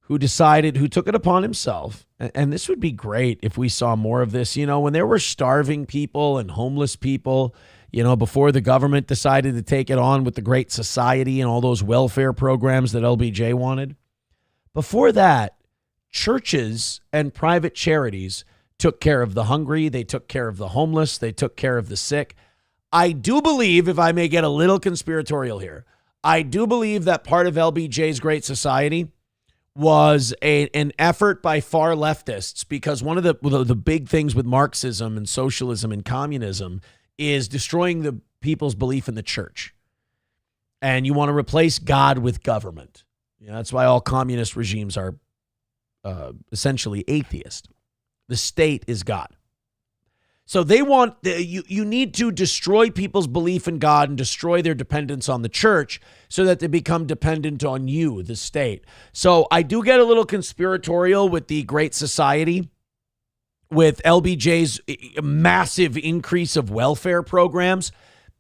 who took it upon himself, and this would be great if we saw more of this, you know, when there were starving people and homeless people, you know, before the government decided to take it on with the Great Society and all those welfare programs that LBJ wanted. Before that, churches and private charities took care of the hungry. They took care of the homeless. They took care of the sick. I do believe, if I may get a little conspiratorial here, I do believe that part of LBJ's Great Society was an effort by far leftists, because one of the big things with Marxism and socialism and communism is destroying the people's belief in the church. And you want to replace God with government. You know, that's why all communist regimes are essentially atheist. The state is God. So they want, you need to destroy people's belief in God and destroy their dependence on the church so that they become dependent on you, the state. So I do get a little conspiratorial with the Great Society, with LBJ's massive increase of welfare programs,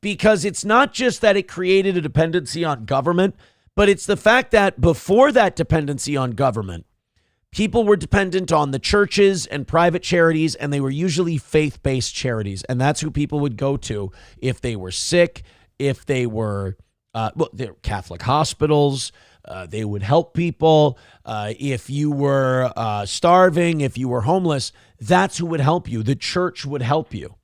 because it's not just that it created a dependency on government, but it's the fact that before that dependency on government, people were dependent on the churches and private charities, and they were usually faith-based charities. And that's who people would go to if they were sick, if they were they're Catholic hospitals. They would help people. If you were starving, if you were homeless, that's who would help you. The church would help you.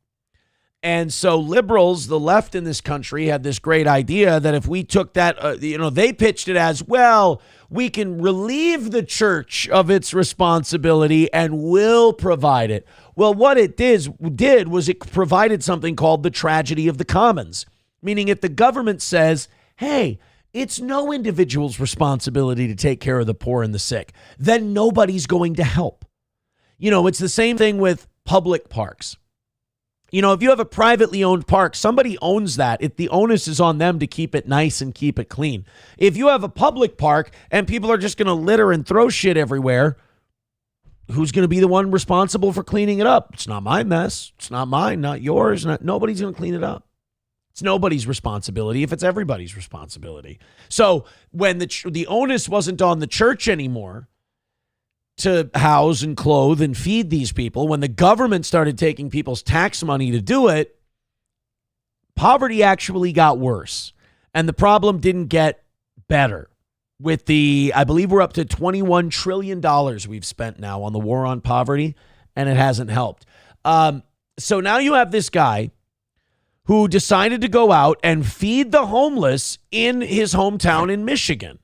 And so liberals, the left in this country, had this great idea that if we took that, they pitched it as, well, we can relieve the church of its responsibility and will provide it. Well, what it did was it provided something called the tragedy of the commons, meaning if the government says, hey, it's no individual's responsibility to take care of the poor and the sick, then nobody's going to help. You know, it's the same thing with public parks. You know, if you have a privately owned park, somebody owns that. The onus is on them to keep it nice and keep it clean. If you have a public park and people are just going to litter and throw shit everywhere, who's going to be the one responsible for cleaning it up? It's not my mess. It's not mine, not yours. Nobody's going to clean it up. It's nobody's responsibility if it's everybody's responsibility. So when the onus wasn't on the church anymore to house and clothe and feed these people, when the government started taking people's tax money to do it, poverty actually got worse. And the problem didn't get better. With I believe we're up to $21 trillion we've spent now on the war on poverty, and it hasn't helped. So now you have this guy who decided to go out and feed the homeless in his hometown in Michigan.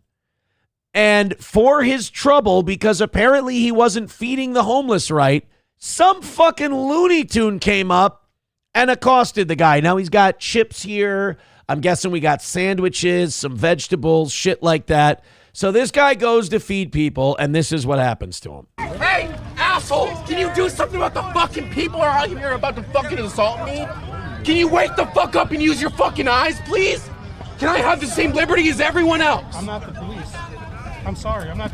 And for his trouble, because apparently he wasn't feeding the homeless right, some fucking Looney Tune came up and accosted the guy. Now he's got chips here. I'm guessing we got sandwiches, some vegetables, shit like that. So this guy goes to feed people, and this is what happens to him.
Hey, asshole! Can you do something about the fucking people who are out here about to fucking assault me? Can you wake the fuck up and use your fucking eyes, please? Can I have the same liberty as everyone else?
I'm not the police. I'm sorry. I'm not.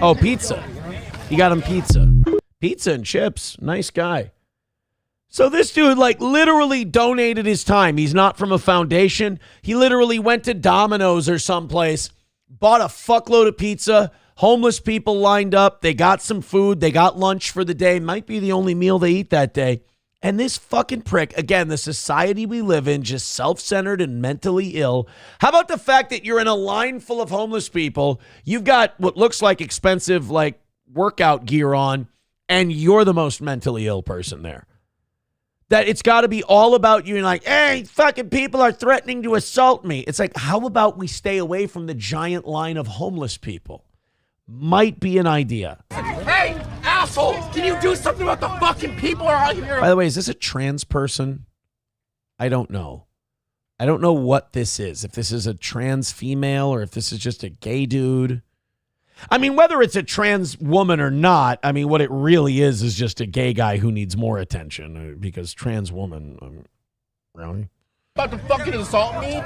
Oh, pizza. You got him pizza. Pizza and chips. Nice guy. So this dude like literally donated his time. He's not from a foundation. He literally went to Domino's or someplace, bought a fuckload of pizza. Homeless people lined up. They got some food. They got lunch for the day. Might be the only meal they eat that day. And this fucking prick, again, the society we live in, just self-centered and mentally ill. How about the fact that you're in a line full of homeless people? You've got what looks like expensive like workout gear on, and you're the most mentally ill person there. That it's got to be all about you and like, hey, fucking people are threatening to assault me. It's like, how about we stay away from the giant line of homeless people? Might be an idea.
Hey, assholes! Can you do something about the fucking people who are out here?
By the way, is this a trans person? I don't know. I don't know what this is. If this is a trans female or if this is just a gay dude. I mean, whether it's a trans woman or not, I mean, what it really is just a gay guy who needs more attention because trans woman, really?
About to fucking assault me?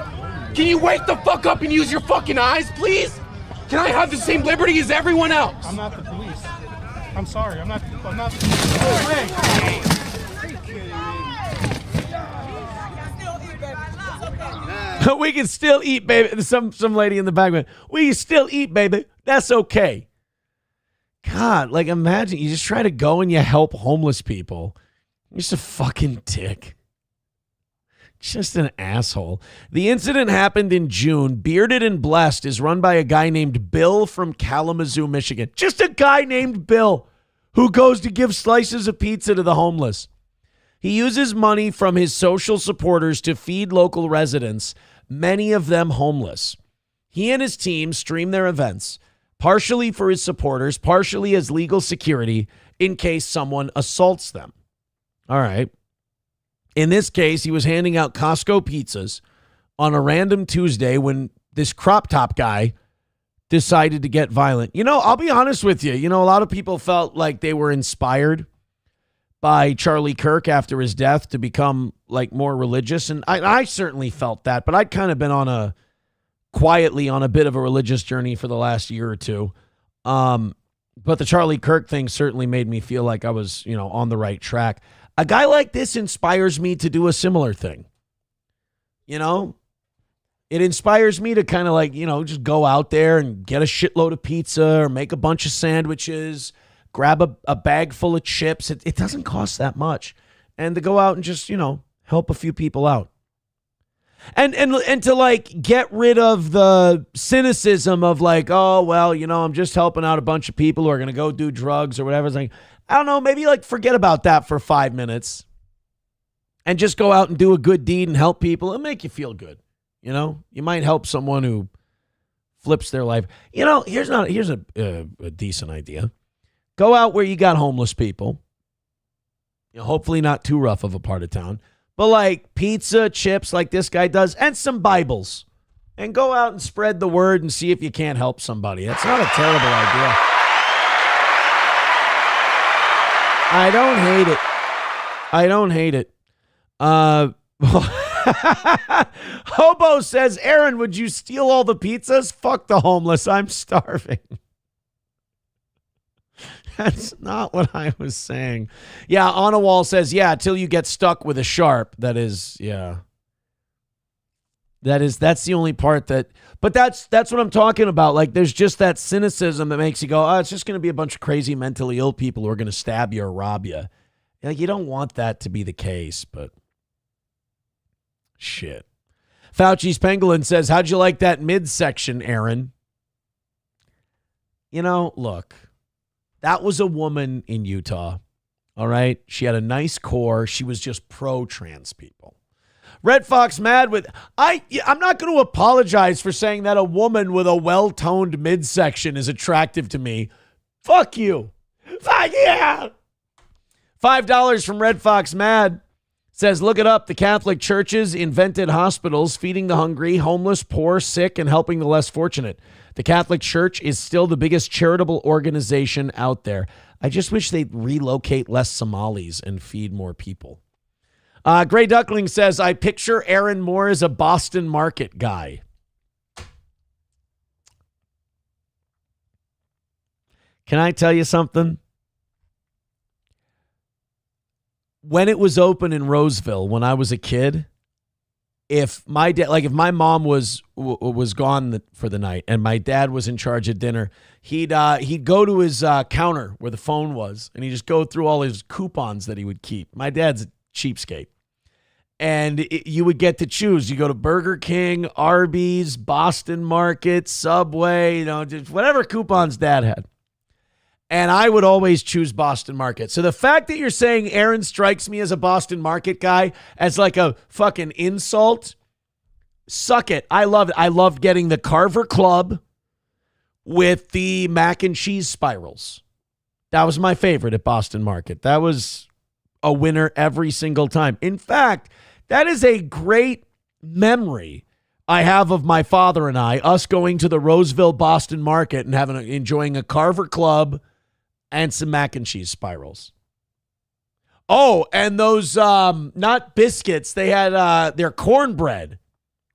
Can you wake the fuck up and use your fucking eyes, please? Can I have the same liberty as everyone else?
I'm not the police. I'm sorry. I'm not.
We can still eat, baby. Some lady in the back went, we can still eat, baby. That's okay. God, like imagine you just try to go and you help homeless people. You're just a fucking dick. Just an asshole. The incident happened in June. Bearded and Blessed is run by a guy named Bill from Kalamazoo, Michigan. Just a guy named Bill who goes to give slices of pizza to the homeless. He uses money from his social supporters to feed local residents, many of them homeless. He and his team stream their events, partially for his supporters, partially as legal security in case someone assaults them. All right. In this case, he was handing out Costco pizzas on a random Tuesday when this crop top guy decided to get violent. You know, I'll be honest with you. You know, a lot of people felt like they were inspired by Charlie Kirk after his death to become like more religious. And I certainly felt that, but I'd kind of been quietly on a bit of a religious journey for the last year or two. But the Charlie Kirk thing certainly made me feel like I was, on the right track. A guy like this inspires me to do a similar thing. It inspires me to kind of just go out there and get a shitload of pizza or make a bunch of sandwiches, grab a bag full of chips. It doesn't cost that much. And to go out and just, help a few people out. And to get rid of the cynicism of oh, well, I'm just helping out a bunch of people who are going to go do drugs or whatever. It's like, I don't know, maybe forget about that for 5 minutes and just go out and do a good deed and help people. It'll make you feel good. You might help someone who flips their life. Here's a decent idea. Go out where you got homeless people. Hopefully not too rough of a part of town. But pizza, chips like this guy does, and some Bibles. And go out and spread the word and see if you can't help somebody. That's not a terrible idea. I don't hate it. Hobo says, Aaron, would you steal all the pizzas? Fuck the homeless. I'm starving. That's not what I was saying. Yeah, On a Wall says, yeah, till you get stuck with a sharp. That is, yeah. That's the only part but that's what I'm talking about. There's just that cynicism that makes you go, oh, it's just going to be a bunch of crazy mentally ill people who are going to stab you or rob you. You don't want that to be the case, but shit. Fauci's Pangolin says, how'd you like that midsection, Aaron? Look. That was a woman in Utah, all right? She had a nice core. She was just pro-trans people. Red Fox mad with... I'm not going to apologize for saying that a woman with a well-toned midsection is attractive to me. Fuck you. Fuck yeah. $5 from Red Fox mad Says, look it up. The Catholic churches invented hospitals, feeding the hungry, homeless, poor, sick, and helping the less fortunate. The Catholic Church is still the biggest charitable organization out there. I just wish they'd relocate less Somalis and feed more people. Gray Duckling says, I picture Aaron Moore as a Boston Market guy. Can I tell you something? When it was open in Roseville, when I was a kid, if my dad, like if my mom was gone for the night and my dad was in charge of dinner, he'd go to his counter where the phone was, and he'd just go through all his coupons that he would keep. My dad's a cheapskate. And you would get to choose. You go to Burger King, Arby's, Boston Market, Subway, just whatever coupons Dad had. And I would always choose Boston Market. So the fact that you're saying Aaron strikes me as a Boston Market guy as like a fucking insult, suck it. I love it. I loved getting the Carver Club with the mac and cheese spirals. That was my favorite at Boston Market. That was a winner every single time. In fact, that is a great memory I have of my father and us going to the Roseville Boston Market and enjoying a Carver Club and some mac and cheese spirals. Oh, and those, not biscuits, they had their cornbread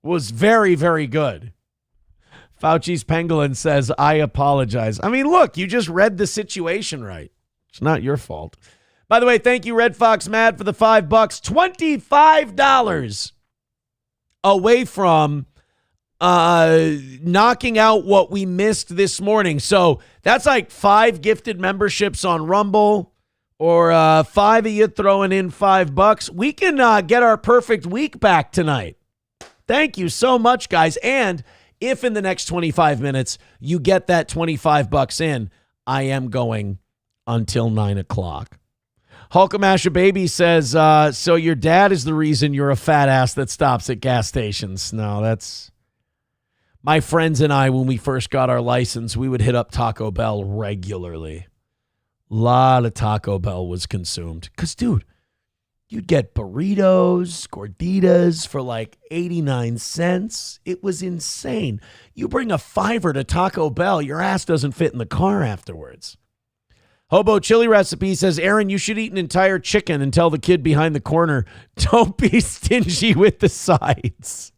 was very, very good. Fauci's Pangolin says, I apologize. I mean, look, you just read the situation right. It's not your fault. By the way, thank you, Red Fox Mad, for the $5. $25 away from knocking out what we missed this morning. So that's like 5 gifted memberships on Rumble, or 5 of you throwing in $5. We can get our perfect week back tonight. Thank you so much, guys. And if in the next 25 minutes you get that $25 in, I am going until 9 o'clock. Hulkamasha Baby says, so your dad is the reason you're a fat ass that stops at gas stations. No, that's... My friends and I, when we first got our license, we would hit up Taco Bell regularly. A lot of Taco Bell was consumed. Because, dude, you'd get burritos, gorditas for like 89 cents. It was insane. You bring a $5 to Taco Bell, your ass doesn't fit in the car afterwards. Hobo Chili Recipe says, Aaron, you should eat an entire chicken and tell the kid behind the corner, don't be stingy with the sides.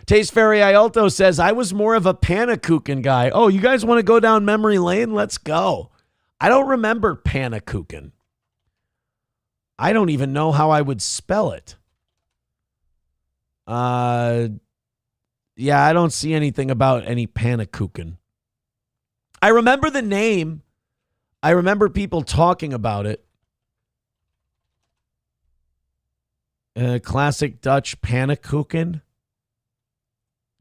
Taste Fairy Ialto says, I was more of a Pannekuchen guy. Oh, you guys want to go down memory lane? Let's go. I don't remember Pannekuchen. I don't even know how I would spell it. Yeah, I don't see anything about any Pannekuchen. I remember the name. I remember people talking about it. Classic Dutch Pannekuchen.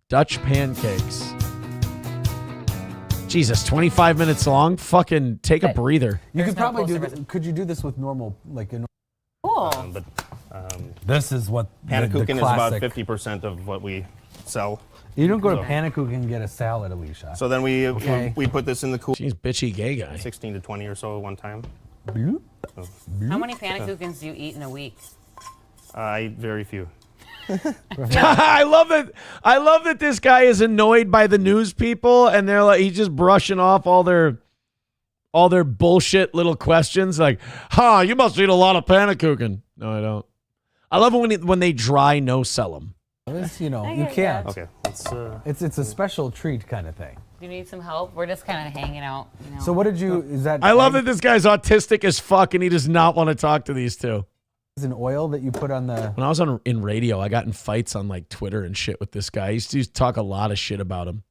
Dutch pancakes. Jesus, 25 minutes long? Fucking take a breather.
You could probably do this. Could you do this with normal, like a
Cool.
This is what
Pannekuchen is about 50% of what we sell.
You don't go to Pannekuchen and get a salad, Alicia.
So then we put this in the cooler.
She's bitchy gay guy.
16 to 20 or so one time. How many Pannekuchens do you eat in a week? I eat very few.
I love that this guy is annoyed by the news people, and they're like, he's just brushing off all their bullshit little questions, like, you must eat a lot of Pannekuchen. No, I don't. I love it when they dry no sell them.
This, you can't.
Okay,
it's a special treat kind of thing.
Do you need some help? We're just kind of hanging out.
So what did you? Is that?
I love that this guy's autistic as fuck, and he does not want to talk to these two.
Is an oil that you put on the?
When I was in radio, I got in fights on like Twitter and shit with this guy. I used to talk a lot of shit about him.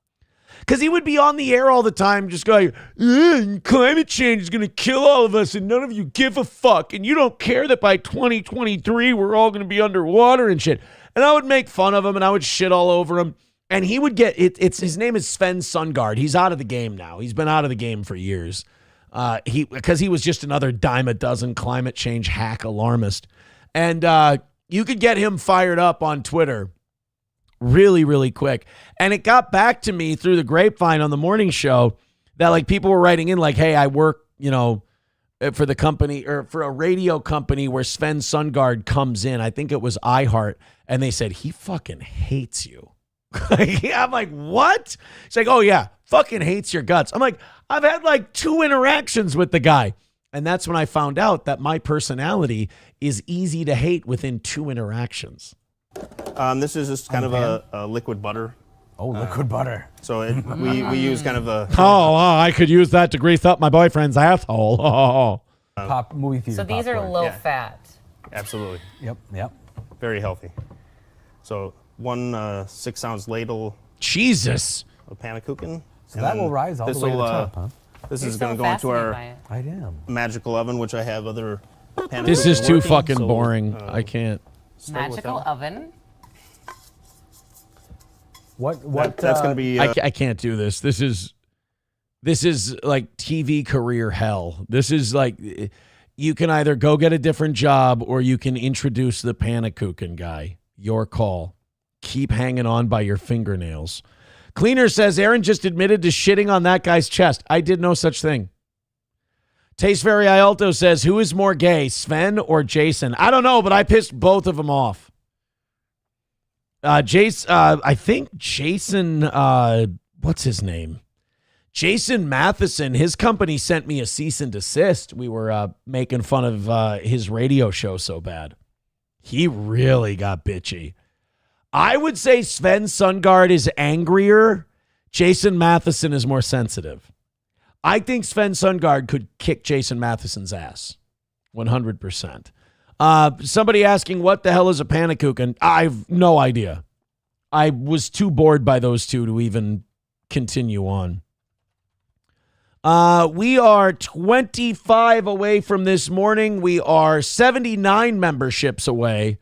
Because he would be on the air all the time just going, climate change is going to kill all of us and none of you give a fuck. And you don't care that by 2023 we're all going to be underwater and shit. And I would make fun of him and I would shit all over him. And he would get, his name is Sven Sundgaard. He's out of the game now. He's been out of the game for years. Because he was just another dime a dozen climate change hack alarmist. And you could get him fired up on Twitter really, really quick. And it got back to me through the grapevine on the morning show that like people were writing in like, hey, I work, for the company or for a radio company where Sven Sundgaard comes in. I think it was iHeart. And they said, he fucking hates you. I'm like, what? He's like, oh, yeah, fucking hates your guts. I'm like, I've had like 2 interactions with the guy. And that's when I found out that my personality is easy to hate within 2 interactions.
This is just kind of a liquid butter.
Oh, liquid butter.
So we use kind of a...
I could use that to grease up my boyfriend's asshole.
Pop movie theater.
So these are low fat.
Absolutely.
Yep.
Very healthy. So 1 6-ounce ladle.
Jesus.
Of pannekuchen.
So that will rise all the way to the top, huh?
This is going to go into our
I am.
magical oven, which I have other pannekuchen.
This is too
working,
fucking
so,
boring. I can't.
Magical oven.
What?
That's going to be.
I can't do this. This is like TV career hell. This is like, you can either go get a different job or you can introduce the pannekuchen guy. Your call. Keep hanging on by your fingernails. Cleaner says Aaron just admitted to shitting on that guy's chest. I did no such thing. Taste Very Ialto says, who is more gay, Sven or Jason? I don't know, but I pissed both of them off. I think Jason, what's his name? Jason Matheson, his company sent me a cease and desist. We were making fun of his radio show so bad. He really got bitchy. I would say Sven Sundgaard is angrier. Jason Matheson is more sensitive. I think Sven Sundgaard could kick Jason Matheson's ass. 100%. Somebody asking, what the hell is a pannekuchen? I've no idea. I was too bored by those two to even continue on. We are 25 away from this morning. We are 79 memberships away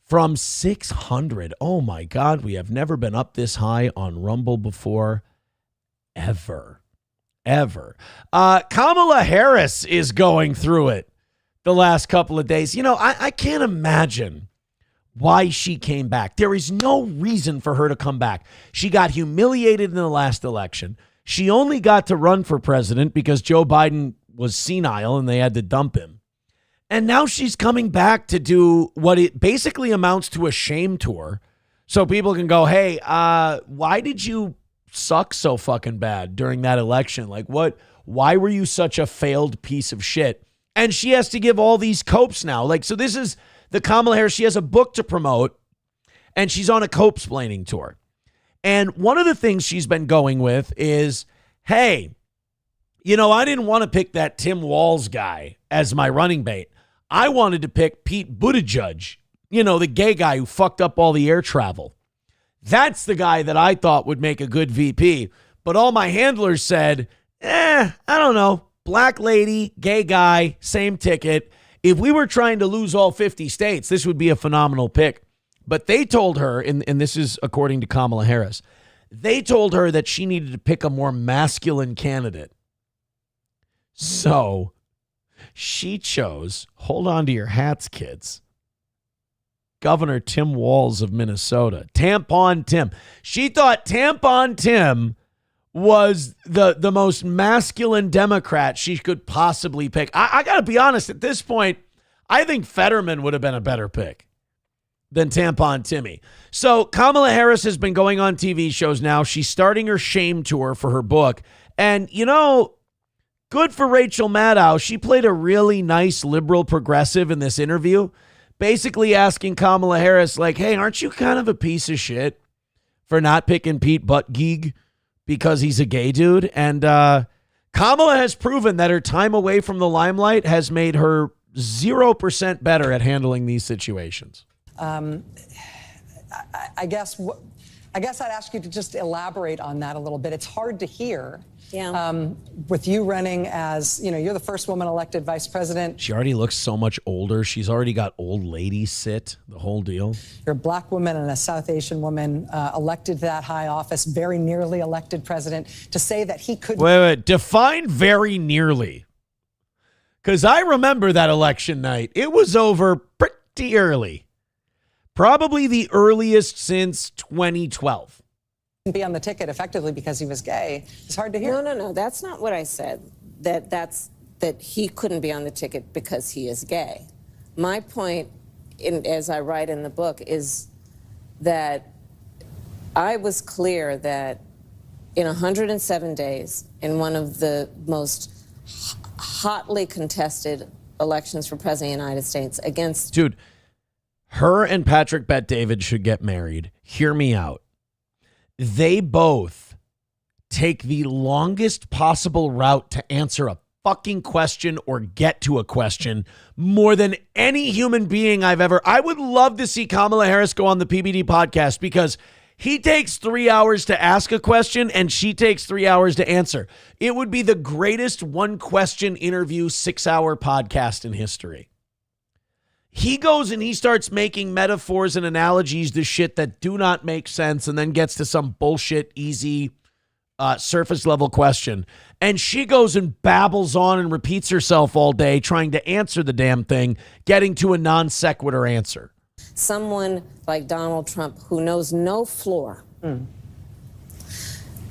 from 600. Oh my God, we have never been up this high on Rumble before, ever. Kamala Harris is going through it the last couple of days. You know, I can't imagine why she came back. There is no reason for her to come back. She got humiliated in the last election. She only got to run for president because Joe Biden was senile and they had to dump him. And now she's coming back to do what it basically amounts to a shame tour. So people can go, hey, why did you suck so fucking bad during that election? Like, why were you such a failed piece of shit? And she has to give all these copes now. Like, so this is the Kamala Harris. She has a book to promote and she's on a cope-splaining tour. And one of the things she's been going with is, hey, you know, I didn't want to pick that Tim Walz guy as my running mate. I wanted to pick Pete Buttigieg, you know, the gay guy who fucked up all the air travel. That's the guy that I thought would make a good VP. But all my handlers said, I don't know. Black lady, gay guy, same ticket. If we were trying to lose all 50 states, this would be a phenomenal pick. But they told her, and this is according to Kamala Harris, they told her that she needed to pick a more masculine candidate. So she chose, hold on to your hats, kids, Governor Tim Walz of Minnesota. Tampon Tim. She thought Tampon Tim was the most masculine Democrat she could possibly pick. I got to be honest, at this point, I think Fetterman would have been a better pick than Tampon Timmy. So Kamala Harris has been going on TV shows now. She's starting her shame tour for her book. And, you know, good for Rachel Maddow. She played a really nice liberal progressive in this interview, basically asking Kamala Harris, like, hey, aren't you kind of a piece of shit for not picking Pete Buttigieg because he's a gay dude? And Kamala has proven that her time away from the limelight has made her 0% better at handling these situations.
I guess I'd ask you to just elaborate on that a little bit. It's hard to hear. Yeah. With you running as, you know, you're the first woman elected vice president.
She already looks so much older. She's already got old lady sit, the whole deal.
You're a black woman and a South Asian woman elected to that high office, very nearly elected president. To say that he could...
Wait. Define very nearly. Because I remember that election night. It was over pretty early. Probably the earliest since 2012.
Be on the ticket effectively because he was gay. It's hard to hear.
No. That's not what I said. That's
that he couldn't be on the ticket because he is gay. My point, as I write in the book, is that I was clear that in 107 days, in one of the most hotly contested elections for president of the United States against...
Dude, her and Patrick Bet-David should get married. Hear me out. They both take the longest possible route to answer a fucking question or get to a question more than any human being I've ever... I would love to see Kamala Harris go on the PBD podcast because he takes 3 hours to ask a question and she takes 3 hours to answer. It would be the greatest one question interview 6-hour podcast in history. He goes and he starts making metaphors and analogies to shit that do not make sense and then gets to some bullshit, easy, surface level question. And she goes and babbles on and repeats herself all day trying to answer the damn thing, getting to a non sequitur answer.
Someone like Donald Trump who knows no floor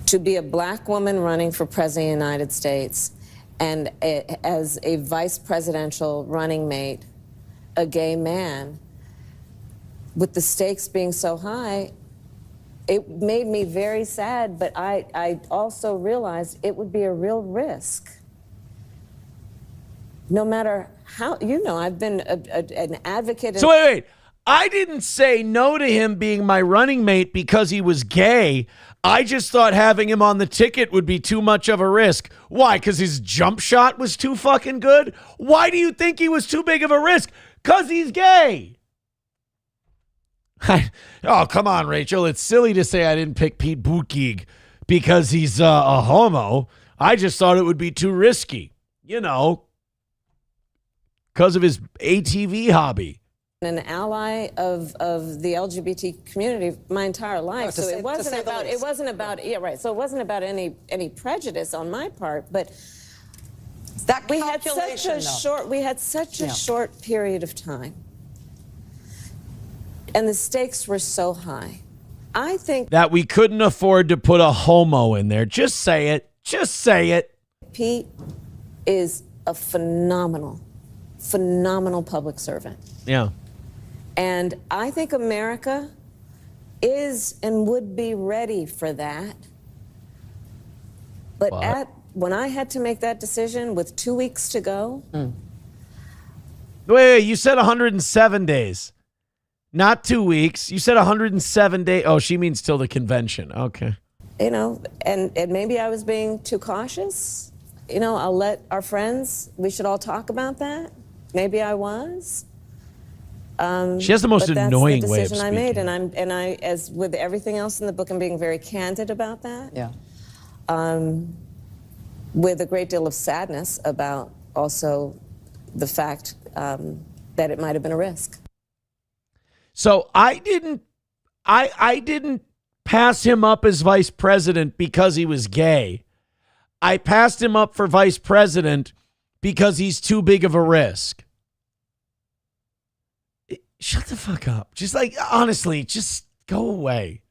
to be a black woman running for president of the United States and as a vice presidential running mate, a gay man, with the stakes being so high, it made me very sad, but I also realized it would be a real risk. No matter how, I've been an advocate.
So wait. I didn't say no to him being my running mate because he was gay. I just thought having him on the ticket would be too much of a risk. Why? Because his jump shot was too fucking good? Why do you think he was too big of a risk? Because he's gay. Oh, come on, Rachel. It's silly to say I didn't pick Pete Buttigieg because he's a homo. I just thought it would be too risky, because of his ATV hobby.
An ally of the LGBT community my entire life, so it wasn't about any prejudice on my part, but
that
we had such a short period of time, and the stakes were so high. I think
that we couldn't afford to put a homo in there. Just say it. Just say it.
Pete is a phenomenal public servant.
Yeah.
And I think America is and would be ready for that. But when I had to make that decision with 2 weeks to go.
Wait, you said 107 days. Not 2 weeks. You said 107 days. Oh, she means till the convention. Okay.
And maybe I was being too cautious. I'll let our friends, we should all talk about that. Maybe I was.
She has the most annoying way of speaking.
That's the decision I made, and I, as with everything else in the book, I'm being very candid about that.
Yeah.
With a great deal of sadness about also the fact that it might have been a risk.
So I didn't pass him up as vice president because he was gay. I passed him up for vice president because he's too big of a risk. Shut the fuck up. Just honestly, just go away.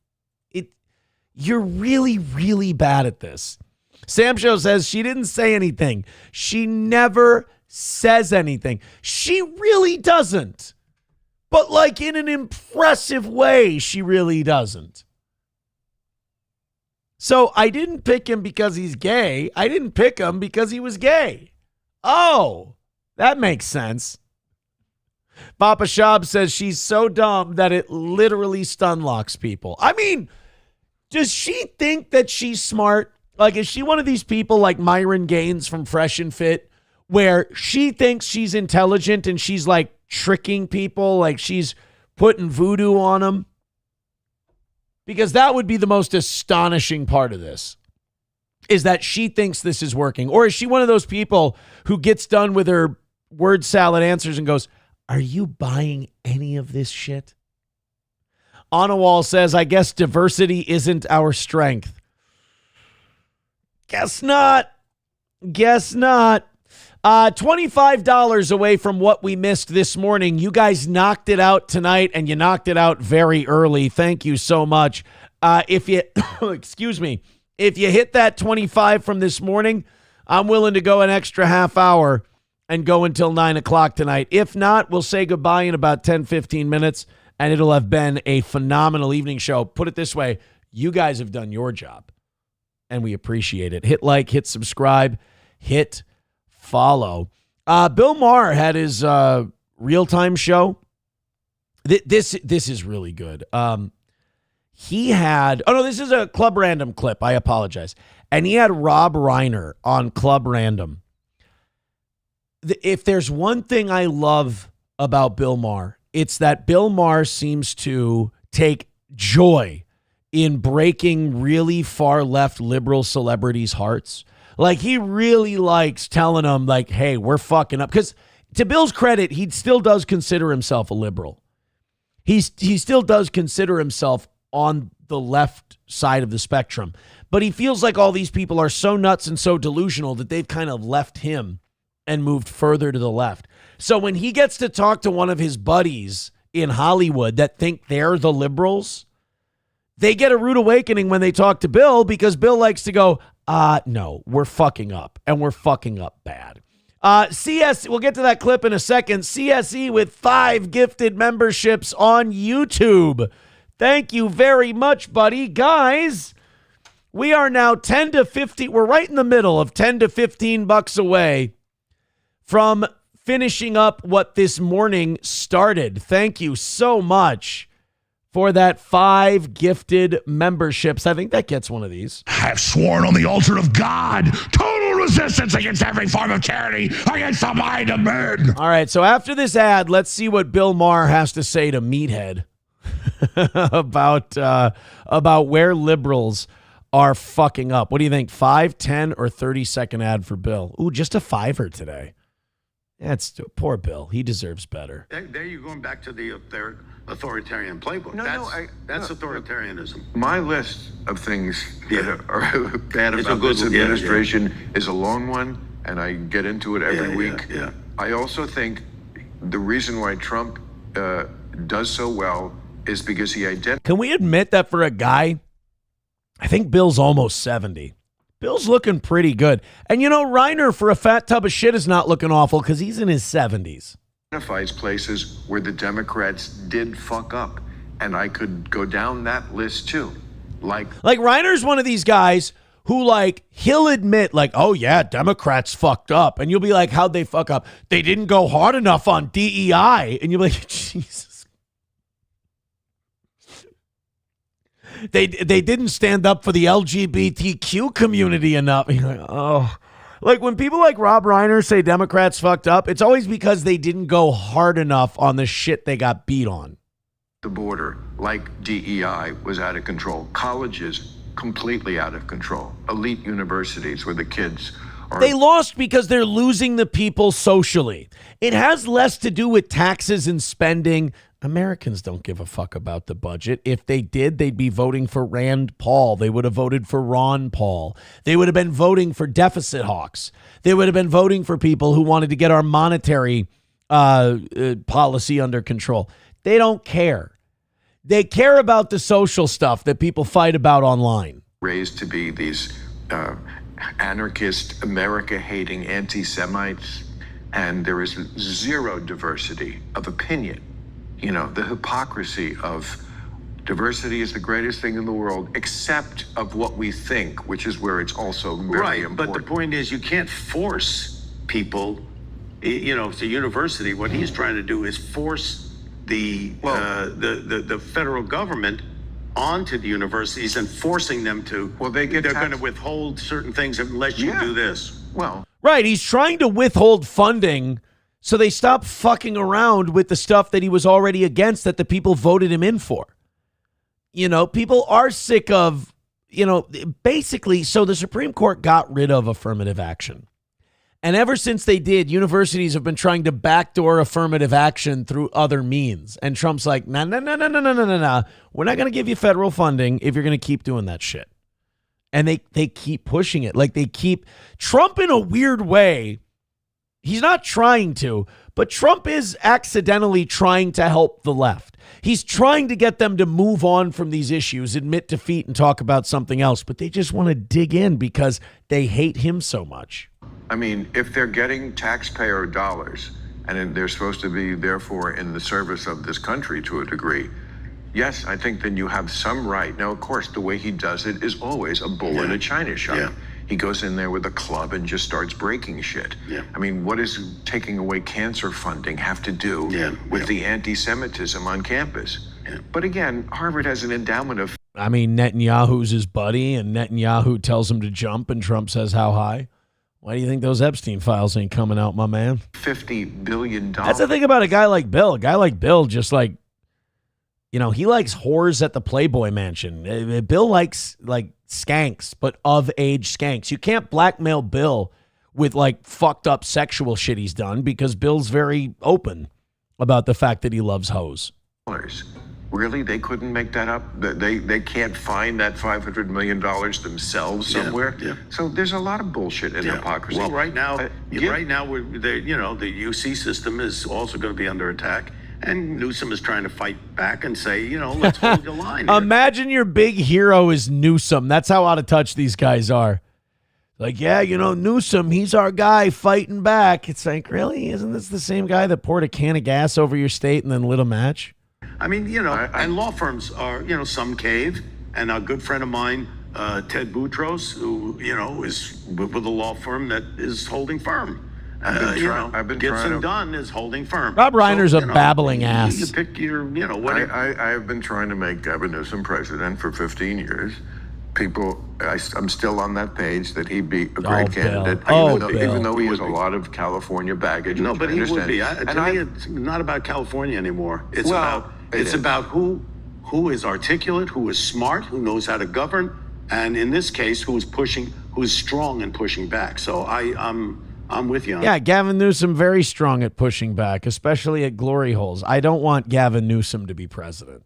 You're really, really bad at this. Sam Show says she didn't say anything. She never says anything. She really doesn't. But in an impressive way, she really doesn't. So I didn't pick him because he's gay. I didn't pick him because he was gay. Oh, that makes sense. Papa Shab says she's so dumb that it literally stun locks people. I mean, does she think that she's smart? Is she one of these people like Myron Gaines from Fresh and Fit where she thinks she's intelligent and she's tricking people, she's putting voodoo on them? Because that would be the most astonishing part of this, is that she thinks this is working. Or is she one of those people who gets done with her word salad answers and goes, are you buying any of this shit? Anawal says, I guess diversity isn't our strength. Guess not. Guess not. $25 away from what we missed this morning. You guys knocked it out tonight, and you knocked it out very early. Thank you so much. If you, excuse me, if you hit that 25 from this morning, I'm willing to go an extra half hour and go until 9 o'clock tonight. If not, we'll say goodbye in about 10, 15 minutes, and it'll have been a phenomenal evening show. Put it this way, you guys have done your job, and we appreciate it. Hit like, hit subscribe, hit follow. Bill Maher had his real-time show. This is really good. He had, this is a Club Random clip. I apologize. And he had Rob Reiner on Club Random. If there's one thing I love about Bill Maher, it's that Bill Maher seems to take joy in breaking really far left liberal celebrities' hearts. Like, he really likes telling them, like, hey, we're fucking up. Because to Bill's credit, he still does consider himself a liberal. He still does consider himself on the left side of the spectrum. But he feels like all these people are so nuts and so delusional that they've kind of left him and moved further to the left. So when he gets to talk to one of his buddies in Hollywood that think they're the liberals, they get a rude awakening when they talk to Bill, because Bill likes to go, no, we're fucking up, and we're fucking up bad. CS, we'll get to that clip in a second. CSE with 5 gifted memberships on YouTube. Thank you very much, buddy. Guys, we are now 10 to 50. We're right in the middle of 10 to 15 bucks away from finishing up what this morning started. Thank you so much for that 5 gifted memberships. I think that gets one of these.
I have sworn on the altar of God, total resistance against every form of tyranny, against the mind of men.
All right, so after this ad, let's see what Bill Maher has to say to Meathead about where liberals are fucking up. What do you think? 5, 10, or 30-second ad for Bill? Ooh, just a $5 today. That's poor Bill. He deserves better.
There you're going back to their authoritarian playbook. That's authoritarianism.
My list of things that are bad about this administration is a long one, and I get into it every week. I also think the reason why Trump does so well is because he identifies.
Can we admit that for a guy, I think Bill's almost 70. Bill's looking pretty good. And, Reiner, for a fat tub of shit, is not looking awful because he's in his 70s.
Identifies places where the Democrats did fuck up. And I could go down that list, too. Like
Reiner's one of these guys who, he'll admit, oh, yeah, Democrats fucked up. And you'll be like, how'd they fuck up? They didn't go hard enough on DEI. And you'll be like, Jesus. They didn't stand up for the LGBTQ community enough. You're like, oh. When people like Rob Reiner say Democrats fucked up, it's always because they didn't go hard enough on the shit they got beat on.
The border, like DEI, was out of control. Colleges, completely out of control. Elite universities where the kids are...
They lost because they're losing the people socially. It has less to do with taxes and spending. Americans don't give a fuck about the budget. If they did, they'd be voting for Rand Paul. They would have voted for Ron Paul. They would have been voting for deficit hawks. They would have been voting for people who wanted to get our monetary policy under control. They don't care. They care about the social stuff that people fight about online.
Raised to be these anarchist, America-hating anti-Semites, and there is zero diversity of opinion. The hypocrisy of diversity is the greatest thing in the world, except of what we think, which is where it's also very important.
But the point is, you can't force people. It's a university. What he's trying to do is force the federal government onto the universities and forcing them to.
Well, they're
going to withhold certain things unless you do this.
Well,
right. He's trying to withhold funding so they stop fucking around with the stuff that he was already against that the people voted him in for. People are sick of, basically, so the Supreme Court got rid of affirmative action. And ever since they did, universities have been trying to backdoor affirmative action through other means. And Trump's like, no. We're not going to give you federal funding if you're going to keep doing that shit. And they keep pushing it. Trump, in a weird way, he's not trying to, but Trump is accidentally trying to help the left. He's trying to get them to move on from these issues, admit defeat, and talk about something else. But they just want to dig in because they hate him so much.
I mean, if they're getting taxpayer dollars and they're supposed to be, therefore, in the service of this country to a degree, yes, I think then you have some right. Now, of course, the way he does it is always a bull in a china shop.
Yeah.
He goes in there with a club and just starts breaking shit.
Yeah.
I mean, what does taking away cancer funding have to do with the anti-Semitism on campus? But again, Harvard has an endowment of...
I mean, Netanyahu's his buddy, and Netanyahu tells him to jump, and Trump says, how high? Why do you think those Epstein files ain't coming out, my man?
$50 billion.
That's the thing about a guy like Bill. A guy like Bill just like, you know, he likes whores at the Playboy Mansion. Bill likes like skanks, but of age skanks. You can't blackmail Bill with like fucked up sexual shit he's done because Bill's very open about the fact that he loves hoes.
Really? They couldn't make that up? They can't find that $500 million themselves somewhere?
Yeah.
So there's a lot of bullshit and hypocrisy.
Well, right now, the UC system is also going to be under attack. And Newsom is trying to fight back and say, let's hold the line here.
Imagine your big hero is Newsom. That's how out of touch these guys are. Like, yeah, Newsom, he's our guy fighting back. It's like, really? Isn't this the same guy that poured a can of gas over your state and then lit a match?
I mean, and law firms are, some cave. And a good friend of mine, Ted Boutros, who, is with a law firm that is holding firm.
I've been
Gibson
trying to...
Dunn is holding firm.
Rob Reiner's a babbling ass.
You pick your,
I have been trying to make Gavin Newsom president for 15 years. I'm still on that page that he'd be a great candidate, even though he has a lot of California baggage.
No, but he would be. To me, it's not about California anymore. It's about who is articulate, who is smart, who knows how to govern, and in this case, who is strong and pushing back. So I'm with you on
Yeah, Gavin Newsom very strong at pushing back, especially at glory holes. I don't want Gavin Newsom to be president.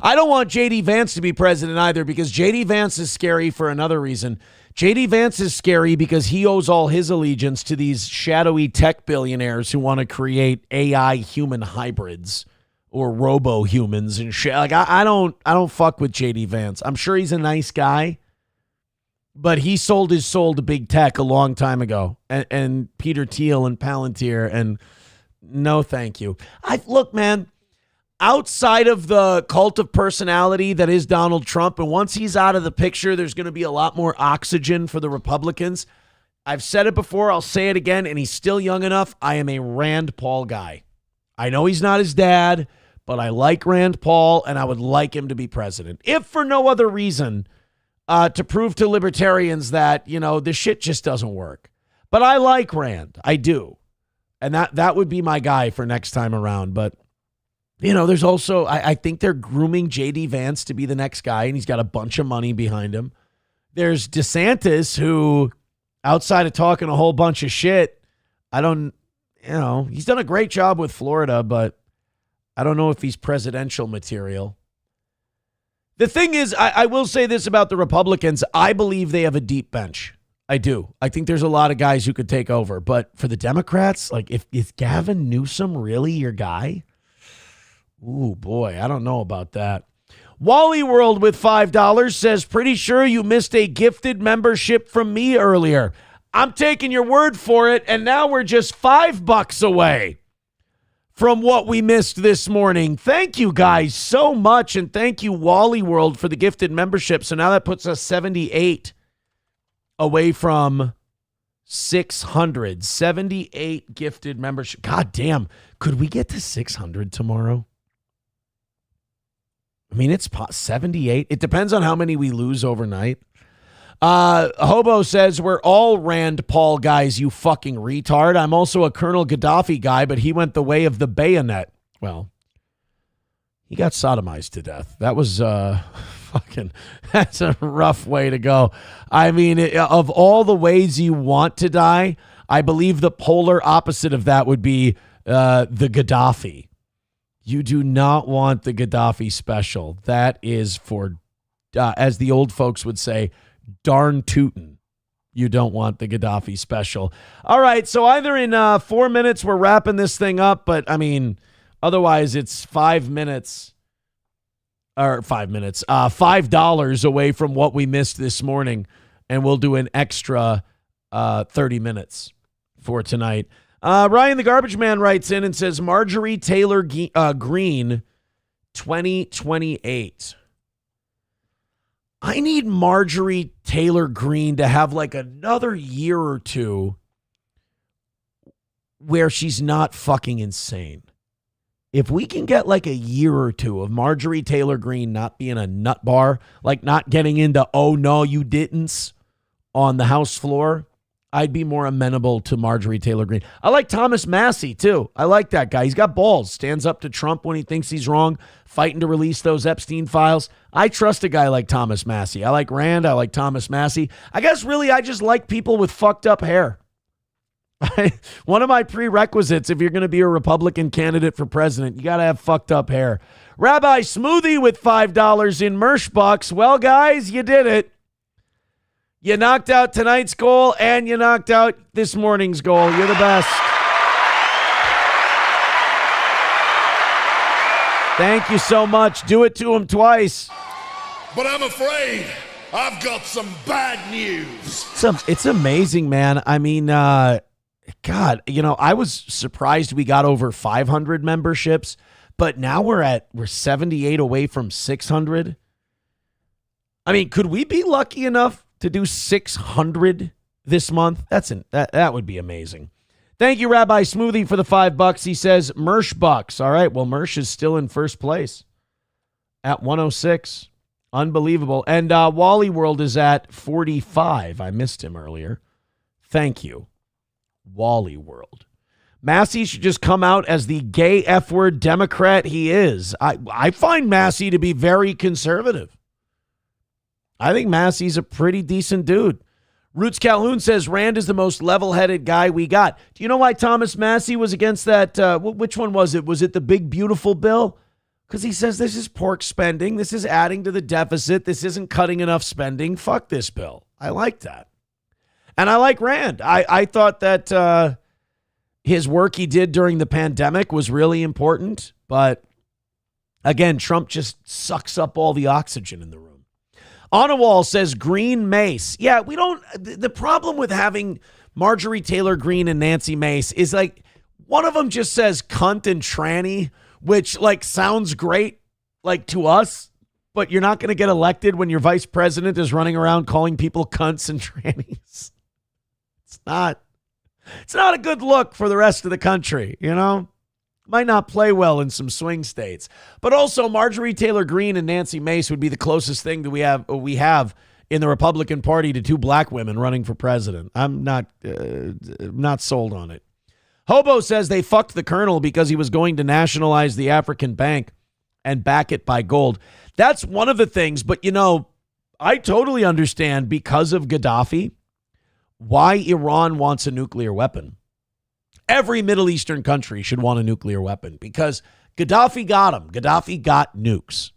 I don't want J.D. Vance to be president either because J.D. Vance is scary for another reason. J.D. Vance is scary because he owes all his allegiance to these shadowy tech billionaires who want to create AI human hybrids or robo-humans and shit. Like I don't fuck with J.D. Vance. I'm sure he's a nice guy, but he sold his soul to big tech a long time ago. And Peter Thiel and Palantir, and no thank you. Look, man, outside of the cult of personality that is Donald Trump, and once he's out of the picture, there's going to be a lot more oxygen for the Republicans. I've said it before, I'll say it again, and he's still young enough. I am a Rand Paul guy. I know he's not his dad, but I like Rand Paul, and I would like him to be president. If for no other reason, to prove to libertarians that, this shit just doesn't work. But I like Rand. I do. And that would be my guy for next time around. But, there's also, I think they're grooming J.D. Vance to be the next guy, and he's got a bunch of money behind him. There's DeSantis, who, outside of talking a whole bunch of shit, he's done a great job with Florida, but I don't know if he's presidential material. The thing is, I will say this about the Republicans. I believe they have a deep bench. I do. I think there's a lot of guys who could take over. But for the Democrats, like, is Gavin Newsom really your guy? Ooh, boy, I don't know about that. Wally World with $5 says, pretty sure you missed a gifted membership from me earlier. I'm taking your word for it, and now we're just $5 away from what we missed this morning. Thank you guys so much, and thank you, Wally World, for the gifted membership. So now that puts us 78 away from 600. 78 gifted membership. God damn, could we get to 600 tomorrow? I mean, it's 78. It depends on how many we lose overnight. Hobo says, we're all Rand Paul guys, you fucking retard. I'm also a Colonel Gaddafi guy, but he went the way of the bayonet. Well, he got sodomized to death. That was that's a rough way to go. I mean, of all the ways you want to die, I believe the polar opposite of that would be the Gaddafi. You do not want the Gaddafi special. That is for, as the old folks would say, darn tootin'. You don't want the Gaddafi special. All right, so either in 4 minutes we're wrapping this thing up, but I mean, otherwise it's 5 minutes, or 5 minutes, $5 away from what we missed this morning, and we'll do an extra 30 minutes for tonight. Ryan the Garbage Man writes in and says, Marjorie Taylor Greene, 2028. I need Marjorie Taylor Greene to have like another year or two where she's not fucking insane. If we can get like a year or two of Marjorie Taylor Greene not being a nut bar, like not getting into, oh no, you didn't on the House floor, I'd be more amenable to Marjorie Taylor Greene. I like Thomas Massey too. I like that guy. He's got balls. Stands up to Trump when he thinks he's wrong, fighting to release those Epstein files. I trust a guy like Thomas Massey. I like Rand. I like Thomas Massey. I guess really I just like people with fucked up hair. One of my prerequisites, if you're going to be a Republican candidate for president, you got to have fucked up hair. Rabbi Smoothie with $5 in Mersh bucks. Well, guys, you did it. You knocked out tonight's goal and you knocked out this morning's goal. You're the best. Thank you so much. Do it to him twice.
But I'm afraid I've got some bad news.
It's amazing, man. I mean, God, you know, I was surprised we got over 500 memberships, but now we're 78 away from 600. I mean, could we be lucky enough to do 600 this month? That would be amazing. Thank you, Rabbi Smoothie, for the $5. He says Mersh bucks. All right, well, Mersh is still in first place at 106. Unbelievable. And Wally World is at 45. I missed him earlier. Thank you, Wally World. Massey should just come out as the gay F-word Democrat he is. I find Massey to be very conservative. I think Massey's a pretty decent dude. Roots Calhoun says Rand is the most level-headed guy we got. Do you know why Thomas Massey was against that? Which one was it? Was it the big, beautiful bill? Because he says this is pork spending. This is adding to the deficit. This isn't cutting enough spending. Fuck this bill. I like that. And I like Rand. I thought that his work he did during the pandemic was really important. But again, Trump just sucks up all the oxygen in the room. On a Wall says Green Mace. Yeah, we don't. The problem with having Marjorie Taylor Greene and Nancy Mace is like one of them just says cunt and tranny, which like sounds great like to us, but you're not going to get elected when your vice president is running around calling people cunts and trannies. It's not a good look for the rest of the country, you know? Might not play well in some swing states. But also Marjorie Taylor Greene and Nancy Mace would be the closest thing that we have in the Republican Party to two black women running for president. I'm not sold on it. Hobo says they fucked the colonel because he was going to nationalize the African bank and back it by gold. That's one of the things, but you know, I totally understand because of Gaddafi why Iran wants a nuclear weapon. Every Middle Eastern country should want a nuclear weapon because Gaddafi got them. Gaddafi got nukes.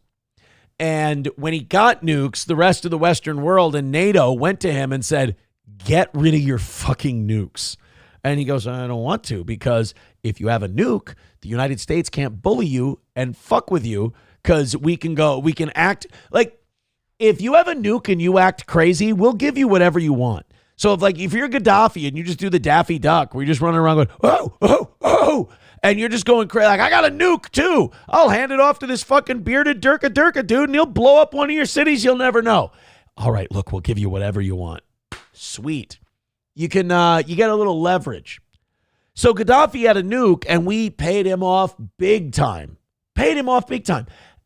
And when he got nukes, the rest of the Western world and NATO went to him and said, get rid of your fucking nukes. And he goes, I don't want to, because if you have a nuke, the United States can't bully you and fuck with you because we can act like if you have a nuke and you act crazy, we'll give you whatever you want. So if you're Gaddafi and you just do the Daffy Duck where you're just running around going, oh, oh, oh, and you're just going crazy, like, I got a nuke too. I'll hand it off to this fucking bearded Durka dude and he'll blow up one of your cities you'll never know. All right, look, we'll give you whatever you want. Sweet. You can you get a little leverage. So Gaddafi had a nuke and we paid him off big time.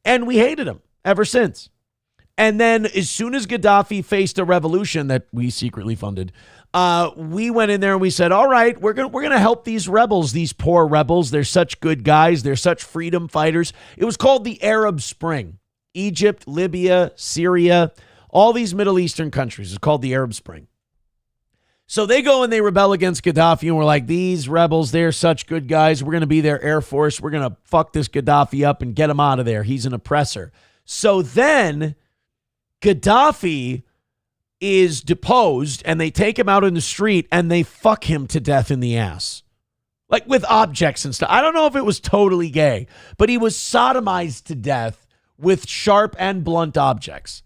And we hated him ever since. And then as soon as Gaddafi faced a revolution that we secretly funded, we went in there and we said, all right, we're gonna help these rebels, these poor rebels. They're such good guys. They're such freedom fighters. It was called the Arab Spring. Egypt, Libya, Syria, all these Middle Eastern countries. It's called the Arab Spring. So they go and they rebel against Gaddafi and we're like, these rebels, they're such good guys. We're going to be their Air Force. We're going to fuck this Gaddafi up and get him out of there. He's an oppressor. So then Gaddafi is deposed and they take him out in the street and they fuck him to death in the ass. Like with objects and stuff. I don't know if it was totally gay, but he was sodomized to death with sharp and blunt objects.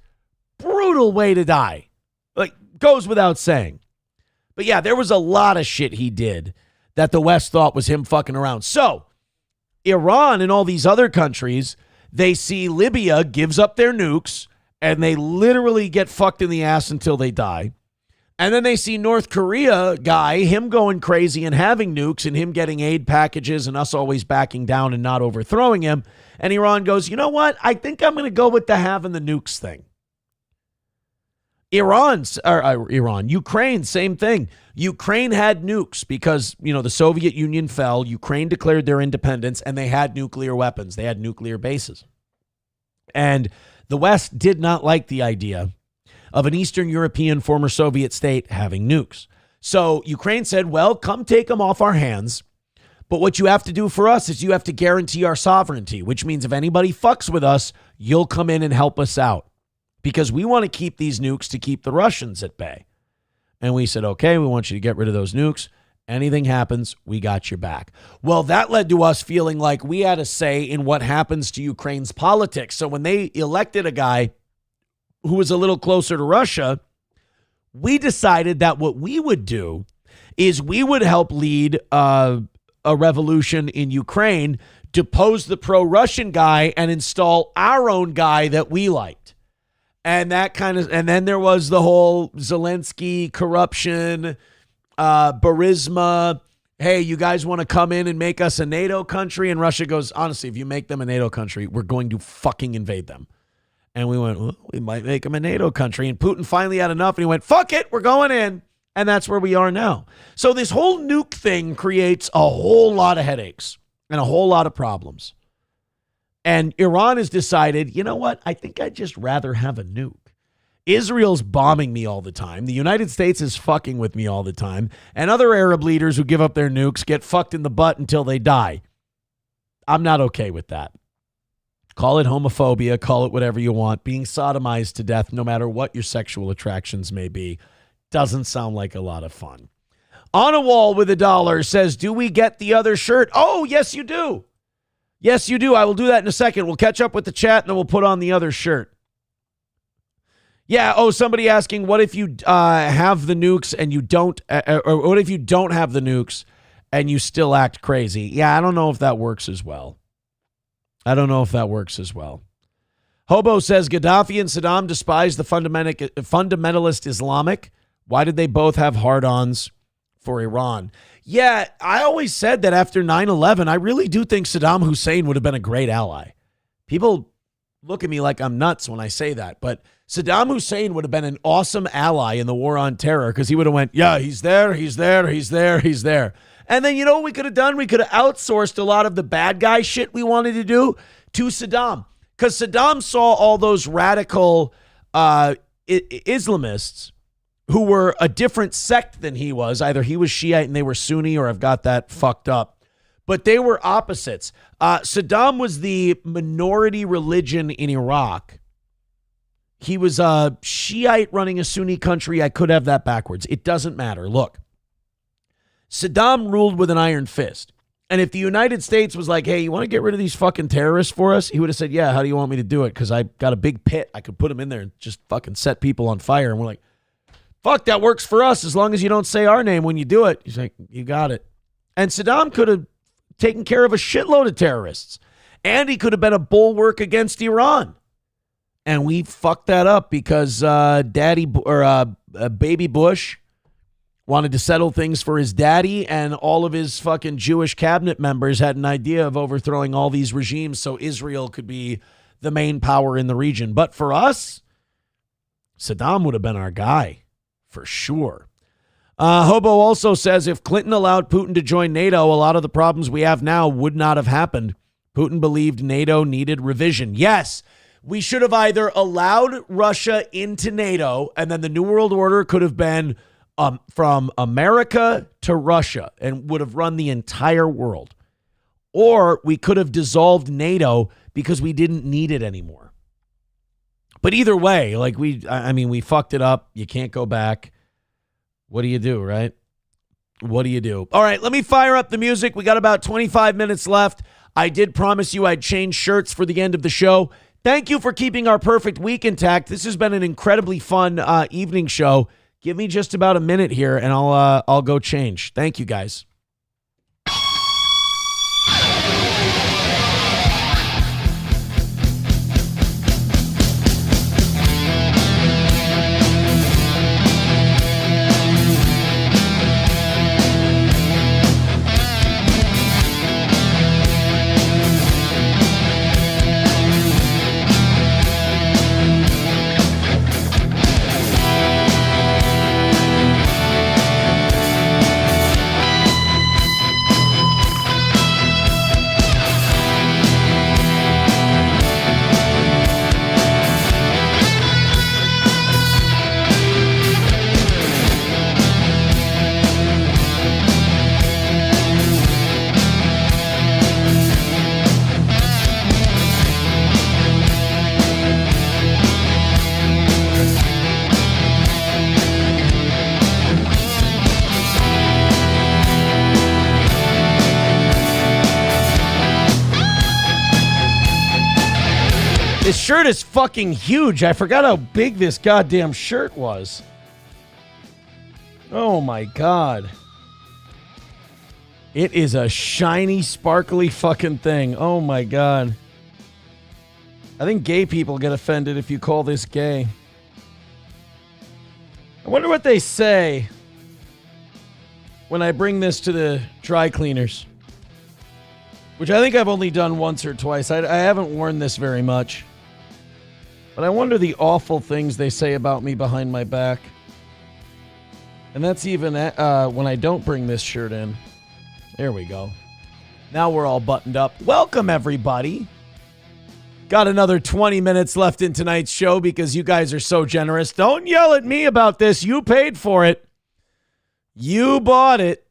Brutal way to die. Like, goes without saying. But yeah, there was a lot of shit he did that the West thought was him fucking around. So Iran and all these other countries, they see Libya gives up their nukes and they literally get fucked in the ass until they die. And then they see North Korea guy, him going crazy and having nukes and him getting aid packages and us always backing down and not overthrowing him. And Iran goes, you know what? I think I'm going to go with the having the nukes thing. Ukraine, same thing. Ukraine had nukes because, the Soviet Union fell. Ukraine declared their independence and they had nuclear weapons. They had nuclear bases. And the West did not like the idea of an Eastern European former Soviet state having nukes. So Ukraine said, well, come take them off our hands. But what you have to do for us is you have to guarantee our sovereignty, which means if anybody fucks with us, you'll come in and help us out because we want to keep these nukes to keep the Russians at bay. And we said, okay, we want you to get rid of those nukes. Anything happens, we got your back. Well, that led to us feeling like we had a say in what happens to Ukraine's politics. So when they elected a guy who was a little closer to Russia, we decided that what we would do is we would help lead a revolution in Ukraine, depose the pro-Russian guy and install our own guy that we liked. And then there was the whole Zelensky corruption, Burisma. Hey, you guys want to come in and make us a NATO country? And Russia goes, honestly, if you make them a NATO country, we're going to fucking invade them. And we went, well, we might make them a NATO country. And Putin finally had enough and he went, fuck it, we're going in. And that's where we are now. So this whole nuke thing creates a whole lot of headaches and a whole lot of problems. And Iran has decided, you know what? I think I'd just rather have a nuke. Israel's bombing me all the time. The United States is fucking with me all the time. And other Arab leaders who give up their nukes get fucked in the butt until they die. I'm not okay with that. Call it homophobia, call it whatever you want. Being sodomized to death, no matter what your sexual attractions may be, doesn't sound like a lot of fun. On a Wall with $1 says, do we get the other shirt? Oh, yes, you do. Yes, you do. I will do that in a second. We'll catch up with the chat and then we'll put on the other shirt. Yeah. Oh, somebody asking, what if you have the nukes and you don't, or what if you don't have the nukes and you still act crazy? Yeah, I don't know if that works as well. Hobo says Gaddafi and Saddam despised the fundamentalist Islamic. Why did they both have hard-ons for Iran? Yeah, I always said that after 9/11, I really do think Saddam Hussein would have been a great ally. People look at me like I'm nuts when I say that, but Saddam Hussein would have been an awesome ally in the war on terror because he would have went, yeah, he's there. And then you know what we could have done? We could have outsourced a lot of the bad guy shit we wanted to do to Saddam. Because Saddam saw all those radical Islamists who were a different sect than he was. Either he was Shiite and they were Sunni, or I've got that fucked up. But they were opposites. Saddam was the minority religion in Iraq. He was a Shiite running a Sunni country. I could have that backwards. It doesn't matter. Look. Saddam ruled with an iron fist. And if the United States was like, hey, you want to get rid of these fucking terrorists for us? He would have said, yeah, how do you want me to do it? Because I got a big pit. I could put them in there and just fucking set people on fire. And we're like, fuck, that works for us as long as you don't say our name when you do it. He's like, you got it. And Saddam could have taken care of a shitload of terrorists. And he could have been a bulwark against Iran. And we fucked that up because Baby Bush wanted to settle things for his daddy, and all of his fucking Jewish cabinet members had an idea of overthrowing all these regimes so Israel could be the main power in the region. But for us, Saddam would have been our guy, for sure. Hobo also says if Clinton allowed Putin to join NATO, a lot of the problems we have now would not have happened. Putin believed NATO needed revision. Yes, we should have either allowed Russia into NATO, and then the New World Order could have been from America to Russia and would have run the entire world. Or we could have dissolved NATO because we didn't need it anymore. But either way, like we fucked it up. You can't go back. What do you do, right? What do you do? All right, let me fire up the music. We got about 25 minutes left. I did promise you I'd change shirts for the end of the show. Thank you for keeping our perfect week intact. This has been an incredibly fun evening show. Give me just about a minute here, and I'll go change. Thank you, guys. This shirt is fucking huge. I forgot how big this goddamn shirt was. Oh my God. It is a shiny, sparkly fucking thing. Oh my God. I think gay people get offended if you call this gay. I wonder what they say when I bring this to the dry cleaners. Which I think I've only done once or twice. I haven't worn this very much. But I wonder the awful things they say about me behind my back. And that's even when I don't bring this shirt in. There we go. Now we're all buttoned up. Welcome, everybody. Got another 20 minutes left in tonight's show because you guys are so generous. Don't yell at me about this. You paid for it. You bought it.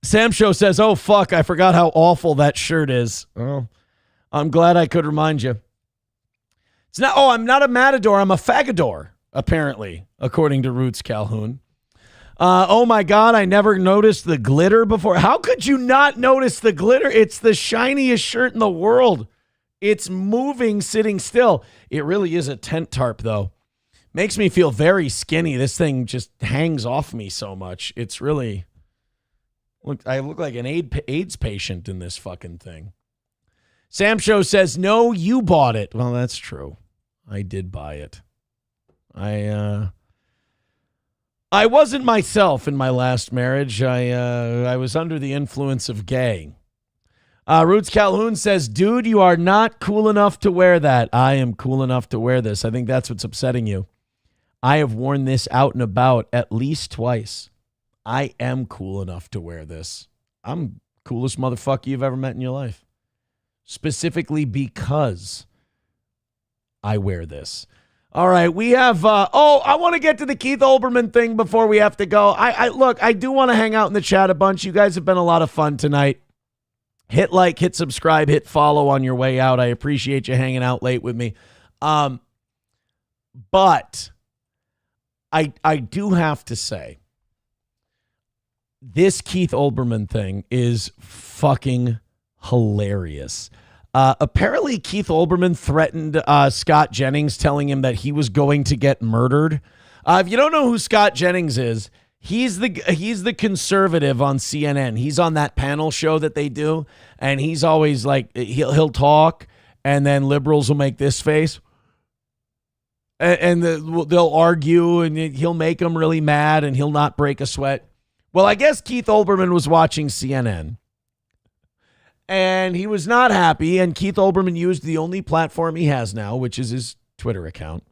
Sam Show says, oh, fuck, I forgot how awful that shirt is. Oh, I'm glad I could remind you. It's not, I'm not a matador. I'm a fagador, apparently, according to Roots Calhoun. Oh, my God, I never noticed the glitter before. How could you not notice the glitter? It's the shiniest shirt in the world. It's moving, sitting still. It really is a tent tarp, though. Makes me feel very skinny. This thing just hangs off me so much. It's really... Look, I look like an AIDS patient in this fucking thing. Sam Show says, no, you bought it. Well, that's true. I did buy it. I wasn't myself in my last marriage. I was under the influence of gay. Roots Calhoun says, dude, you are not cool enough to wear that. I am cool enough to wear this. I think that's what's upsetting you. I have worn this out and about at least twice. I am cool enough to wear this. I'm coolest motherfucker you've ever met in your life. Specifically because I wear this. All right, we have, I want to get to the Keith Olbermann thing before we have to go. Look, I do want to hang out in the chat a bunch. You guys have been a lot of fun tonight. Hit like, hit subscribe, hit follow on your way out. I appreciate you hanging out late with me. But I do have to say, this Keith Olbermann thing is fucking hilarious. Apparently, Keith Olbermann threatened Scott Jennings, telling him that he was going to get murdered. If you don't know who Scott Jennings is, he's the conservative on CNN. He's on that panel show that they do, and he's always like, he'll talk, and then liberals will make this face, and they'll argue, and he'll make them really mad, and he'll not break a sweat. Well, I guess Keith Olbermann was watching CNN, and he was not happy, and Keith Olbermann used the only platform he has now, which is his Twitter account.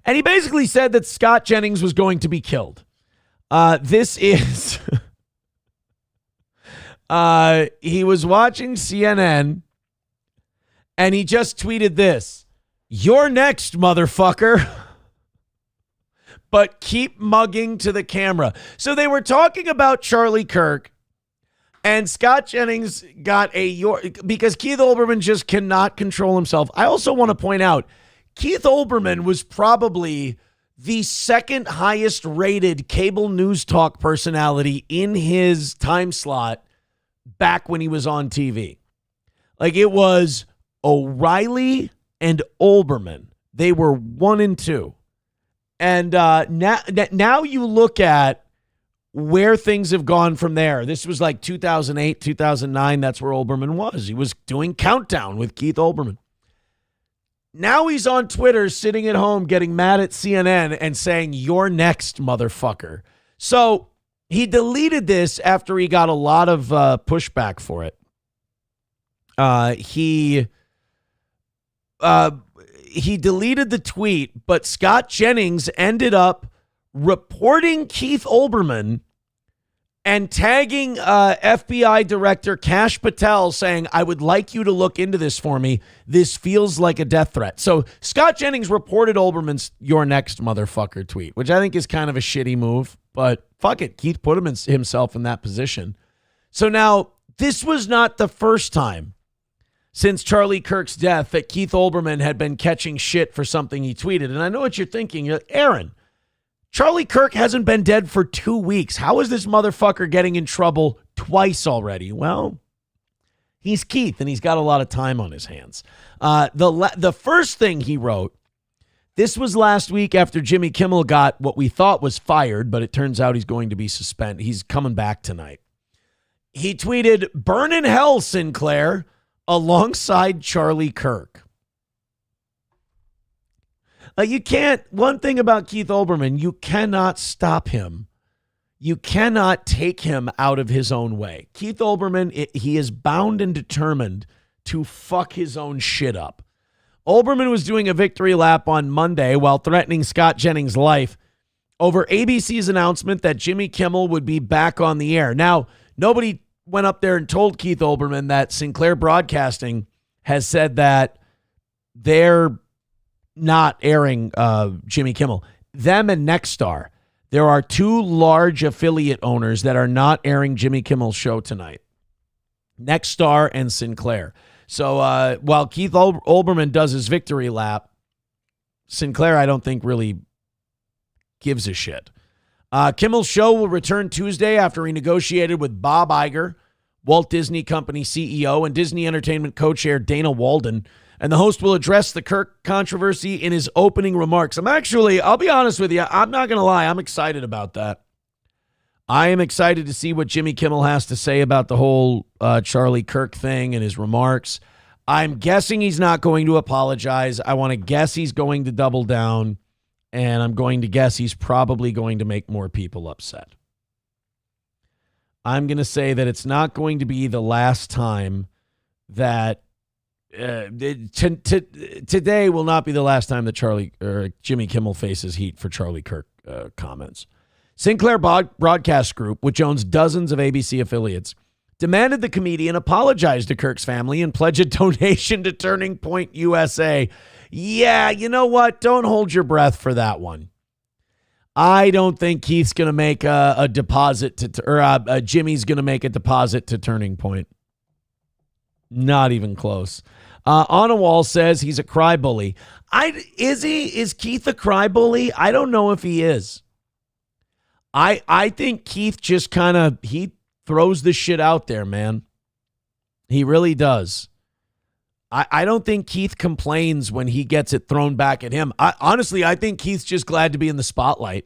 And he basically said that Scott Jennings was going to be killed. This is... he was watching CNN, and he just tweeted this: "You're next, motherfucker." But keep mugging to the camera. So they were talking about Charlie Kirk, and Scott Jennings got because Keith Olbermann just cannot control himself. I also want to point out, Keith Olbermann was probably the second highest rated cable news talk personality in his time slot back when he was on TV. Like, it was O'Reilly and Olbermann. They were 1 and 2. And now you look at where things have gone from there. This was like 2008, 2009. That's where Olbermann was. He was doing Countdown with Keith Olbermann. Now he's on Twitter sitting at home getting mad at CNN and saying, "You're next, motherfucker." So he deleted this after he got a lot of pushback for it. He deleted the tweet, but Scott Jennings ended up reporting Keith Olbermann and tagging FBI Director Kash Patel saying, "I would like you to look into this for me. This feels like a death threat." So Scott Jennings reported Olbermann's "You're next, motherfucker" tweet, which I think is kind of a shitty move, but fuck it. Keith put himself in that position. So now this was not the first time since Charlie Kirk's death that Keith Olbermann had been catching shit for something he tweeted. And I know what you're thinking. You're like, Aaron, Charlie Kirk hasn't been dead for 2 weeks. How is this motherfucker getting in trouble twice already? Well, he's Keith, and he's got a lot of time on his hands. The first thing he wrote, this was last week after Jimmy Kimmel got what we thought was fired, but it turns out he's going to be suspended. He's coming back tonight. He tweeted, "Burn in hell, Sinclair," alongside Charlie Kirk. You can't, one thing about Keith Olbermann, you cannot stop him. You cannot take him out of his own way. Keith Olbermann, he is bound and determined to fuck his own shit up. Olbermann was doing a victory lap on Monday while threatening Scott Jennings' life over ABC's announcement that Jimmy Kimmel would be back on the air. Now, nobody went up there and told Keith Olbermann that Sinclair Broadcasting has said that they're not airing Jimmy Kimmel. Them and Nexstar. There are two large affiliate owners that are not airing Jimmy Kimmel's show tonight. Nexstar and Sinclair. So while Keith Olbermann does his victory lap, Sinclair, I don't think, really gives a shit. Kimmel's show will return Tuesday after he negotiated with Bob Iger, Walt Disney Company CEO, and Disney Entertainment co-chair Dana Walden. And the host will address the Kirk controversy in his opening remarks. I'll be honest with you, I'm not going to lie, I'm excited about that. I am excited to see what Jimmy Kimmel has to say about the whole Charlie Kirk thing and his remarks. I'm guessing he's not going to apologize. I want to guess he's going to double down, and I'm going to guess he's probably going to make more people upset. I'm going to say that it's not going to be the last time that today will not be the last time that Jimmy Kimmel faces heat for Charlie Kirk comments. Sinclair Broadcast Group, which owns dozens of ABC affiliates, demanded the comedian apologize to Kirk's family and pledge a donation to Turning Point USA. Yeah, you know what? Don't hold your breath for that one. I don't think Keith's going to make a deposit Jimmy's going to make a deposit to Turning Point. Not even close. On a Wall says he's a cry bully. Is Keith a cry bully? I don't know if he is. I think Keith just he throws the shit out there, man. He really does. I don't think Keith complains when he gets it thrown back at him. Honestly, I think Keith's just glad to be in the spotlight.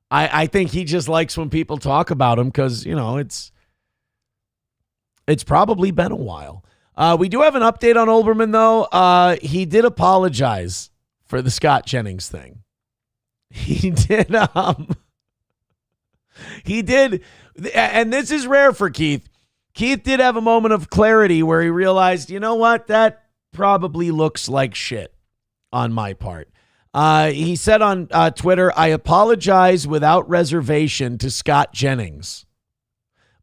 I think he just likes when people talk about him because, it's probably been a while. We do have an update on Olbermann, though. He did apologize for the Scott Jennings thing. He did. He did. And this is rare for Keith. Keith did have a moment of clarity where he realized, you know what? That probably looks like shit on my part. He said on Twitter, "I apologize without reservation to Scott Jennings."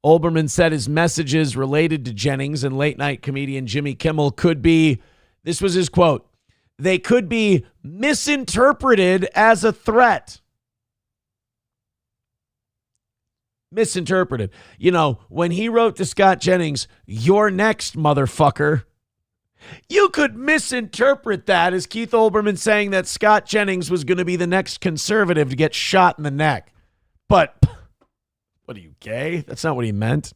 Olbermann said his messages related to Jennings and late-night comedian Jimmy Kimmel could be, this was his quote, "they could be misinterpreted as a threat." Misinterpreted. When he wrote to Scott Jennings, "You're next, motherfucker," you could misinterpret that as Keith Olbermann saying that Scott Jennings was going to be the next conservative to get shot in the neck. But what are you, gay? That's not what he meant.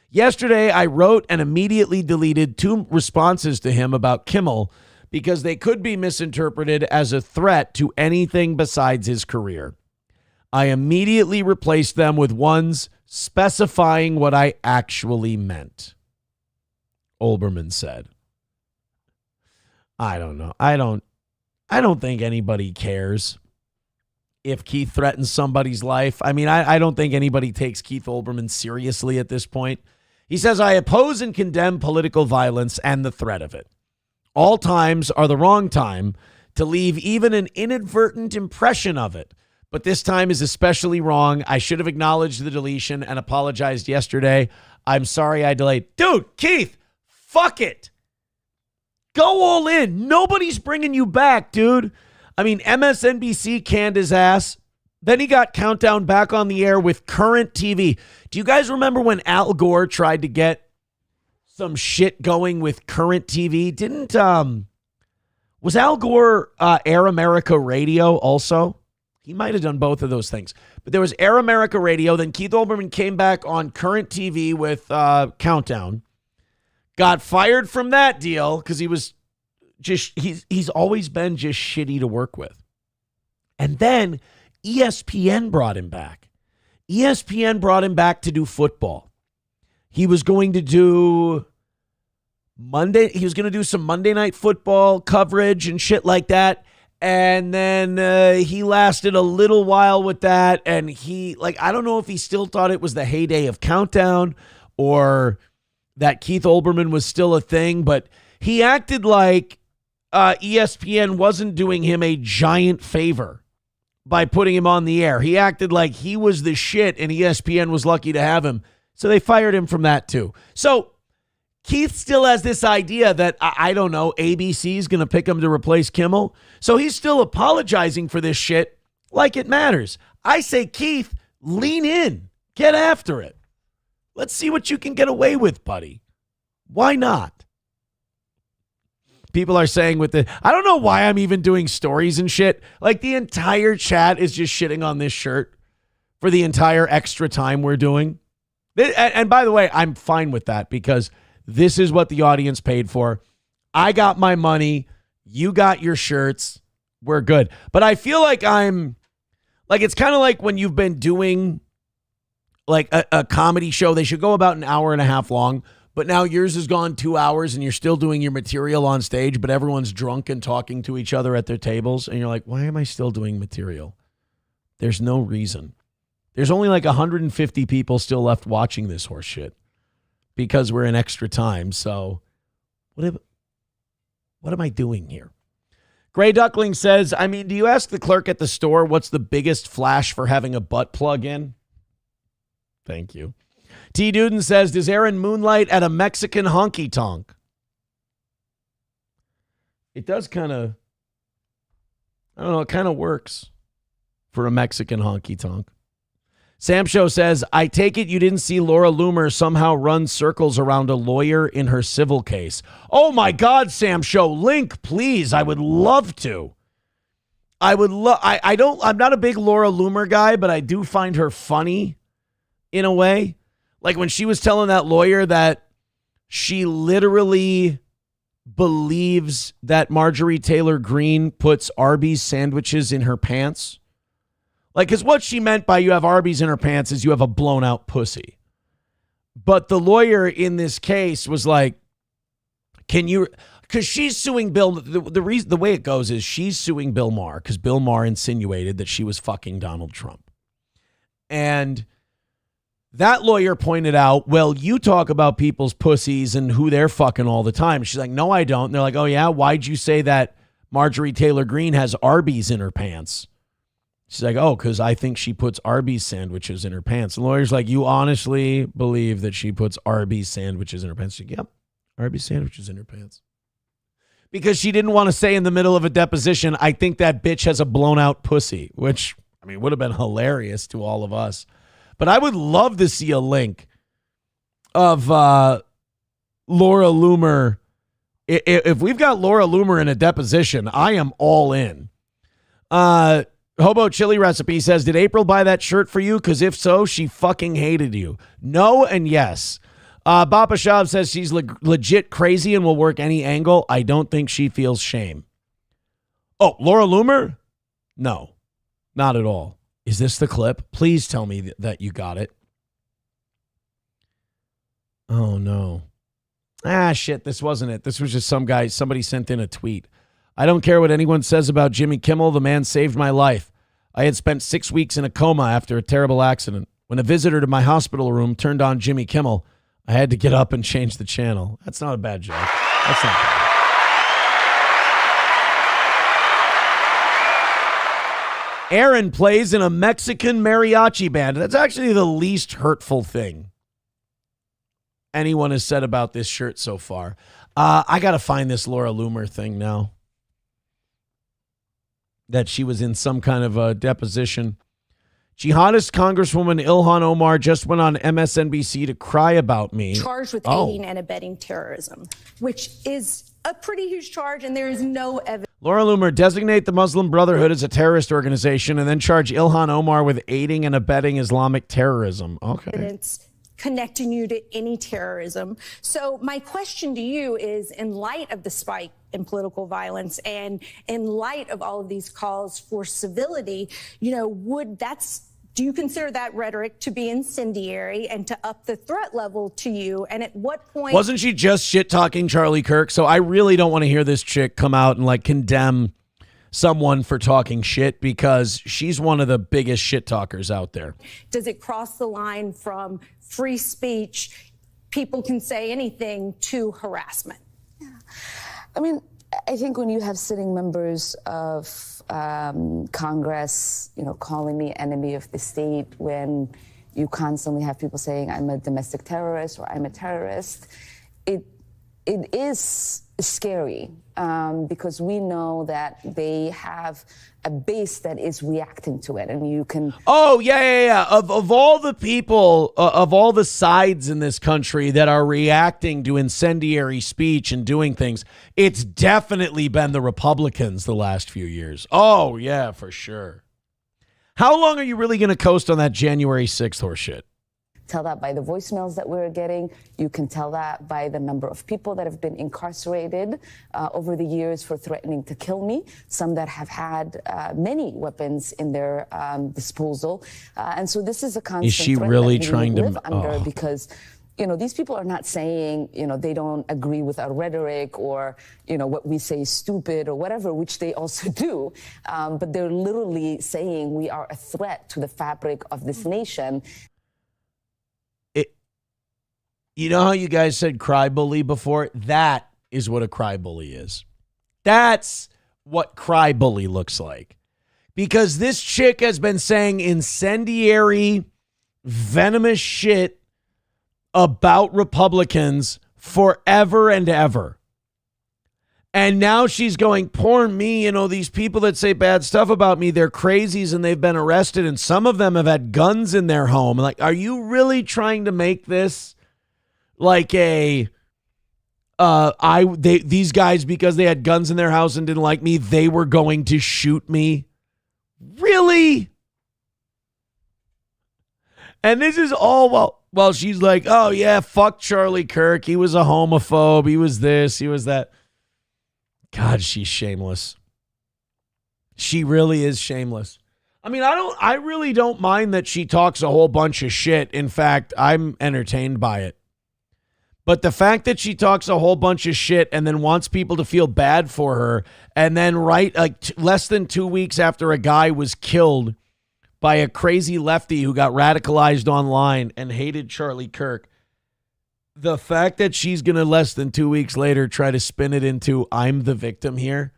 "Yesterday, I wrote and immediately deleted 2 responses to him about Kimmel because they could be misinterpreted as a threat to anything besides his career. I immediately replaced them with ones specifying what I actually meant, Olbermann said. I don't know. I don't think anybody cares if Keith threatens somebody's life. I mean, I don't think anybody takes Keith Olbermann seriously at this point. He says, I oppose and condemn political violence and the threat of it. All times are the wrong time to leave even an inadvertent impression of it. But this time is especially wrong. I should have acknowledged the deletion and apologized yesterday. I'm sorry I delayed. Dude, Keith, fuck it. Go all in. Nobody's bringing you back, dude. I mean, MSNBC canned his ass. Then he got Countdown back on the air with Current TV. Do you guys remember when Al Gore tried to get some shit going with Current TV? Was Al Gore Air America Radio also? He might have done both of those things. But there was Air America Radio. Then Keith Olbermann came back on Current TV with Countdown. Got fired from that deal because he was just, he's always been just shitty to work with. And then ESPN brought him back. ESPN brought him back to do football. He was going to do some Monday Night Football coverage and shit like that. And then he lasted a little while with that. And I don't know if he still thought it was the heyday of Countdown or that Keith Olbermann was still a thing, but he acted like ESPN wasn't doing him a giant favor by putting him on the air. He acted like he was the shit and ESPN was lucky to have him. So they fired him from that too. So Keith still has this idea that, I don't know, ABC is going to pick him to replace Kimmel. So he's still apologizing for this shit like it matters. I say, Keith, lean in. Get after it. Let's see what you can get away with, buddy. Why not? People are saying I don't know why I'm even doing stories and shit. Like the entire chat is just shitting on this shirt for the entire extra time we're doing. And by the way, I'm fine with that because this is what the audience paid for. I got my money. You got your shirts. We're good. But I feel like it's kind of like when you've been doing like a comedy show. They should go about an hour and a half long. But now yours has gone 2 hours and you're still doing your material on stage, but everyone's drunk and talking to each other at their tables. And you're like, why am I still doing material? There's no reason. There's only like 150 people still left watching this horse shit because we're in extra time. So what am I doing here? Gray Duckling says, I mean, do you ask the clerk at the store what's the biggest flash for having a butt plug in? Thank you. T. Duden says, does Aaron moonlight at a Mexican honky tonk? It does kind of, I don't know, it kind of works for a Mexican honky tonk. Sam Show says, I take it you didn't see Laura Loomer somehow run circles around a lawyer in her civil case. Oh my God, Sam Show, link, please. I would love to. I'm not a big Laura Loomer guy, but I do find her funny in a way. Like when she was telling that lawyer that she literally believes that Marjorie Taylor Greene puts Arby's sandwiches in her pants. Like, because what she meant by you have Arby's in her pants is you have a blown out pussy. But the lawyer in this case was like, can you, because she's suing Bill. The way it goes is she's suing Bill Maher because Bill Maher insinuated that she was fucking Donald Trump. And that lawyer pointed out, well, you talk about people's pussies and who they're fucking all the time. She's like, no, I don't. And they're like, oh, yeah? Why'd you say that Marjorie Taylor Greene has Arby's in her pants? She's like, oh, because I think she puts Arby's sandwiches in her pants. And the lawyer's like, you honestly believe that she puts Arby's sandwiches in her pants? She's like, yep, Arby's sandwiches in her pants. Because she didn't want to say in the middle of a deposition, I think that bitch has a blown out pussy, which, I mean, would have been hilarious to all of us. But I would love to see a link of Laura Loomer. If we've got Laura Loomer in a deposition, I am all in. Hobo Chili Recipe says, did April buy that shirt for you? Because if so, she fucking hated you. No and yes. Bapa Shab says she's legit crazy and will work any angle. I don't think she feels shame. Oh, Laura Loomer? No, not at all. Is this the clip? Please tell me that you got it. Oh, no. Ah, shit, this wasn't it. This was just somebody sent in a tweet. I don't care what anyone says about Jimmy Kimmel. The man saved my life. I had spent 6 weeks in a coma after a terrible accident. When a visitor to my hospital room turned on Jimmy Kimmel, I had to get up and change the channel. That's not a bad joke. That's not bad. Aaron plays in a Mexican mariachi band. That's actually the least hurtful thing anyone has said about this shirt so far. I got to find this Laura Loomer thing now. That she was in some kind of a deposition. Jihadist Congresswoman Ilhan Omar just went on MSNBC to cry about me.
Charged with aiding and abetting terrorism, which is a pretty huge charge, and there is no evidence.
Laura Loomer, designate the Muslim Brotherhood as a terrorist organization and then charge Ilhan Omar with aiding and abetting Islamic terrorism. Okay.
Connecting you to any terrorism. So my question to you is, in light of the spike in political violence and in light of all of these calls for civility, do you consider that rhetoric to be incendiary and to up the threat level to you? And at what point...
Wasn't she just shit-talking Charlie Kirk? So I really don't want to hear this chick come out and condemn someone for talking shit, because she's one of the biggest shit talkers out there.
Does it cross the line from free speech, people can say anything, to harassment?
I mean, I think when you have sitting members of Congress, calling me enemy of the state, when you constantly have people saying I'm a domestic terrorist or I'm a terrorist, it is scary because we know that they have a base that is reacting to it, and you can...
Oh, yeah. Of all the people, of all the sides in this country that are reacting to incendiary speech and doing things, it's definitely been the Republicans the last few years. Oh, yeah, for sure. How long are you really going to coast on that January 6th horse shit?
Tell that by the voicemails that we're getting. You can tell that by the number of people that have been incarcerated over the years for threatening to kill me, some that have had many weapons in their disposal. And so this is a constant
Is she
threat
really
that we
trying
live
to...
under because... these people are not saying, they don't agree with our rhetoric or, what we say is stupid or whatever, which they also do. But they're literally saying we are a threat to the fabric of this nation.
You know how you guys said cry bully before? That is what a cry bully is. That's what cry bully looks like. Because this chick has been saying incendiary, venomous shit about Republicans forever and ever. And now she's going, poor me, these people that say bad stuff about me, they're crazies and they've been arrested and some of them have had guns in their home. Like, are you really trying to make this like these guys, because they had guns in their house and didn't like me, they were going to shoot me? Really? And this is all while she's like, oh yeah, fuck Charlie Kirk. He was a homophobe. He was this, he was that. God, she's shameless. She really is shameless. I mean, I really don't mind that she talks a whole bunch of shit. In fact, I'm entertained by it. But the fact that she talks a whole bunch of shit and then wants people to feel bad for her, and then less than 2 weeks after a guy was killed by a crazy lefty who got radicalized online and hated Charlie Kirk, the fact that she's going to less than 2 weeks later try to spin it into I'm the victim here,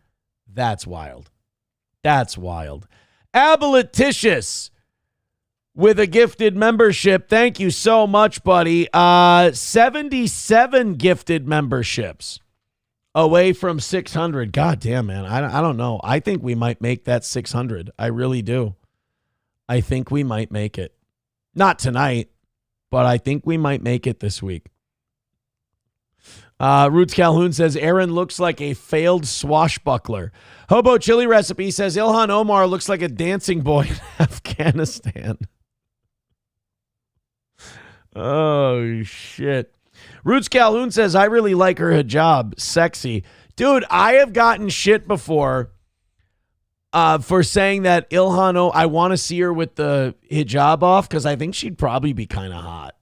that's wild. That's wild. Aboliticious with a gifted membership. Thank you so much, buddy. 77 gifted memberships away from 600. God damn, man. I don't know. I think we might make that 600. I really do. I think we might make it. Not tonight, but I think we might make it this week. Roots Calhoun says, Aaron looks like a failed swashbuckler. Hobo Chili Recipe says, Ilhan Omar looks like a dancing boy in Afghanistan. Oh, shit. Roots Calhoun says, I really like her hijab. Sexy. Dude, I have gotten shit before for saying that Ilhan, I want to see her with the hijab off because I think she'd probably be kind of hot.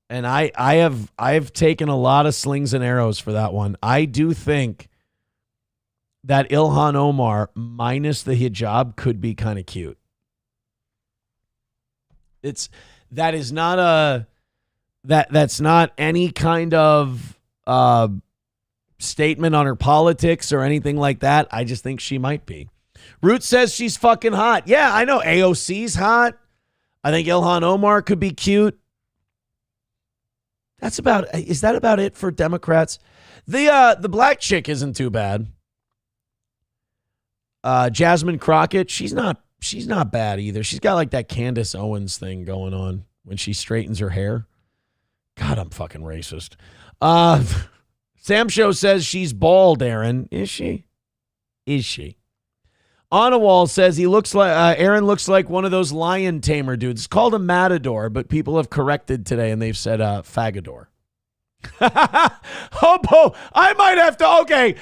And I have taken a lot of slings and arrows for that one. I do think that Ilhan Omar minus the hijab could be kind of cute. That's not any kind of statement on her politics or anything like that. I just think she might be. Root says she's fucking hot. Yeah, I know AOC's hot. I think Ilhan Omar could be cute. Is that about it for Democrats? The black chick isn't too bad. Jasmine Crockett, she's not bad either. She's got like that Candace Owens thing going on when she straightens her hair. God, I'm fucking racist. Sam Show says she's bald, Aaron. Is she? Onawall says he looks like Aaron looks like one of those lion tamer dudes. It's called a matador, but people have corrected today and they've said fagador. Hobo, I might have to. Okay,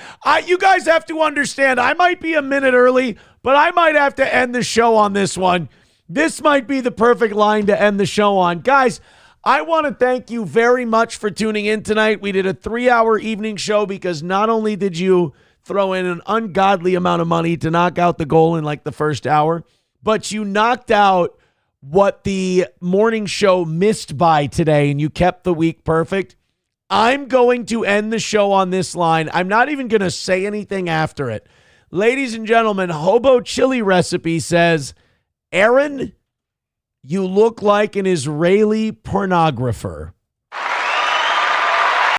you guys have to understand. I might be a minute early, but I might have to end the show on this one. This might be the perfect line to end the show on, guys. I want to thank you very much for tuning in tonight. We did a 3-hour evening show because not only did you throw in an ungodly amount of money to knock out the goal in like the first hour, but you knocked out what the morning show missed by today, and you kept the week perfect. I'm going to end the show on this line. I'm not even going to say anything after it. Ladies and gentlemen, Hobo Chili Recipe says, Aaron, you look like an Israeli pornographer.